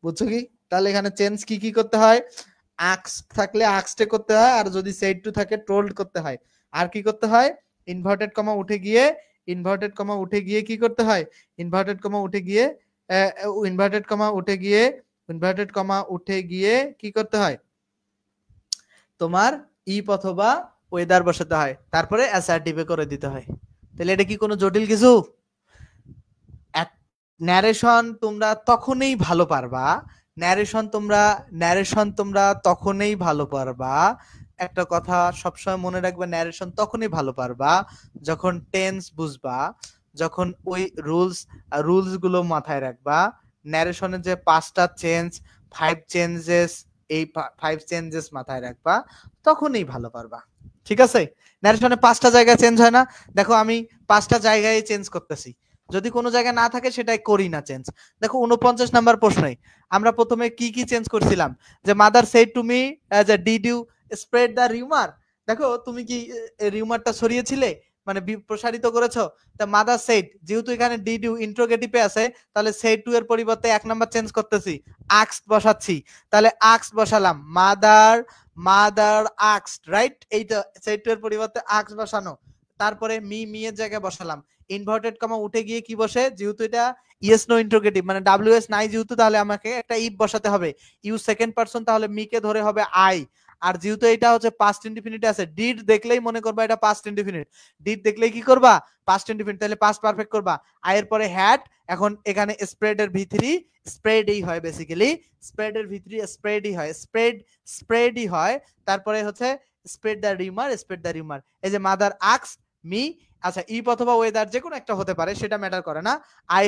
বুঝছো কি? তাহলে এখানে চেঞ্জ কি কি করতে হয়? আক্স থাকলে আক্সটে করতে হয়, আর যদি সেড টু থাকে টোল্ড করতে হয়। আর কি করতে হয়? ইনভার্টেড কমা উঠে গিয়ে ইনভার্টেড কমা উঠে গিয়ে কি করতে হয়? ইনভার্টেড কমা উঠে গিয়ে ইনভার্টেড কমা উঠে গিয়ে ইনভার্টেড কমা উঠে গিয়ে কি করতে হয়? তোমার ইফ অথবা ওয়েদার বসাতে হয়, তারপরে অ্যাসার্টিভে করে দিতে হয়। তাহলে এটা কি কোনো জটিল কিছু? ন্যারেশন তোমরা তখনই ভালো পারবা, ন্যারেশন তোমরা তখনই ভালো পারবা। একটা কথা সবসময় মনে রাখবে, ন্যারেশন তখনই ভালো পারবা যখন টেন্স বুঝবা, যখন ওই রুলস গুলো মাথায় রাখবা। ন্যারেশনের যে 5টা চেঞ্জ, 5 চেঞ্জেস, এই 5 চেঞ্জেস মাথায় রাখবা, তখনই ভালো পারবা। ঠিক আছে? ন্যারেশনে 5টা জায়গায় চেঞ্জ হয় না? দেখো আমি 5টা জায়গায় চেঞ্জ করতেছি, যদি কোনো জায়গায় না থাকে সেটাই করি না চেঞ্জ। দেখো 49 নাম্বার প্রশ্নে আমরা প্রথমে কি কি চেঞ্জ করছিলাম, যে মাদার সেড টু মি যে did you spread the rumour. দেখো তুমি কি রিউমারটা ছড়িয়েছিলে, মানে প্রসারিত করেছো? তা মাদার সেড, যেহেতু এখানে ডিড ইউ ইন্ট্রোগেটিভে আছে, তাহলে সেড টু এর পরিবর্তে 1 নাম্বার চেঞ্জ করতেছি, আক্সড বসাচ্ছি। তাহলে আক্সড বসালাম, মাদার আক্সড, রাইট? এইটা সেড টু এর পরিবর্তে আক্সড বসানো। তারপরে মি এর জায়গায় বসালাম। ইনভার্টেড কমা উঠে গিয়ে কি বসে, যেহেতু এটা ইয়েস নো ইন্টারোগেটিভ মানে ডাব্লিউএস নাই যেহেতু, তাহলে আমাকে একটা ইফ বসাতে হবে। ইউ সেকেন্ড পারসন, তাহলে মি কে ধরে হবে আই। আর যেহেতু এটা হচ্ছে পাস্ট ইনডিফিনিট আছে, ডিড দেখলেই মনে করবা এটা পাস্ট ইনডিফিনিট। ডিড দেখলেই কি করবা? Past indefinite. তাহলে পাস্ট পারফেক্ট করবা। আই এর পরে হ্যাড। এখন এখানে স্প্রেড এর ভিতরি স্প্রেডই হয়, বেসিক্যালি স্প্রেড এর ভিতরি স্প্রেডই হয়, স্প্রেডই হয়। তারপরে হচ্ছে স্প্রেড দ্য রিউমার। এই যে মাদার আক্স মি, আচ্ছা ইফ অথবা ওয়েদার যে কোনো একটা হতে পারে, সেটা ম্যাটার করে না। I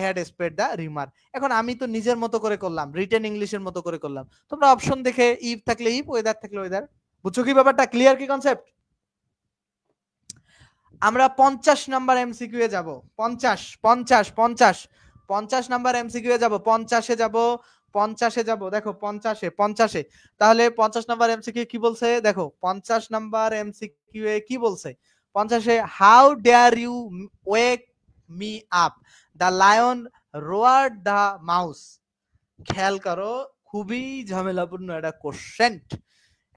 had spread the rumour. এখন আমি তো নিজের মতো করে করলাম, রিটেন ইংলিশের মতো করে করলাম। তোমরা অপশন দেখে ইফ থাকলে ইফ, ওয়েদার থাকলে ওয়েদার। বুঝছো কি ব্যাপারটা? ক্লিয়ার কি কনসেপ্ট? আমরা 50 নাম্বার এমসিকিউ এ যাব। 50 নাম্বার এমসিকিউ এ যাব। 50-এ যাব। দেখো 50-এ তাহলে 50 নাম্বার এমসিকিউ কি বলছে দেখো। 50 নাম্বার এমসিকিউ এ কি বলছে? 50-এ how dare you wake me up, the lion roared the mouse. খেয়াল করো, খুবই ঝামেলাপূর্ণ একটা কোশ্চেন।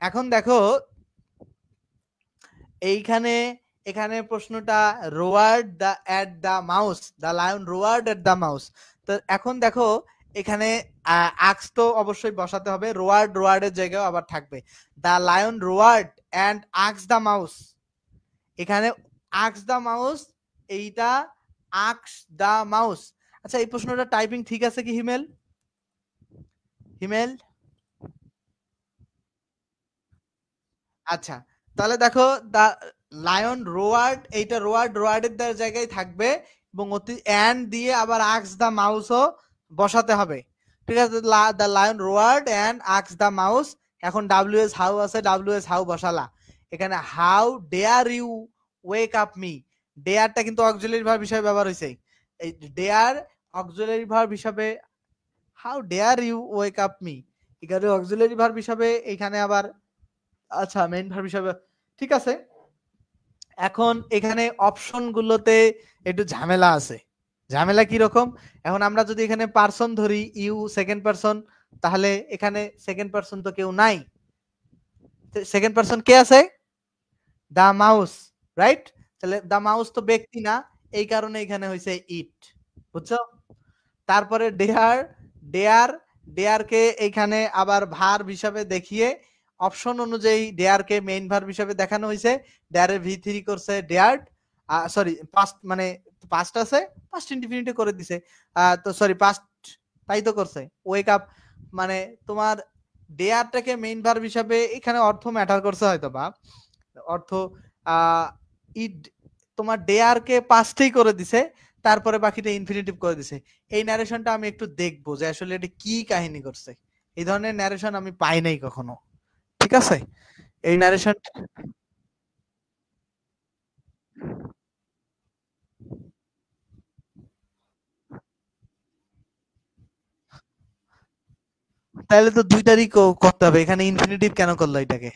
এখন দেখো এইখানে এখানে প্রশ্নটা roared the at the mouse, the lion roared at the mouse. তো এখন দেখো এখানে আক্স তো অবশ্যই বসাতে হবে, রোয়ার্ডের জায়গায় আবার থাকবে দ্য লায়ন রোয়ার্ড এন্ড আক্স দ্য মাউস। এখানে আক্স দ্য মাউস, এইটা আক্স দ্য মাউস। আচ্ছা এই প্রশ্নটা টাইপিং ঠিক আছে কি হিমেল? আচ্ছা তাহলে দেখো দা লায়ন রোয়ার্ড, এইটা রোয়ার্ডের জায়গায় থাকবে, এবং অতি এন্ড দিয়ে আবার আক্স দা মাউসও বসাতে হবে। ঠিক আছে? দা লায়ন রোয়ার্ড এন্ড আক্স দা মাউস। এখন ডাব্লিউএস হাউ আছে, ডাব্লিউএস হাউ বসালা। এখানে how dare you wake up me, ডেয়ারটা কিন্তু অক্সিলারি ভার্ব হিসেবে ব্যবহার হয়েছে। এই ডেয়ার অক্সিলারি ভার্ব হিসাবে, how dare you wake up me, এখানে অক্সিলারি ভার্ব হিসাবে, এখানে আবার আচ্ছা মেইন ভার্ব হিসাবে। ঠিক আছে? এখন এখানে অপশন গুলোতে একটু ঝামেলা আছে। ঝামেলা কি রকম? এখন আমরা যদি এখানে পারসন ধরি, ইউ সেকেন্ড পারসন, তাহলে এখানে সেকেন্ড পারসন তো কেউ নাই। সেকেন্ড পারসন কে আছে? দা মাউস, রাইট? তাহলে দা মাউস তো ব্যক্তি না, এই কারণে এখানে হয়েছে ইট, বুঝছো? তারপরে ডেয়ার, ডেয়ার, ডেয়ারকে এইখানে আবার ভার্ব হিসাবে দেখিয়ে অপশন অনুযায়ী ডেয়ারকে মেইন ভার্ব হিসাবে দেখানো হয়েছে। ডেয়ারের ভি3 করছে ডেয়ার্ড, সরি পাস্ট, মানে পাস্ট আছে, পাস্ট ইনডিফিনিটে করে দিছে, তো সরি পাস্ট, তাই তো করছে। ওয়েক আপ, মানে তোমার ডেয়ারটাকে মেইন ভার্ব হিসাবে এখানে অর্থ ম্যাটার করছে হয়তো বা অর্থ, ইট তোমার ডেয়ারকে পাস্টেই করে দিছে, তারপরে বাকিটা ইনফিনিটিভ করে দিছে। এই ন্যারেশনটা আমি একটু দেখবো যে আসলে এটা কি কাহিনী করছে। এই ধরনের ন্যারেশন আমি পাই নাই কখনো, ঠিক আছে? এই ন্যারেশন তাহলে তো দুইটারই করতে হবে, এখানে ইনফিনিটিভ কেন করলো এটাকে?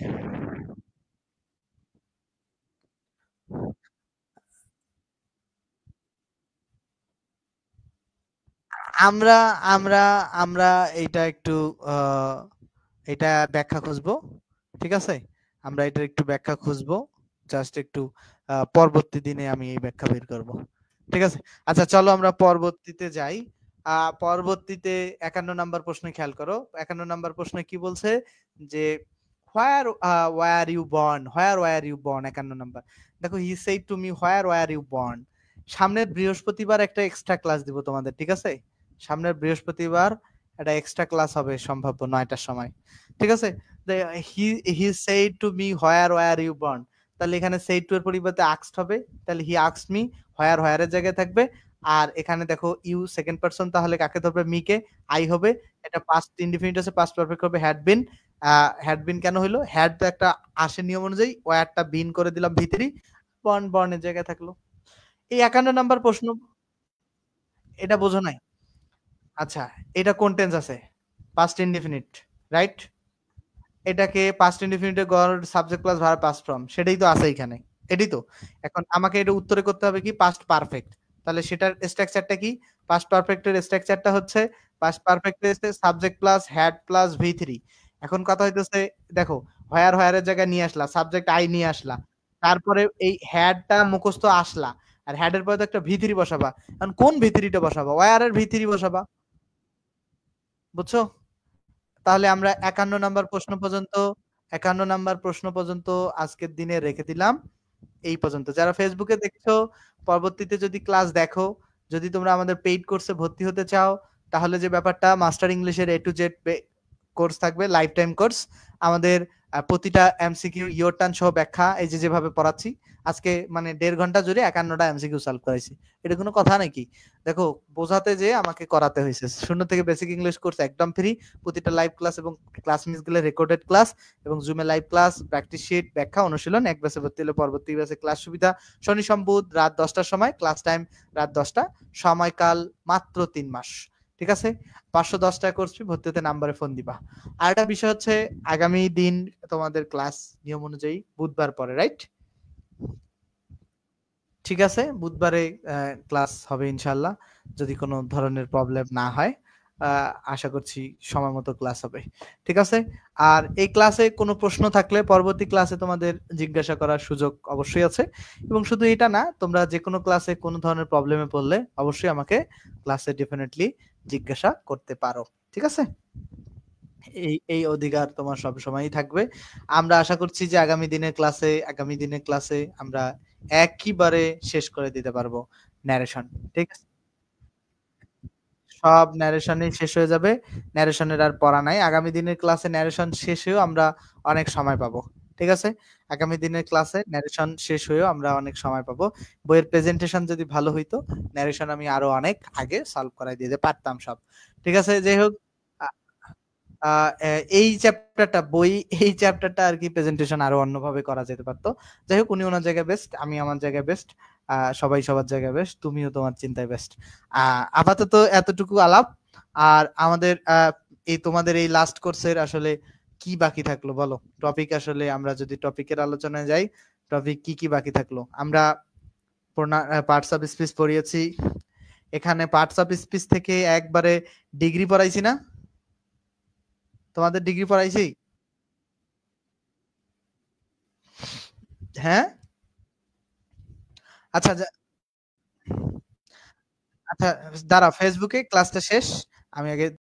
আমরা আমরা আমরা এটা একটু আহ, এটা ব্যাখ্যা খুঁজবো, ঠিক আছে? আমরা এটার একটু ব্যাখ্যা খুঁজবো, জাস্ট একটু পরবর্তী দিনে আমি এই ব্যাখ্যা বের করব, ঠিক আছে? আচ্ছা চলো আমরা পরবর্তীতে যাই। পরবর্তীতে 51 নাম্বার প্রশ্নে খেয়াল করো। 51 নাম্বার প্রশ্নে কি বলছে যে where were you born, where you born, 51 নাম্বার। দেখো he said to me where were you born. সামনের বৃহস্পতিবার একটা এক্সট্রা ক্লাস দিব তোমাদের, ঠিক আছে? সামনের বৃহস্পতিবার একটা এক্সট্রা ক্লাস হবে সম্ভাব্য 9টার সময়, ঠিক আছে? He he said to me where were you born, তাহলে এখানে সেড টু এর পরিবর্তে আস্কড হবে, তাহলে হি আস্কড মি, হোয়ার এর জায়গায় থাকবে। আর এখানে দেখো ইউ সেকেন্ড পারসন, তাহলে কাকে ধরবে? মি কে, আই হবে। এটা পাস্ট ইনডিফিনিট আছে, পাস্ট পারফেক্ট হবে হ্যাড বিন। হ্যাড বিন কেন হইলো? হ্যাড তো একটা আসে নিয়ম অনুযায়ী, ওয়ারটা বিন করে দিলাম ভিতরি, বর্নের জায়গায় থাকলো। এই 51 নাম্বার প্রশ্ন, এটা বোঝো নাই? আচ্ছা, এটা কোন টেন্স আছে? Past indefinite, right? এটাকে পাস্ট ইনডিফিনিটে গড় subject plus verb past form, সেটাই তো আছে এখানে, এটাই তো। এখন আমাকে এটা উত্তরে করতে হবে কি? Past perfect. তাহলে সেটার স্ট্রাকচারটা কি? পাস্ট পারফেক্টের স্ট্রাকচারটা হচ্ছে পাস্ট পারফেক্টের সাবজেক্ট প্লাস হ্যাড প্লাস ভি3। এখন কথা হইতেছে, দেখো হোয়ার এর জায়গায় নিয়ে আসলা, সাবজেক্ট আই নিয়ে আসলা, তারপরে এই হ্যাডটা মুখস্থ আসলা, আর হ্যাডের পরে তো একটা ভি3 বসাবা। এখন কোন ভি3টা বসাবা? ওয়ার এর ভি3 বসাবা, বুঝছো? তাহলে আমরা 51 নাম্বার প্রশ্ন পর্যন্ত আজকের দিনে রেখে দিলাম এই পর্যন্ত। যারা ফেসবুকে দেখছো, পরবর্তীতে যদি ক্লাস দেখো, যদি তোমরা আমাদের পেইড কোর্সে ভর্তি হতে চাও, তাহলে যে ব্যাপারটা, মাস্টার ইংলিশের A to Z কোর্স থাকবে, লাইফ টাইম কোর্স। আমাদের প্রতিটা এমসিকিউ ইয়োর টার্ন সহ ব্যাখ্যা, এই যে যেভাবে পড়াচ্ছি আজকে, মানে 1.5 ঘন্টা জুড়ে 51টা এমসিকিউ সলভ করাইছি। এটা কোনো কথা নাকি? দেখো, বোঝাতে যে আমাকে করাতে হয়েছে। শূন্য থেকে বেসিক ইংলিশ কোর্স একদম ফ্রি। প্রতিটা লাইভ ক্লাস এবং ক্লাস মিস গেলে রেকর্ডেড ক্লাস এবং জুমে লাইভ ক্লাস, প্র্যাকটিস শিট, ব্যাখ্যা, অনুশীলন, এক ব্যাচে ভর্তি হলে পরবর্তী ব্যাচে ক্লাস সুবিধা। শনি সম্বুধ রাত 10টার সময়, ক্লাস টাইম রাত 10টা, সময়কাল মাত্র 3 মাস, ঠিক আছে? 510 টাকা কোর্স ফি, ভর্তি হতে নাম্বারে ফোন দিবা। আর একটা বিষয় হচ্ছে, আগামী দিন তোমাদের ক্লাস নিয়ম অনুযায়ী বুধবার পরে, রাইট? ঠিক আছে, বুধবারে ক্লাস হবে ইনশাল্লাহ, যদি কোনো ধরনের প্রবলেম না হয়। আশা করছি সময় মতো ক্লাস হবে, ঠিক আছে? আর এই ক্লাসে কোনো প্রশ্ন থাকলে পরবর্তী ক্লাসে তোমাদের জিজ্ঞাসা করার সুযোগ অবশ্যই আছে। এবং শুধু এটা না, তোমরা যে কোনো ক্লাসে কোনো ধরনের প্রবলেমে পড়লে অবশ্যই আমাকে ক্লাসে ডেফিনেটলি জিজ্ঞাসা করতে পারো, ঠিক আছে? এই এই অধিকার তোমার সব সময়ই থাকবে। আমরা আশা করছি যে আগামী দিনের ক্লাসে আমরা একইবারে শেষ করে দিতে পারবো ন্যারেশন, ঠিক আছে? সব ন্যারেশনই শেষ হয়ে যাবে, ন্যারেশনের আর পড়া নাই। আগামী দিনের ক্লাসে ন্যারেশন শেষ হয়েও আমরা অনেক সময় পাবো, ঠিক আছে? আগামী দিনের ক্লাসে ন্যারেশন শেষ হয়েও আমরা অনেক সময় পাবো। বইয়ের প্রেজেন্টেশন যদি ভালো হইতো, ন্যারেশন আমি আরো অনেক আগে সলভ করাই দিতে পারতাম সব, ঠিক আছে? যাই হোক, এই চ্যাপ্টারটা বই, এই চ্যাপ্টারটা আর কি প্রেজেন্টেশন আরো অন্যভাবে করা যেতে পারতো। যাই হোক, উনি ওনার জায়গায় বেস্ট, আমি আমার জায়গায় বেস্ট, সবাই সবার জায়গায় বেস্ট, তুমিও তোমার চিন্তায় বেস্ট। আপাতত এতটুকু আলাপ। আর আমাদের এই তোমাদের এই লাস্ট কোর্সের আসলে কি বাকি থাকলো বলো? টপিক, আসলে আমরা যদি টপিকের আলোচনায় যাই, টপিক কি কি বাকি থাকলো? আমরা পার্টস অফ স্পিচ পড়িয়েছি, এখানে পার্টস অফ স্পিচ থেকে একবারে ডিগ্রি পড়াইছি না? তোমাদের ডিগ্রি পড়াইছি? হ্যাঁ আচ্ছা আচ্ছা দাঁড়া ফেসবুকে ক্লাসটা শেষ আমি আগে